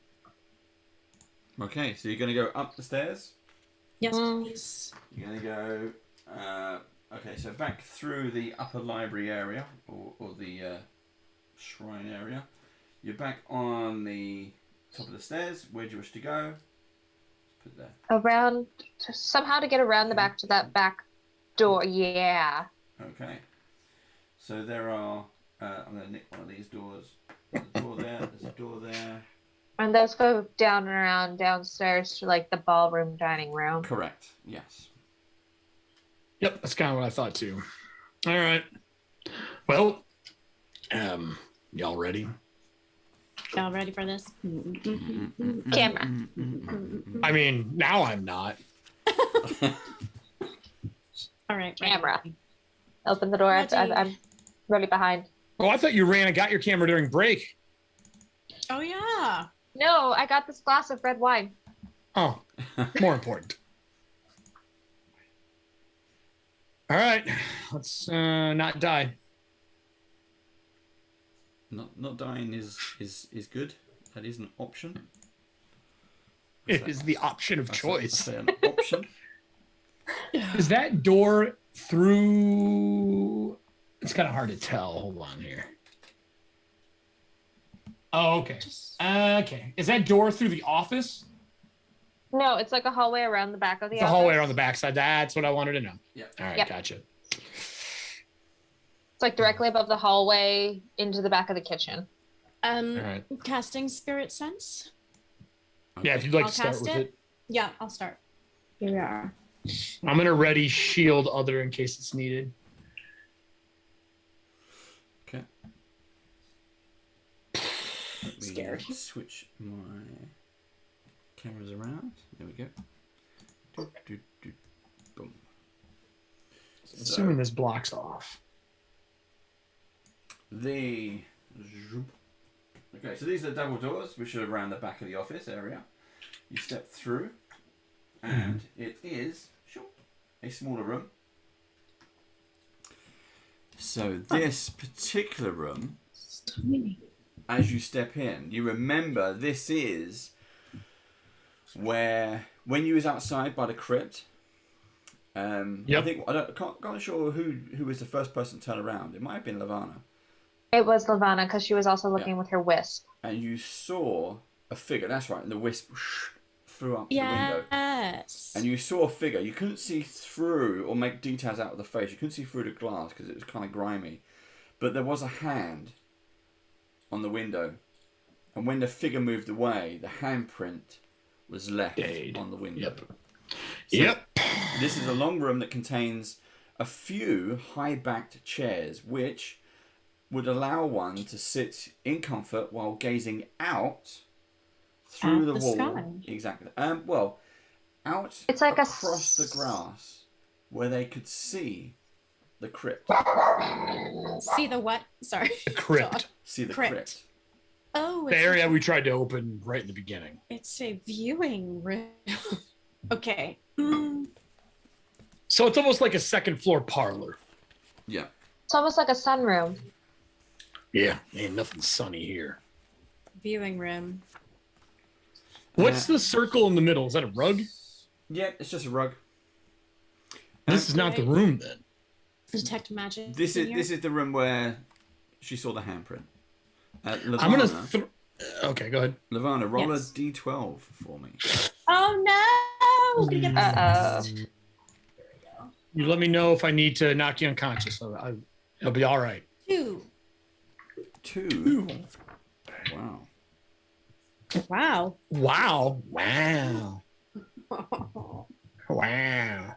Okay, so you're going to go up the stairs. Yes, please. You're going to go... okay, so back through the upper library area, or the shrine area. You're back on the top of the stairs. Where do you wish to go? Put there. Around, somehow to get around the back to that back door. Yeah. Okay. So there are... I'm going to nick one of these doors. There's a door there. There's a door there. And those go down and around downstairs to like the ballroom dining room. Correct. Yes. Yep, that's kind of what I thought too. All right. Well, y'all ready? Y'all ready for this? Camera. I mean, now I'm not. All right. Camera. Open the door. I'm ready behind. Oh, I thought you ran and got your camera during break. Oh yeah. No, I got this glass of red wine. Oh, more important. All right, let's not die. Not dying is good. That is an option. It is the option of choice. An option. Is that door through? It's kind of hard to tell. Hold on here. Oh, okay. Okay. Is that door through the office? No, it's like a hallway around the back of the It's a office. hallway around the backside. That's what I wanted to know. Yeah. All right, Yep. gotcha. It's like directly above the hallway into the back of the kitchen. All right. Casting spirit sense. Yeah, if you'd like I'll to start cast with it. Yeah, I'll start. Here we are. I'm gonna ready shield other in case it's needed. Okay. Let me Scared. switch my cameras around. There we go. Boom. Assuming this blocks off. Okay, so these are double doors which are around the back of the office area. You step through, and it is a smaller room. So this particular room, as you step in, you remember this is where when you was outside by the crypt. Yep. I think can't sure who was the first person to turn around. It might have been Lavana. It was Lavana because she was also looking with her wisp. And you saw a figure. That's right. And the wisp flew up to the window. Yes. And you saw a figure. You couldn't see through or make details out of the face. You couldn't see through the glass because it was kind of grimy. But there was a hand on the window. And when the figure moved away, the handprint was left on the window. Yep. So Yep. This is a long room that contains a few high-backed chairs, which would allow one to sit in comfort while gazing out through the wall. Sky. Exactly. Well, out It's like across the grass where they could see the crypt. See the what? Sorry. Crypt. See the Crypt. crypt. Oh, The area we tried to open right in the beginning. it's a viewing room. Okay. So it's almost like a second floor parlor. Yeah. It's almost like a sunroom. Yeah, ain't nothing sunny here. Viewing room. What's the circle in the middle? Is that a rug? Yeah, it's just a rug. This is not the room then. Detect magic. This in is here? this is the room where she saw the handprint. I'm Lavana, gonna. Okay, go ahead. Lavana, roll Yes. a d12 for me. Oh no! I'm gonna get possessed. There we go. You let me know if I need to knock you unconscious. So it'll be all right. 2. 2. Wow. Wow. Wow! Wow! Wow! Wow.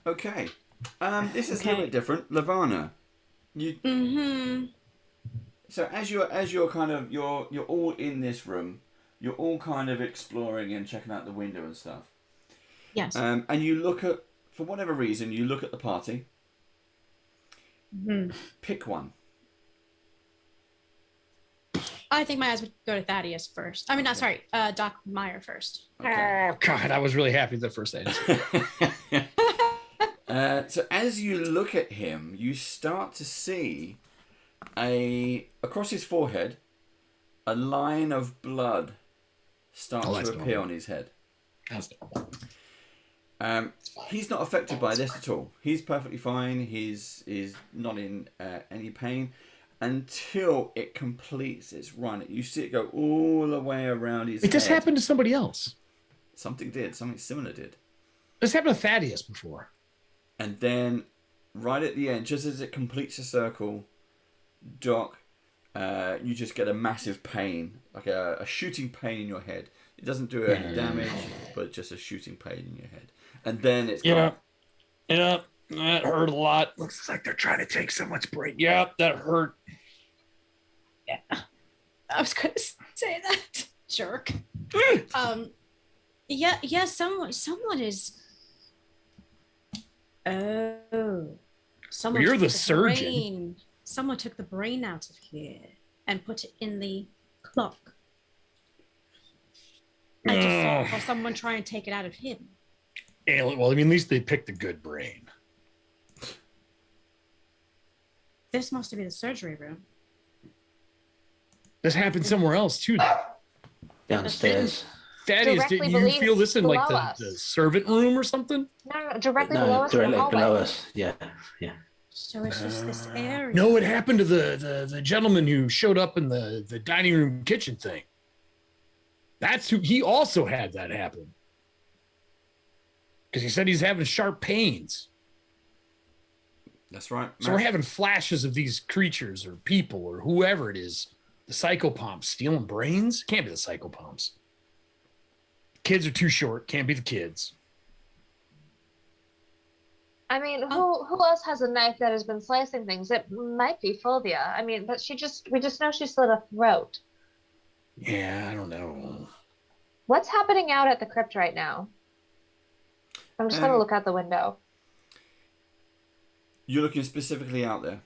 Okay. This is a little Okay. bit different. Lavana, you. Mm-hmm. So as you're kind of you're all in this room, you're all kind of exploring and checking out the window and stuff. Yes. And you look at, for whatever reason, you look at the party. Mhm. Pick one. I think my eyes would go to Thaddeus first. I mean, not sorry, Doc Meyer first. Okay. Oh God, I was really happy the first day. So as you look at him, you start to see across his forehead, a line of blood start that's to appear normal. on his head. That's normal. He's not affected by this at all. He's perfectly fine. He's not in any pain until it completes its run. You see it go all the way around his head. This happened to somebody else. Something did. Something similar did. This happened to Thaddeus before. And then, right at the end, just as it completes a circle, Doc, you just get a massive pain, like a shooting pain in your head. It doesn't do any damage, but just a shooting pain in your head. And then it's gone. Yeah, that hurt a lot. Looks like they're trying to take so much brain. Yeah, that hurt. Yeah. I was gonna say that. Jerk. Yeah, someone is. Oh. Someone You're took the surgeon. brain. Someone took the brain out of here and put it in the clock. I just saw someone try and take it out of him. Well, I mean, at least they picked the good brain. This must be the surgery room. This happened somewhere else too. Though. Downstairs. Thaddeus, Directly did you beneath- feel this in like below us. the servant room or something? No, directly below No, us. in the directly hallway. below us. Yeah. So it's just this area. No, it happened to the gentleman who showed up in the dining room kitchen thing. That's who he also had that happen. Because he said he's having sharp pains. That's right. So we're having flashes of these creatures or people or whoever it is. The psychopomps stealing brains? Can't be the psychopomps. Kids are too short. Can't be the kids. I mean, who else has a knife that has been slicing things? It might be Fovea. I mean, but we just know she slit a throat. Yeah, I don't know. What's happening out at the crypt right now? I'm just gonna look out the window. You're looking specifically out there.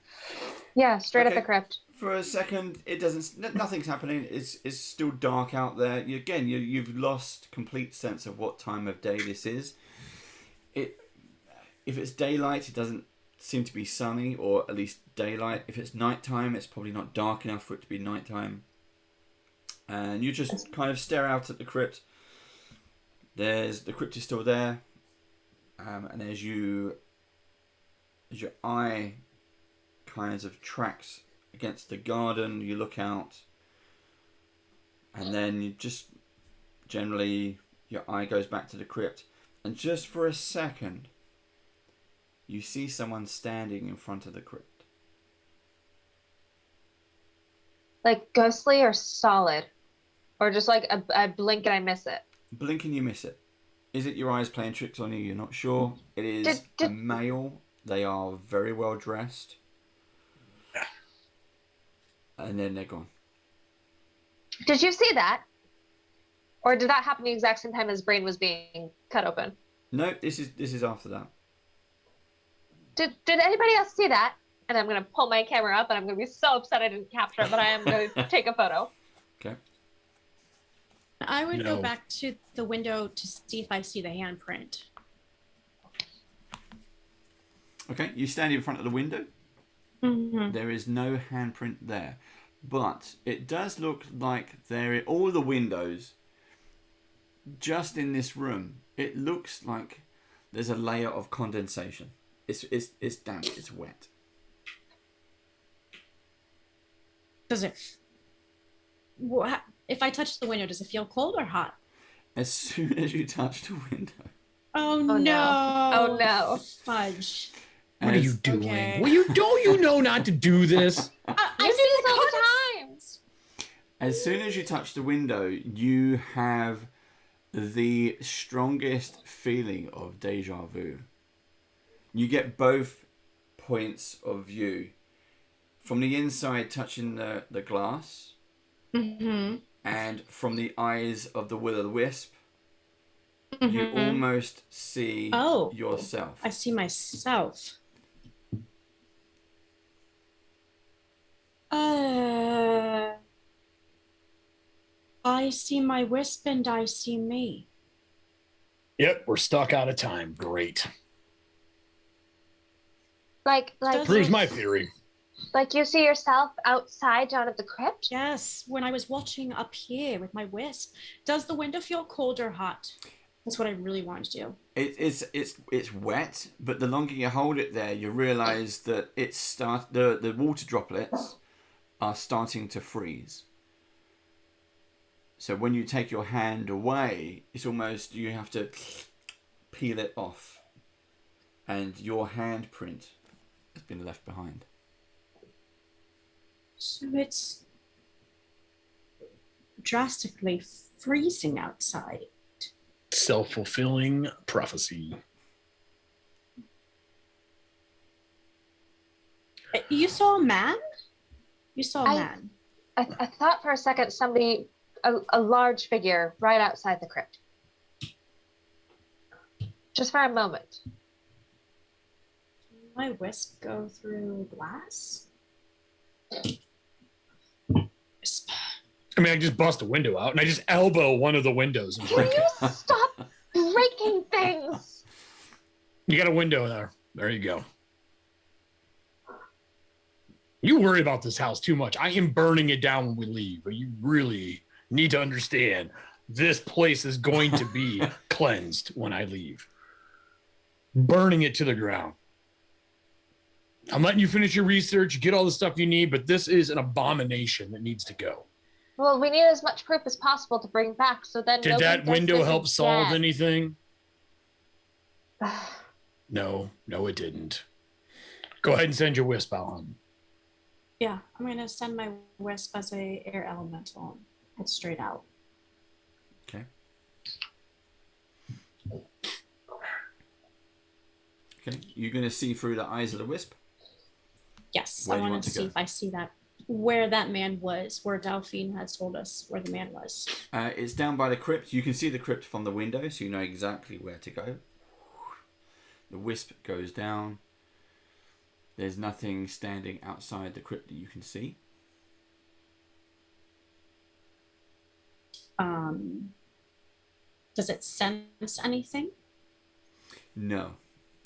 Yeah, straight at Okay. the crypt. For a second, it doesn't. Nothing's happening. It's still dark out there. You've lost complete sense of what time of day this is. If it's daylight, it doesn't seem to be sunny, or at least daylight. If it's nighttime, it's probably not dark enough for it to be nighttime. And you just kind of stare out at the crypt. The crypt is still there, and as your eye kind of tracks against the garden, you look out, and then you just generally your eye goes back to the crypt, and just for a second you see someone standing in front of the crypt. Like ghostly or solid? Or just like I blink and I miss it? Blink and you miss it. Is it your eyes playing tricks on you? You're not sure. It is a male. They are very well dressed. And then they're gone. Did you see that? Or did that happen the exact same time his brain was being cut open? No, this is after that. Did anybody else see that? and I'm gonna pull my camera up, and I'm gonna be so upset I didn't capture it, but I am gonna take a photo. Okay. I would No. go back to the window to see if I see the handprint. Okay, you stand in front of the window. Mm-hmm. There is no handprint there, but it does look like all the windows just in this room. It looks like there's a layer of condensation. It's damp. It's wet. Does it? If I touch the window, does it feel cold or hot? As soon as you touch the window. Oh, Oh, no. Oh, no. Fudge. What are you as- doing? Okay. Well, don't you know not to do this? You do this all the time. As soon as you touch the window, you have the strongest feeling of deja vu. You get both points of view. From the inside touching the glass, Mm-hmm. and from the eyes of the will-o'-the-wisp, Mm-hmm. you almost see yourself. I see myself. I see my wisp and I see me. Yep, we're stuck out of time. Great. Like Proves my theory. Like you see yourself outside down at the crypt? Yes, when I was watching up here with my wisp. Does the window feel cold or hot? That's what I really want to do. It's wet, but the longer you hold it there, you realise that the water droplets are starting to freeze. So when you take your hand away, it's almost you have to peel it off, and your handprint has been left behind. So it's drastically freezing outside. Self-fulfilling prophecy. You saw a man? You saw a I- man. I thought for a second somebody, a large figure right outside the crypt. Just for a moment. Can my wisp go through glass? Wisp. I mean, I just bust a window out and I just elbow one of the windows and break it. Can you stop breaking things? You got a window there. There you go. You worry about this house too much. I am burning it down when we leave, but you really need to understand this place is going to be cleansed when I leave. Burning it to the ground. I'm letting you finish your research, get all the stuff you need, but this is an abomination that needs to go. Well, we need as much proof as possible to bring back, so then Did nobody that does window this help solve again. anything? No, it didn't. Go ahead and send your wisp out, hon. Yeah, I'm gonna send my wisp as a air elemental. Head straight out. Okay. Okay, you're going to see through the eyes of the wisp. Yes, Where I do you want want to to see go? if I see where that man was, where Delphine has told us where the man was. It's down by the crypt. You can see the crypt from the window, so you know exactly where to go. The wisp goes down. There's nothing standing outside the crypt that you can see. Does it sense anything? No,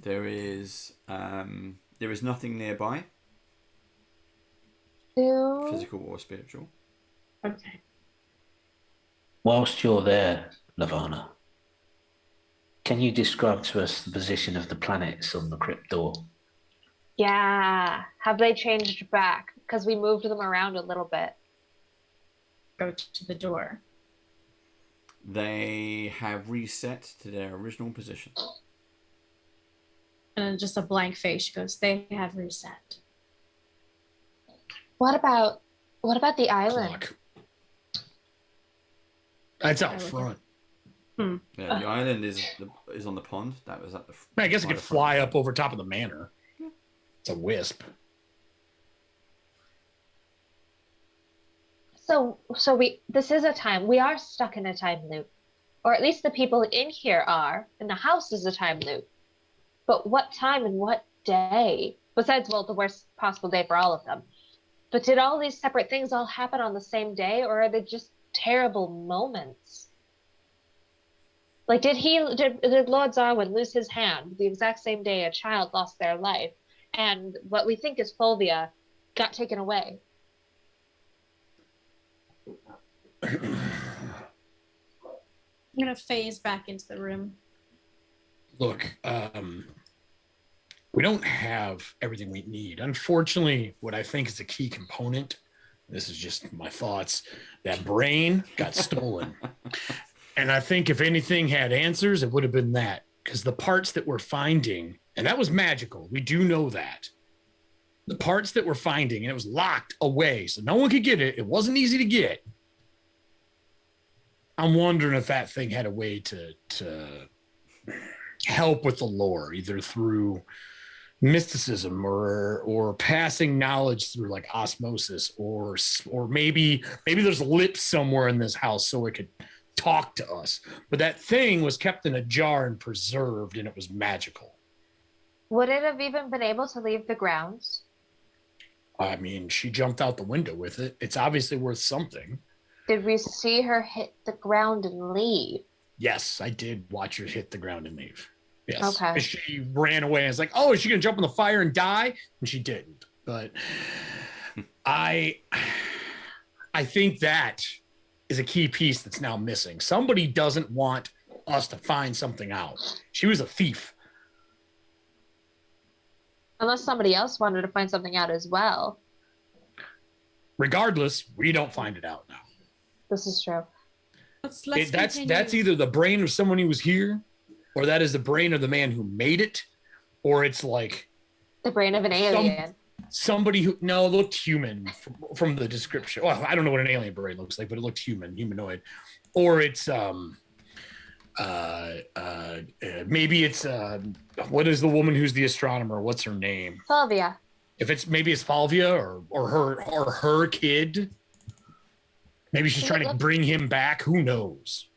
there is nothing nearby, Do physical or spiritual. Okay. Whilst you're there, Lavana, can you describe to us the position of the planets on the crypt door? Yeah. Have they changed back? Because we moved them around a little bit. Go to the door. They have reset to their original position. And then just a blank face. She goes, they have reset. What about the island? Clock. That's out I look front. Yeah, the island is on the pond. That was at the. I guess it by could the front. fly up over top of the manor. It's a wisp. So this is a time, we are stuck in a time loop. Or at least the people in here are, and the house is a time loop. But what time and what day Besides, well, the worst possible day for all of them. But did all these separate things all happen on the same day, or are they just terrible moments? Like, did Lord Zarwin lose his hand the exact same day a child lost their life, and what we think is Fovea got taken away? I'm gonna phase back into the room. Look, we don't have everything we need. Unfortunately, what I think is a key component, this is just my thoughts, that brain got stolen. And I think if anything had answers, it would have been that. Because the parts that we're finding, and that was magical, we do know that. The parts that we're finding, and it was locked away, so no one could get it. It wasn't easy to get. I'm wondering if that thing had a way to help with the lore, either through mysticism or passing knowledge through like osmosis, or maybe there's lips somewhere in this house so it could talk to us. But that thing was kept in a jar and preserved, and it was magical. Would it have even been able to leave the grounds? I mean, she jumped out the window with it. It's obviously worth something. Did we see her hit the ground and leave? Yes, I did watch her hit the ground and leave. Yes. Okay. And she ran away and was like, oh, is she going to jump in the fire and die? And she didn't. But I think that is a key piece that's now missing. Somebody doesn't want us to find something out. She was a thief. Unless somebody else wanted to find something out as well. Regardless, we don't find it out now. This is true. That's either the brain of someone who was here, or that is the brain of the man who made it, or it's like the brain of an alien. Somebody who looked human from the description. Well, I don't know what an alien brain looks like, but it looked humanoid. Or it's maybe it's what is the woman who's the astronomer? What's her name? Fovea. If it's maybe it's Fovea or her kid. Maybe she's trying to bring him back. Who knows?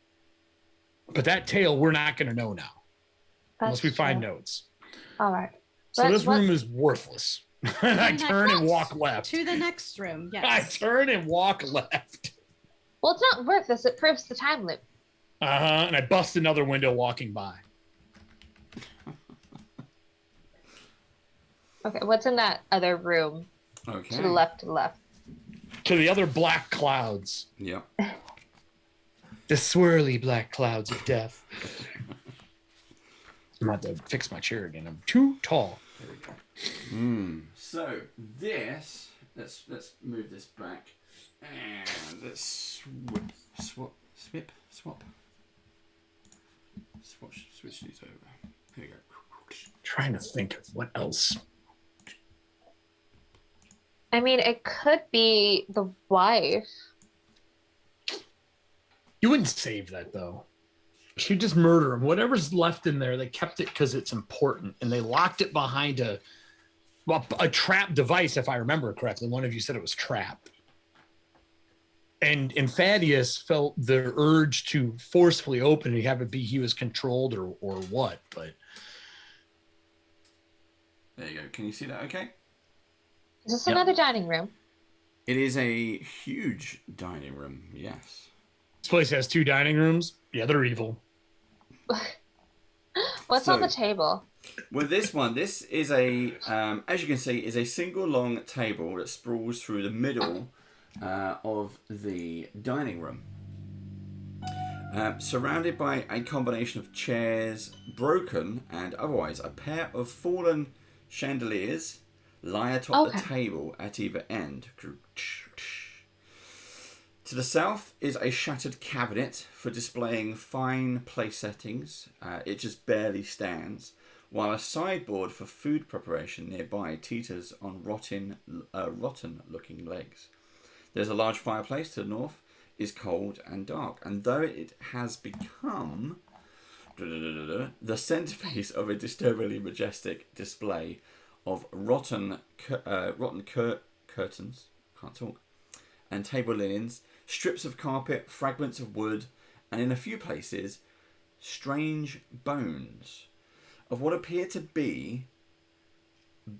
But that tale we're not going to know now, unless we find notes. All right. So this room is worthless. I turn and walk left. To the next room, yes. I turn and walk left. Well, it's not worthless. It proves the time loop. And I bust another window walking by. Okay, what's in that other room? Okay. To the left, To the other black clouds. Yep. The swirly black clouds of death. I'm about to fix my chair again. I'm too tall. There we go. So this, let's move this back, and let's switch these over. Here we go. Trying to think of what else. I mean, it could be the wife. You wouldn't save that though. She'd just murder him. Whatever's left in there, they kept it because it's important, and they locked it behind a trap device, if I remember correctly. One of you said it was trap. And Thaddeus felt the urge to forcefully open it, have it be he was controlled or what, but there you go. Can you see that okay? Is this another dining room? It is a huge dining room, yes. This place has 2 dining rooms. Yeah, they're evil. What's on the table? Well, this is a, as you can see, is a single long table that sprawls through the middle of the dining room. Surrounded by a combination of chairs, broken and otherwise, a pair of fallen chandeliers lie atop the table at either end. To the south is a shattered cabinet for displaying fine place settings. It just barely stands, while a sideboard for food preparation nearby teeters on rotten-looking legs. There's a large fireplace to the north, is cold and dark, and though it has become the centerpiece of a disturbingly majestic display of rotten curtains, can't talk, and table linens, strips of carpet, fragments of wood, and in a few places, strange bones of what appear to be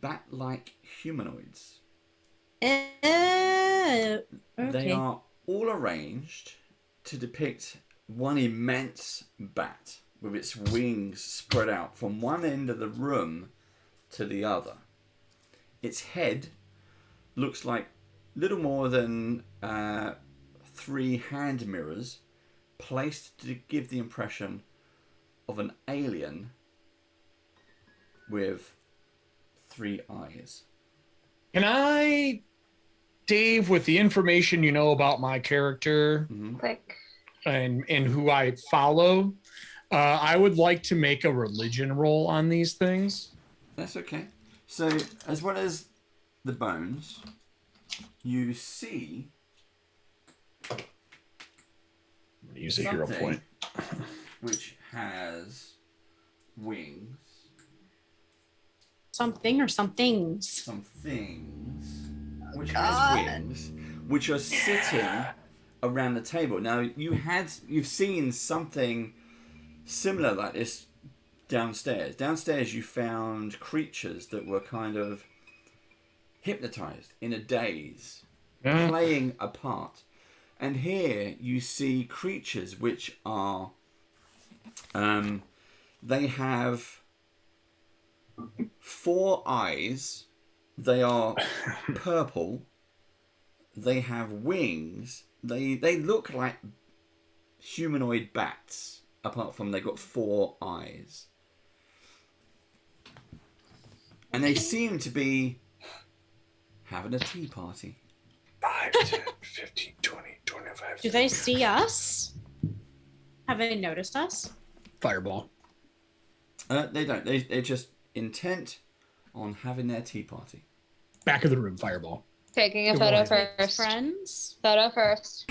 bat-like humanoids. Okay. They are all arranged to depict one immense bat with its wings spread out from one end of the room to the other. Its head looks like little more than 3 hand mirrors placed to give the impression of an alien with 3 eyes. Can I, Dave, with the information you know about my character Click. and who I follow, I would like to make a religion roll on these things. That's okay. So, as well as the bones, you see Use a hero point. which has wings. Something or some things. Some things which has wings, which are sitting around the table. Now you've seen something similar like this downstairs. Downstairs you found creatures that were kind of hypnotized in a daze, playing a part. And here you see creatures which are they have 4 eyes. They are purple. They have wings. They look like humanoid bats, apart from they've got 4 eyes. And they seem to be having a tea party. 5, 10, 15, 20, 25. Do they see us? Have they noticed us? Fireball. They don't. They're just intent on having their tea party. Back of the room, fireball. Taking a Good photo morning. first. Friends? Photo first.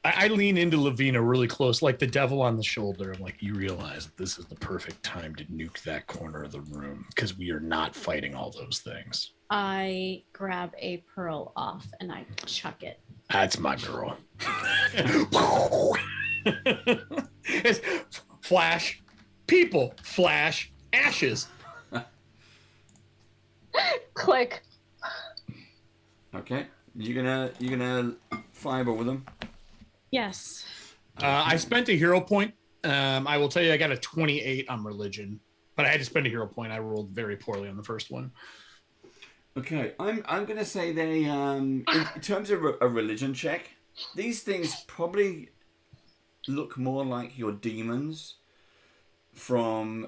I lean into Lavina really close, like the devil on the shoulder. I'm like, you realize that this is the perfect time to nuke that corner of the room because we are not fighting all those things. I grab a pearl off and I chuck it. That's my girl. It's flash, people, flash, ashes. Click. Okay, you're gonna fireball with them. Yes. I spent a hero point. I will tell you, I got a 28 on religion, but I had to spend a hero point. I rolled very poorly on the first one. Okay, I'm gonna say they in terms of a religion check, these things probably look more like your demons from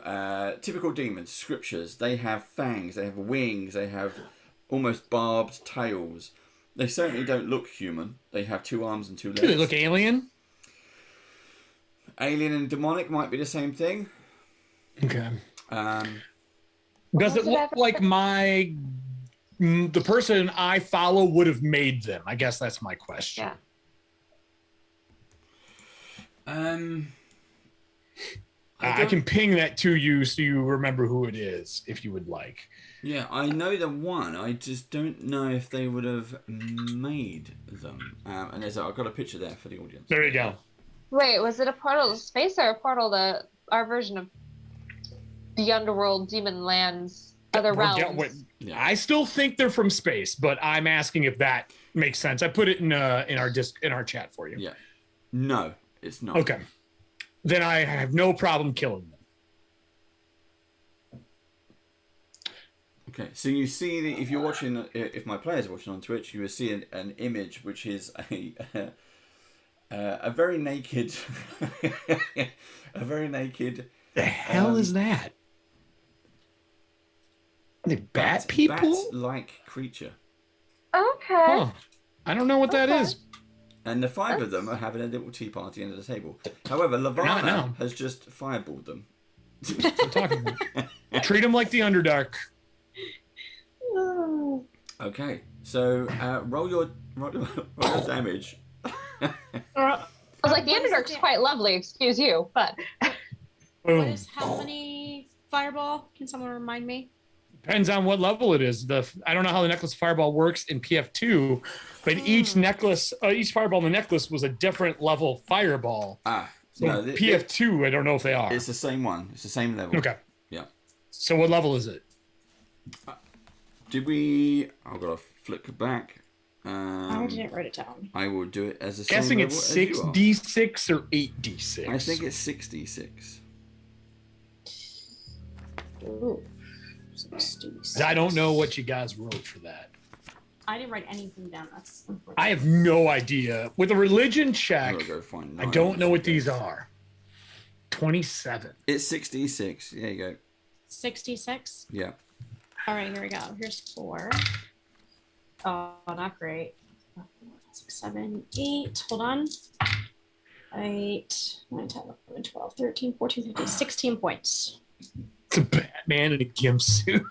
typical demons, scriptures. They have fangs, they have wings, they have almost barbed tails. They certainly don't look human. They have 2 arms and 2 legs. Do they look alien? Alien and demonic might be the same thing. Okay. Um, Does it look like the person I follow would have made them? I guess that's my question. Yeah. I can ping that to you so you remember who it is, if you would like. Yeah, I know the one. I just don't know if they would have made them. And I've got a picture there for the audience. There you go. Wait, was it a portal to space or a portal to our version of the underworld, demon lands, other realms? Yeah. I still think they're from space, but I'm asking if that makes sense. I put it in our chat for you. Yeah. No, it's not. Okay. Then I have no problem killing them. Okay, so you see, if you're watching, if my players are watching on Twitch, you will see an image which is a very naked, a very naked. The hell is that? Are they bat people? Bat-like creature. Okay. Huh. I don't know what that is. And the 5 of them are having a little tea party under the table. However, Not Lavana now. has just fireballed them. That's what I'm talking about. Treat them like the Underdark. Okay, so roll your damage. I was like, the Underdark's quite lovely, excuse you, but What Boom. is how many fireball? Can someone remind me? Depends on what level it is. I don't know how the necklace fireball works in PF2, but each necklace, each fireball in the necklace was a different level fireball. So No, PF2, I don't know if they are. It's the same one. It's the same level. Okay. Yeah. So what level is it? Did we? I've got to flick back. I didn't write it down. I will do it as a Guessing it's 6d6 or 8d6. I think it's 66. Ooh. 66. I don't know what you guys wrote for that. I didn't write anything down. That's unfortunate. I have no idea. With a religion I'm check, gonna go find I 9 don't know what just in these case. are. 27. It's 66. There you go. 66. Yeah. All right, here we go. Here's 4. Oh, not great. 6, 7, 8. Hold on. 8, 9, 10, 11, 12, 13, 14, 15, 16 points. It's a Batman in a gimp suit.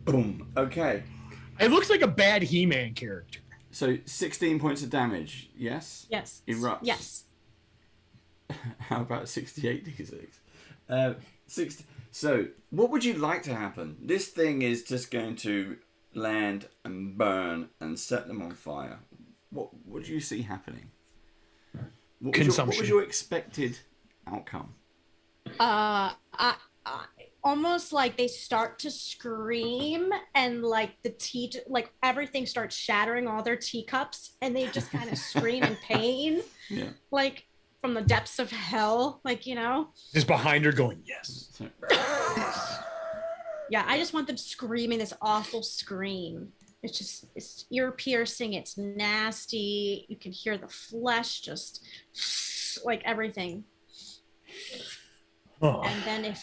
Boom. Okay. It looks like a bad He-Man character. So 16 points of damage. Yes. Yes. Erupts. Yes. How about 68 d6? 60. So, what would you like to happen? This thing is just going to land and burn and set them on fire. What do you see happening? What was your expected outcome? Almost like they start to scream and like the tea, like everything starts shattering, all their teacups, and they just kind of scream in pain. Yeah. Like from the depths of hell, like, you know? Just behind her going, yes. So, Yeah, I just want them screaming this awful scream. It's ear piercing, it's nasty. You can hear the flesh just like everything. Oh. And then if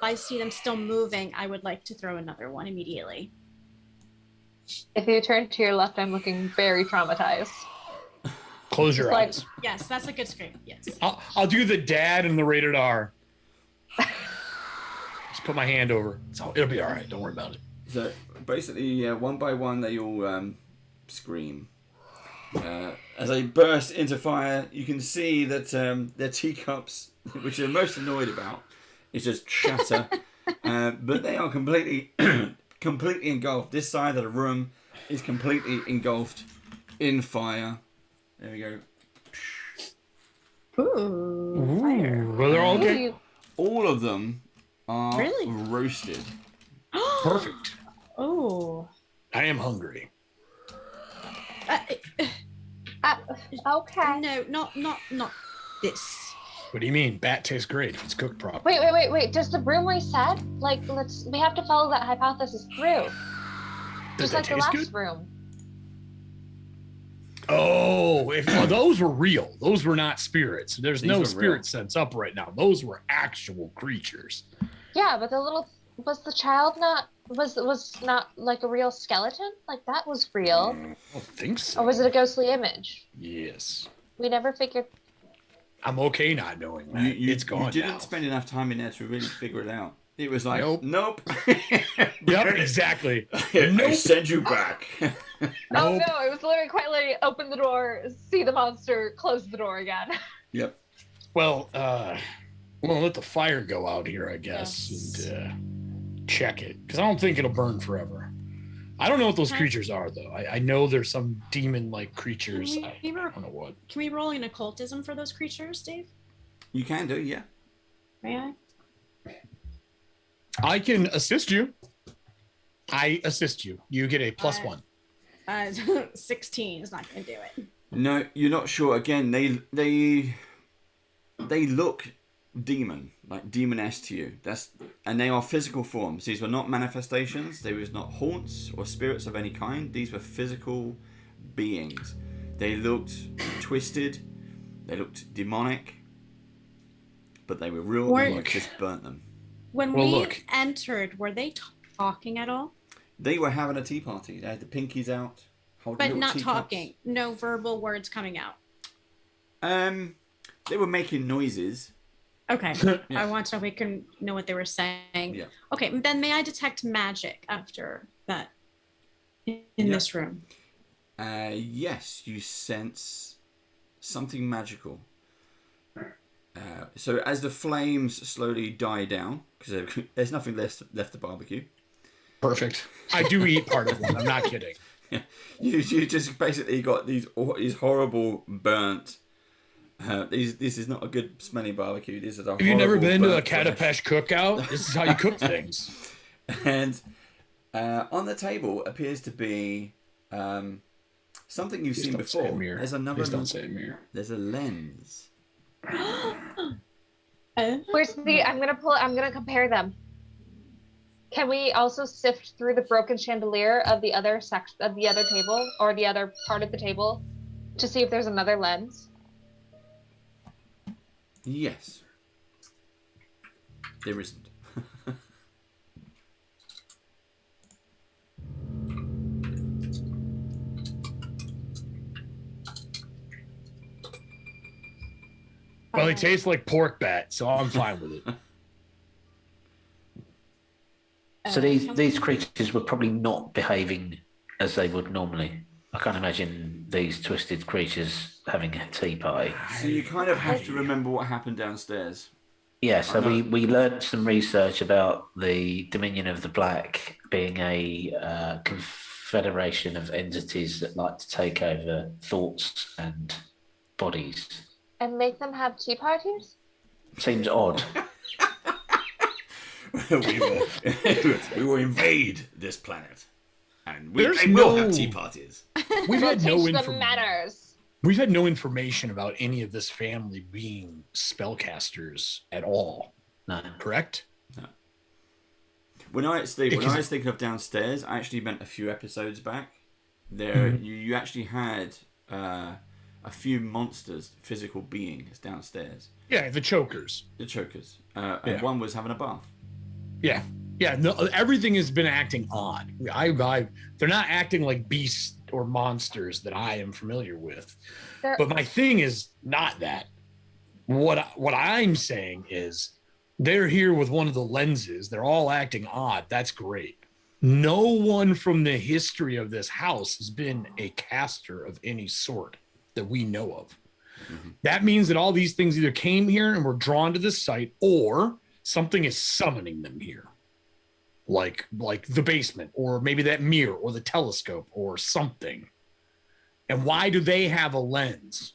I see them still moving, I would like to throw another one immediately. If you turn to your left, I'm looking very traumatized. Close your Like- eyes. Yes, that's a good scream. Yes. I'll do the dad and the rated R. Just put my hand over. So it'll be all right. Don't worry about it. so basically, one by one, they all scream. As they burst into fire, you can see that their teacups, which they're most annoyed about, is just shatter. But they are completely, completely engulfed. This side of the room is completely engulfed in fire. There we go. Ooh, fire. Well, they're all okay. Ooh, All of them are Really? roasted. Perfect. Oh. I am hungry. okay. No, not this. What do you mean? Bat tastes great. It's cooked properly. Wait. Does the room reset? Like, we have to follow that hypothesis through. Does Just that like the taste last good? room. Oh, those were real. Those were not spirits. There's These no were spirit real. sense up right now. Those were actual creatures. Yeah, but was the child not not like a real skeleton? Like that was real. I don't think so. Or was it a ghostly image? Yes. We never figured. I'm okay not knowing that. It's gone You didn't now. spend enough time in there to really figure it out. It was like, Nope. nope. Yep, exactly. I Nope. send you back. Oh Nope. no! It was literally quite literally open the door, see the monster, close the door again. Yep. Well, we'll let the fire go out here, I guess, Yes. and check it. Because I don't think it'll burn forever. I don't know what those Okay. creatures are, though. I know there's some demon-like creatures. Can I we don't know what. roll an occultism for those creatures, Dave? You can do, yeah. May I? I can assist you. I assist you. You get a +1. 16 is not going to do it. No, you're not sure. Again, they look demon, like demon-esque to you. And they are physical forms. These were not manifestations. They was not haunts or spirits of any kind. These were physical beings. They looked twisted. They looked demonic. But they were real, Or- and you just burnt them. When Well, we look. entered, were they talking at all? They were having a tea party. They had the pinkies out, holding But little not teacups. talking. No verbal words coming out. They were making noises. Okay. Yeah. I want to know if we can know what they were saying. Yeah. Okay, then may I detect magic after that in Yeah. this room? Yes, you sense something magical. So as the flames slowly die down, because there's nothing left to barbecue, Perfect. I do eat part of one. I'm not kidding. you just basically got these horrible burnt This is not a good smelling barbecue. This is a Have you never horrible been to a burnt flesh. Catapesh cookout? This is how you cook things. And on the table appears to be something you've Please seen don't say a before. mirror. There's another. Please don't say a mirror. There's a lens. Where's the? I'm gonna compare them. Can we also sift through the broken chandelier of the other section of the other table or the other part of the table to see if there's another lens? Yes. There isn't. Well, it tastes like pork bat, so I'm fine with it. So these creatures were probably not behaving as they would normally. I can't imagine these twisted creatures having a tea party. So you kind of have to remember what happened downstairs. Yeah, so we learned some research about the Dominion of the Black being a confederation of entities that like to take over thoughts and bodies. And make them have tea parties? Seems odd. we will invade this planet, and we There's will no- have tea parties. We've had no Teach them information. manners. We've had no information about any of this family being spellcasters at all. No. Correct? When I was thinking of downstairs, I actually meant a few episodes back. There, you actually had a few monsters, physical beings downstairs. Yeah, the chokers. The chokers, Yeah. and one was having a bath. Yeah. No, everything has been acting odd. They're not acting like beasts or monsters that I am familiar with. But my thing is not that. What I'm saying is they're here with one of the lenses. They're all acting odd. That's great. No one from the history of this house has been a caster of any sort that we know of. Mm-hmm. That means that all these things either came here and were drawn to this site, or something is summoning them here. Like the basement, or maybe that mirror, or the telescope, or something. And why do they have a lens?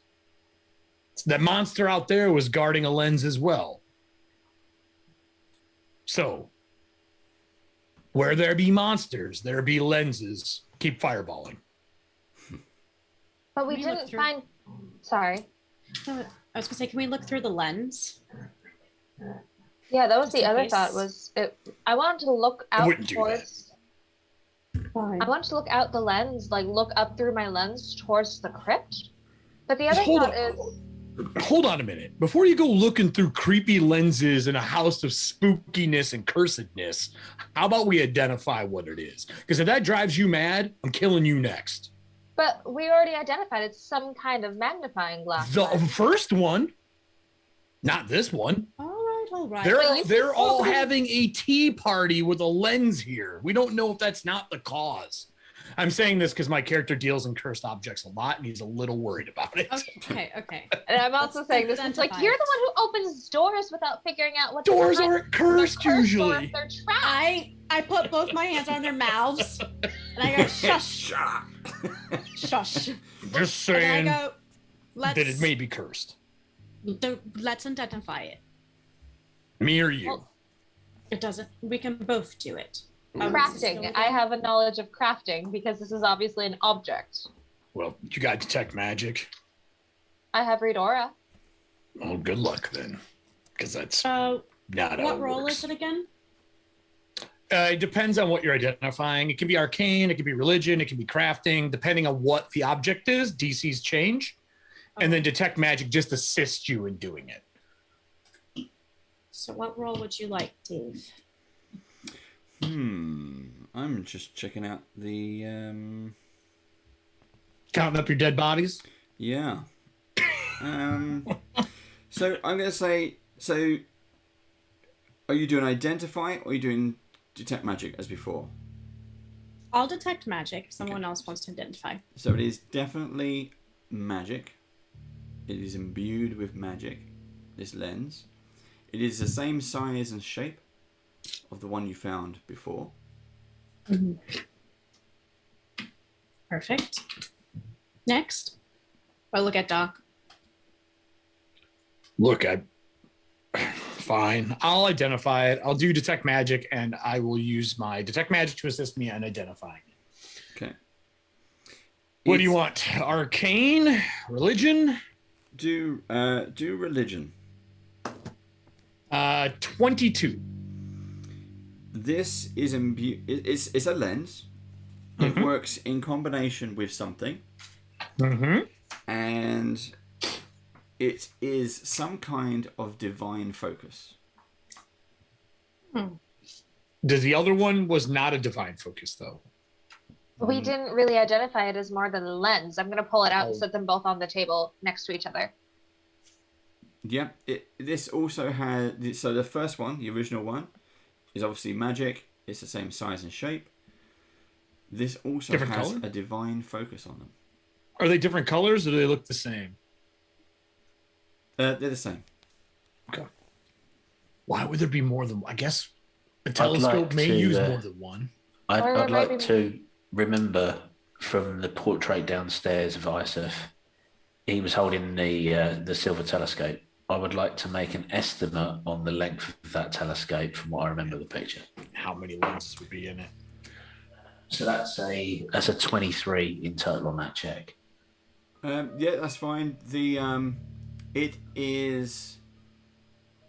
That monster out there was guarding a lens as well. So, where there be monsters, there be lenses. Keep fireballing. But we Can we look didn't through- find. Sorry. I was gonna say, can we look through the lens? Yeah, that was Just the in other case. thought. I wanted to look out wouldn't do towards. I wanted to look out the lens, like look up through my lens towards the crypt. But the other Hold thought on. is. Hold on a minute. Before you go looking through creepy lenses in a house of spookiness and cursedness, how about we identify what it is? Because if that drives you mad, I'm killing you next. But we already identified it's some kind of magnifying glass. The lens. first one, not this one. All right. They're all having a tea party with a lens here. We don't know if that's not the cause. I'm saying this because my character deals in cursed objects a lot, and he's a little worried about it. Okay. And I'm also saying this. It's like identify you're it. the one who opens doors without figuring out what Doors the aren't cursed Or usually. if they're trapped. I put both my hands on their mouths and I go shush, Shut up. shush. Just And saying I go, that it may be cursed. let's identify it. Me or you? It doesn't. We can both do it. Crafting. I have a knowledge of crafting because this is obviously an object. Well, you got detect magic. I have read aura. Well, good luck then, because that's So, not how what it role works. is it again? It depends on what you're identifying. It can be arcane, it can be religion, it can be crafting. Depending on what the object is, DCs change. And then detect magic just assists you in doing it. So, what role would you like, Dave? I'm just checking out the Counting up your dead bodies. yeah. So I'm gonna say, so are you doing identify or are you doing detect magic as before? I'll detect magic if someone else wants to identify. So it is definitely magic. It is imbued with magic, this lens. It is the same size and shape of the one you found before. Perfect. Next, I look at Doc. Look, fine. I'll identify it. I'll do detect magic, and I will use my detect magic to assist me in identifying it. Okay. What do you want? Arcane? Religion? Do religion. 22. This is it's a lens. It works in combination with something. And it is some kind of divine focus. The other one was not a divine focus, though. We didn't really identify it as more than a lens. I'm going to pull it out and set them both on the table next to each other. Yeah, this also has... So the first one, the original one, is obviously magic. It's the same size and shape. This also Different has color? a divine focus on them. Are they different colors, or do they look the same? They're the same. Okay. Why would there be more than... I guess a telescope may use more than one. I'd like to remember from the portrait downstairs of Isaac, he was holding the silver telescope. I would like to make an estimate on the length of that telescope from what I remember of the picture. How many lenses would be in it? So that's a 23 in total on that check. Yeah, that's fine. It is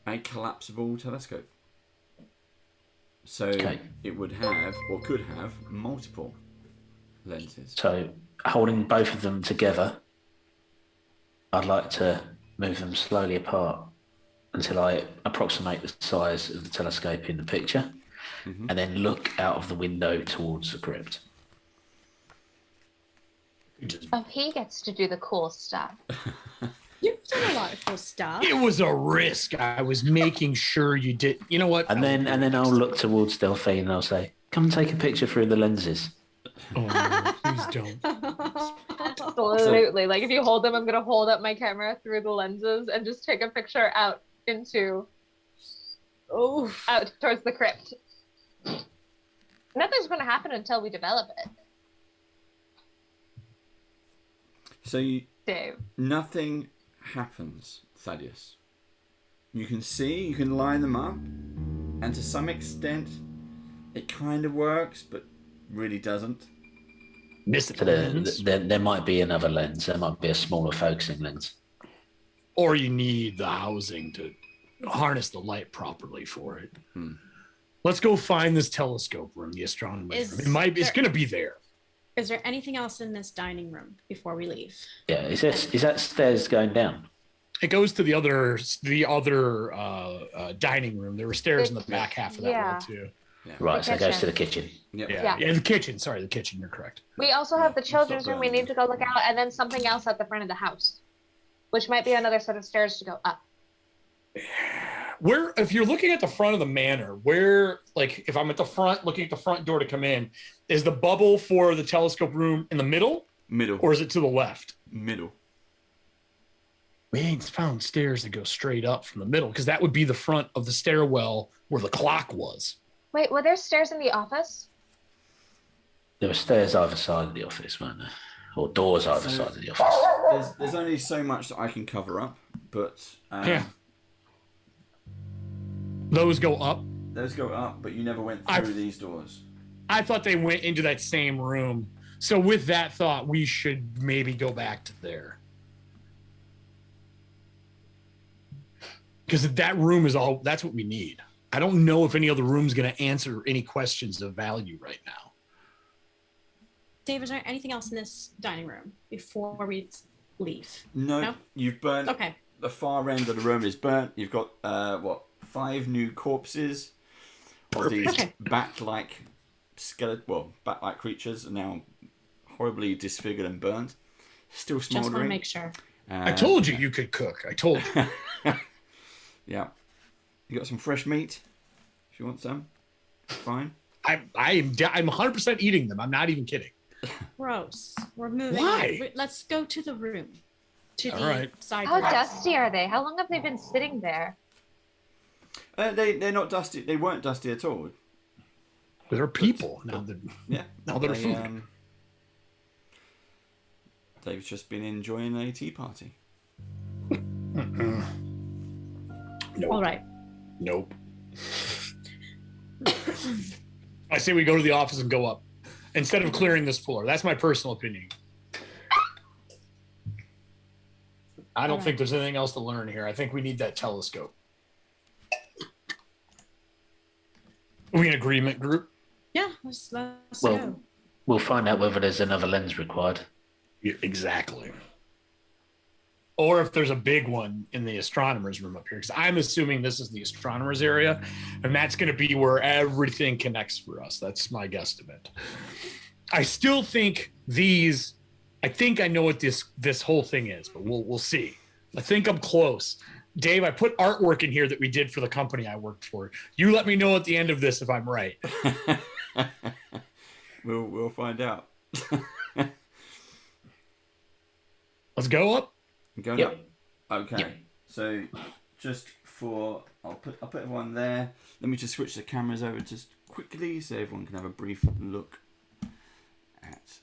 a collapsible telescope. So it would have, or could have, multiple lenses. So holding both of them together, I'd like to move them slowly apart until I approximate the size of the telescope in the picture, and then look out of the window towards the crypt. Oh, he gets to do the cool stuff. You've done a lot of cool stuff. It was a risk. I was making sure you did. You know what? And then I'll look towards Delphine and I'll say, "Come and take a picture through the lenses." Oh, no, please don't. Absolutely. Like if you hold them, I'm going to hold up my camera through the lenses and just take a picture out towards the crypt. Nothing's going to happen until we develop it. So Dave. nothing happens, Thaddeus. You can line them up, and to some extent, it kind of works, but really doesn't. Miss it. So there might be another lens. There might be a smaller focusing lens. Or you need the housing to harness the light properly for it. Let's go find this telescope room, the astronomer's room. It's going to be there. Is there anything else in this dining room before we leave? Yeah, is that stairs going down? It goes to the other dining room. There were stairs in the back half of that wall too. Yeah. Right, so it goes to the kitchen. Yeah, the kitchen. Sorry, the kitchen. You're correct. We also have the children's room we need to go look out, and then something else at the front of the house, which might be another set of stairs to go up. Where, if you're looking at the front of the manor, where, like, if I'm at the front, looking at the front door to come in, is the bubble for the telescope room in the middle? Middle. Or is it to the left? Middle. We ain't found stairs that go straight up from the middle, because that would be the front of the stairwell where the clock was. Wait, were there stairs in the office? There were stairs either side of the office, weren't there? Or doors either side of the office. There's only so much that I can cover up, but Those go up? Those go up, but you never went through these doors. I thought they went into that same room. So with that thought, we should maybe go back to there. Because that room is all, that's what we need. I don't know if any other room's going to answer any questions of value right now. Dave, is there anything else in this dining room before we leave? No? You've burnt. Okay. The far end of the room is burnt. You've got, 5 new corpses of these bat-like bat-like creatures are now horribly disfigured and burnt. Still smoldering. Just want to make sure. I told you could cook. I told you. Yeah. You got some fresh meat if you want some. Fine. I'm 100% eating them. I'm not even kidding. Gross. We're moving. Why? Let's go to the room. To All the right. side How room. dusty are they? How long have they been sitting there? They're not dusty. They weren't dusty at all. They're people. Now they're food. They've just been enjoying a tea party. Nope. All right. Nope. I say we go to the office and go up instead of clearing this floor. That's my personal opinion. I don't think there's anything else to learn here. I think we need that telescope. Are we in agreement, group? Yeah, let's Well, go. we'll find out whether there's another lens required. Yeah, exactly. Or if there's a big one in the astronomer's room up here, because I'm assuming this is the astronomer's area, and that's going to be where everything connects for us. That's my guesstimate. I still think I think I know what this whole thing is, but we'll see. I think I'm close. Dave, I put artwork in here that we did for the company I worked for. You let me know at the end of this if I'm right. We'll find out. Let's go up. Going Yep. up. Okay. Yep. So just I'll put everyone there. Let me just switch the cameras over just quickly so everyone can have a brief look at.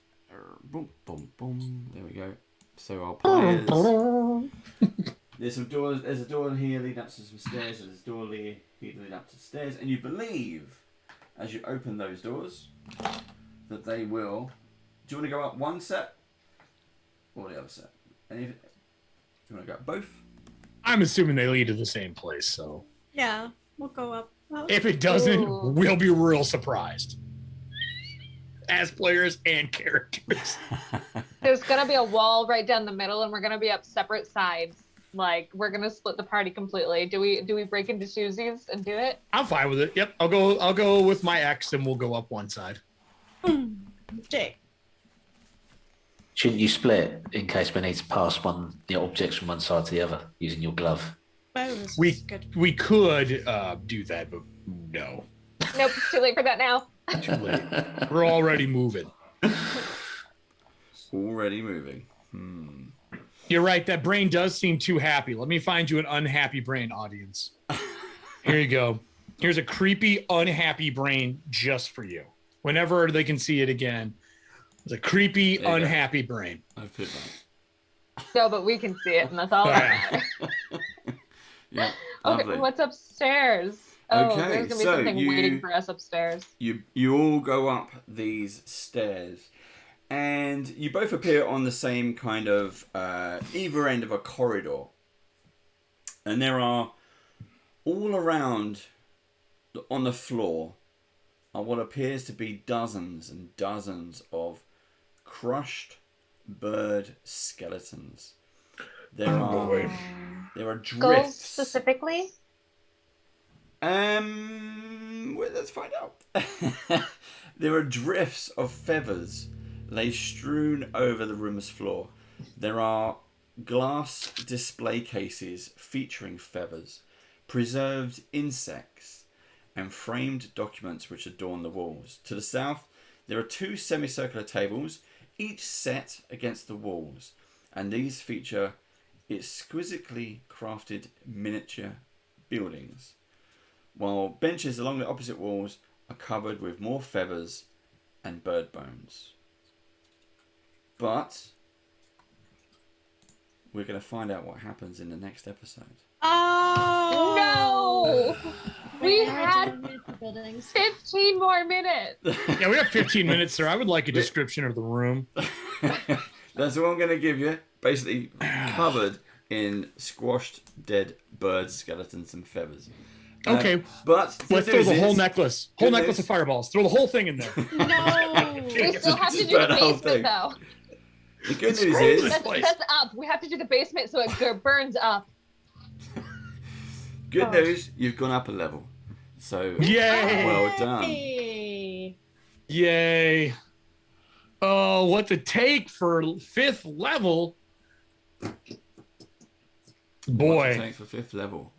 Boom, boom, boom. There we go. So our players. There's some doors. There's a door here leading up to some stairs. There's a door leading up to the stairs, and you believe, as you open those doors, that they will. Do you want to go up one set or the other set? Do you want to go up both? I'm assuming they lead to the same place, so Yeah, we'll go up. if it doesn't, Ooh. we'll be real surprised. As players and characters. There's gonna be a wall right down the middle, and we're gonna be up separate sides. Like we're gonna split the party completely. Do we break into twosies and do it? I'm fine with it. Yep, I'll go with my ex, and we'll go up one side. Jake. Shouldn't you split in case we need to pass the objects from one side to the other using your glove? Bonus. We could do that, but no, Nope, it's too late for that now. too late. We're already moving. Already moving. You're right. That brain does seem too happy. Let me find you an unhappy brain, audience. Here you go. Here's a creepy, unhappy brain just for you. Whenever they can see it again, it's a creepy, There you go. unhappy brain. I put that. No, but we can see it, and that's all that matters. Yeah. Lovely. Okay, what's upstairs? Oh, Okay, there's gonna be so something you- waiting for us upstairs. You all go up these stairs, and you both appear on the same kind of either end of a corridor. And there are all around on the floor are what appears to be dozens and dozens of crushed bird skeletons. There are Skulls drifts. specifically? Well, let's find out. There are drifts of feathers lay strewn over the room's floor. There are glass display cases featuring feathers, preserved insects, and framed documents which adorn the walls. To the south, there are two semicircular tables, each set against the walls, and these feature exquisitely crafted miniature buildings, while benches along the opposite walls are covered with more feathers and bird bones. But we're going to find out what happens in the next episode. Oh No! We Where had did the buildings. 15 more minutes. Yeah, we have 15 minutes, sir. I would like a description of the room. That's what I'm going to give you. Basically covered in squashed dead bird skeletons and feathers. Okay, But let's throw the whole necklace. Whole good necklace news. of fireballs. Throw the whole thing in there. No. We still have to Just do the burn the whole basement, thing. though. The good It's news crazy. is, That's up. We have to do the basement so it burns up. good news, you've gone up a level. So Yay! well done. Hey. Yay. Oh, what the take for 5th level. Boy. Thanks for 5th level.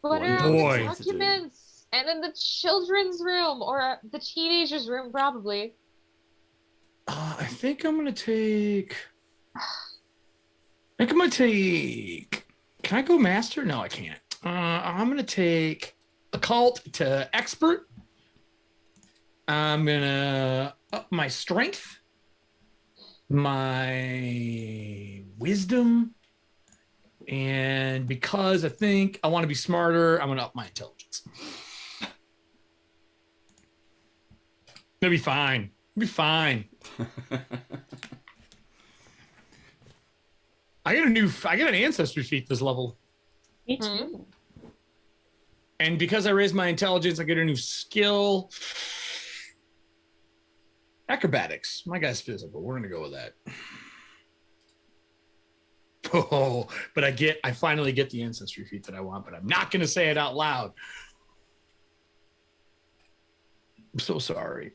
What Boy, are all boy. the documents? And in the children's room or the teenagers' room, probably. I think I'm going to take... Can I go master? No, I can't. I'm going to take occult to expert. I'm going to up my strength, my wisdom, And because I think I want to be smarter, I'm going to up my intelligence. It'll be fine. It'll be fine. I got an ancestry feat this level. Me too. And because I raised my intelligence, I get a new skill. Acrobatics. My guy's physical. We're going to go with that. Oh, but I finally get the ancestry feat that I want, but I'm not going to say it out loud. I'm so sorry.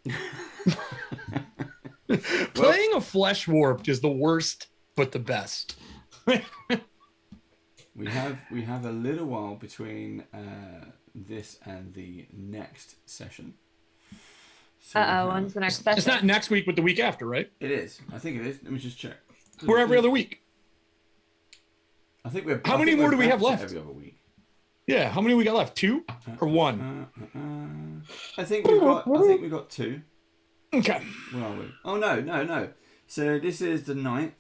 Playing a flesh warped is the worst, but the best. We have a little while between this and the next session. So When's the next session? It's not next week, but the week after, right? It is. I think it is. Let me just check. We're every other week. I think we're. How many more do we have left? Every other week. Yeah. How many we got left? 2 or 1? I think we've got 2. Okay. Where are we? Oh no. So this is the 9th.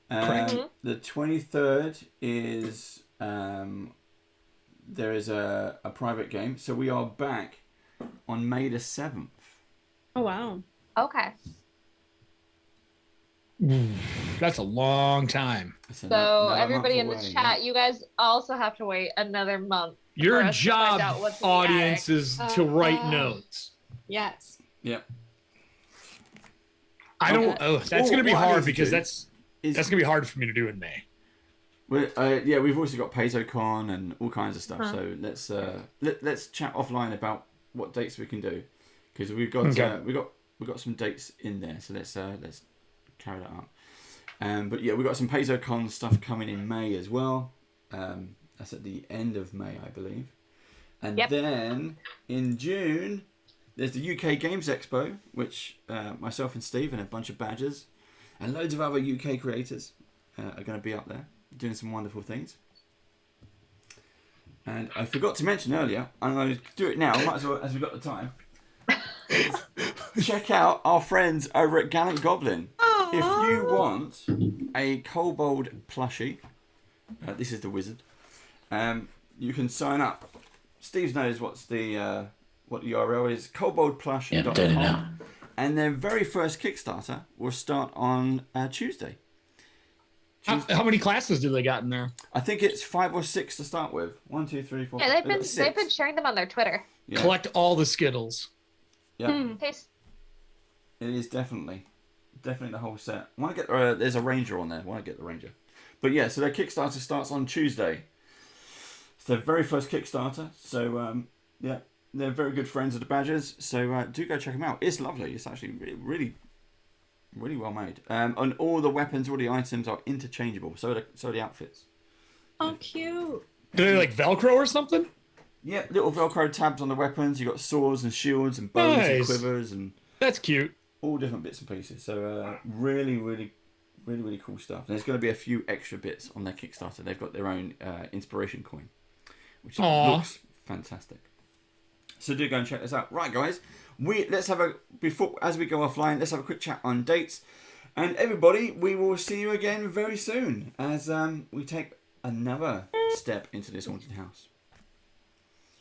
Correct. The 23rd is there is a private game. So we are back on May the 7th. Oh wow. Okay. That's a long time. So everybody in the chat, you guys also have to wait another month. Your for us to find job, out what's in the audience, attic. is to write notes. Yes. Yep. I don't. Oh, that's going to be what I need hard to because do that's going to be hard for me to do in May. Yeah, we've also got PazoCon and all kinds of stuff. So let's chat offline about what dates we can do, because we've got we've got some dates in there. So let's carry that out. But yeah, we've got some PazoCon stuff coming in May as well. That's at the end of May, I believe. And then in June, there's the UK Games Expo, which myself and Steve and a bunch of badgers and loads of other UK creators are going to be up there doing some wonderful things. And I forgot to mention earlier, I'm going to do it now, might as well, as we've got the time. Check out our friends over at Gallant Goblin. Aww. If you want a kobold plushie, this is the wizard. You can sign up. Steve knows what the URL is. Koboldplush.com. Yeah, I'm doing it now. And their very first Kickstarter will start on Tuesday. How many classes do they got in there? I think it's 5 or 6 to start with. 1, 2, 3, 4. Yeah, they've six. been sharing them on their Twitter. Yeah. Collect all the Skittles. Yeah. Taste. It is definitely the whole set. I want to get there's a ranger on there. I want to get the ranger. But yeah, so their Kickstarter starts on Tuesday. It's their very first Kickstarter. So yeah, they're very good friends of the Badgers. So do go check them out. It's lovely. It's actually really well made. And all the weapons, all the items are interchangeable. So are the outfits. Oh, cute. Do they like Velcro or something? Yeah, little Velcro tabs on the weapons. You got swords and shields and bows and quivers and that's cute. all different bits and pieces. So really cool stuff. And there's going to be a few extra bits on their Kickstarter. They've got their own inspiration coin, which looks fantastic. So do go and check this out. Right, guys, let's have as we go offline, let's have a quick chat on dates. And everybody, we will see you again very soon as we take another step into this haunted house.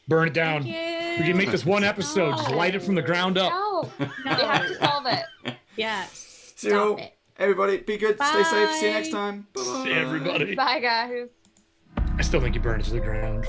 Burn it down. Thank We you. can make this one episode. Just light it from the ground up. No, we have to solve it. Yes. See you all. Stop it. Everybody, be good. Stay safe. See you Bye. next time. Bye. See everybody. Bye, guys. I still think you burned it to the ground.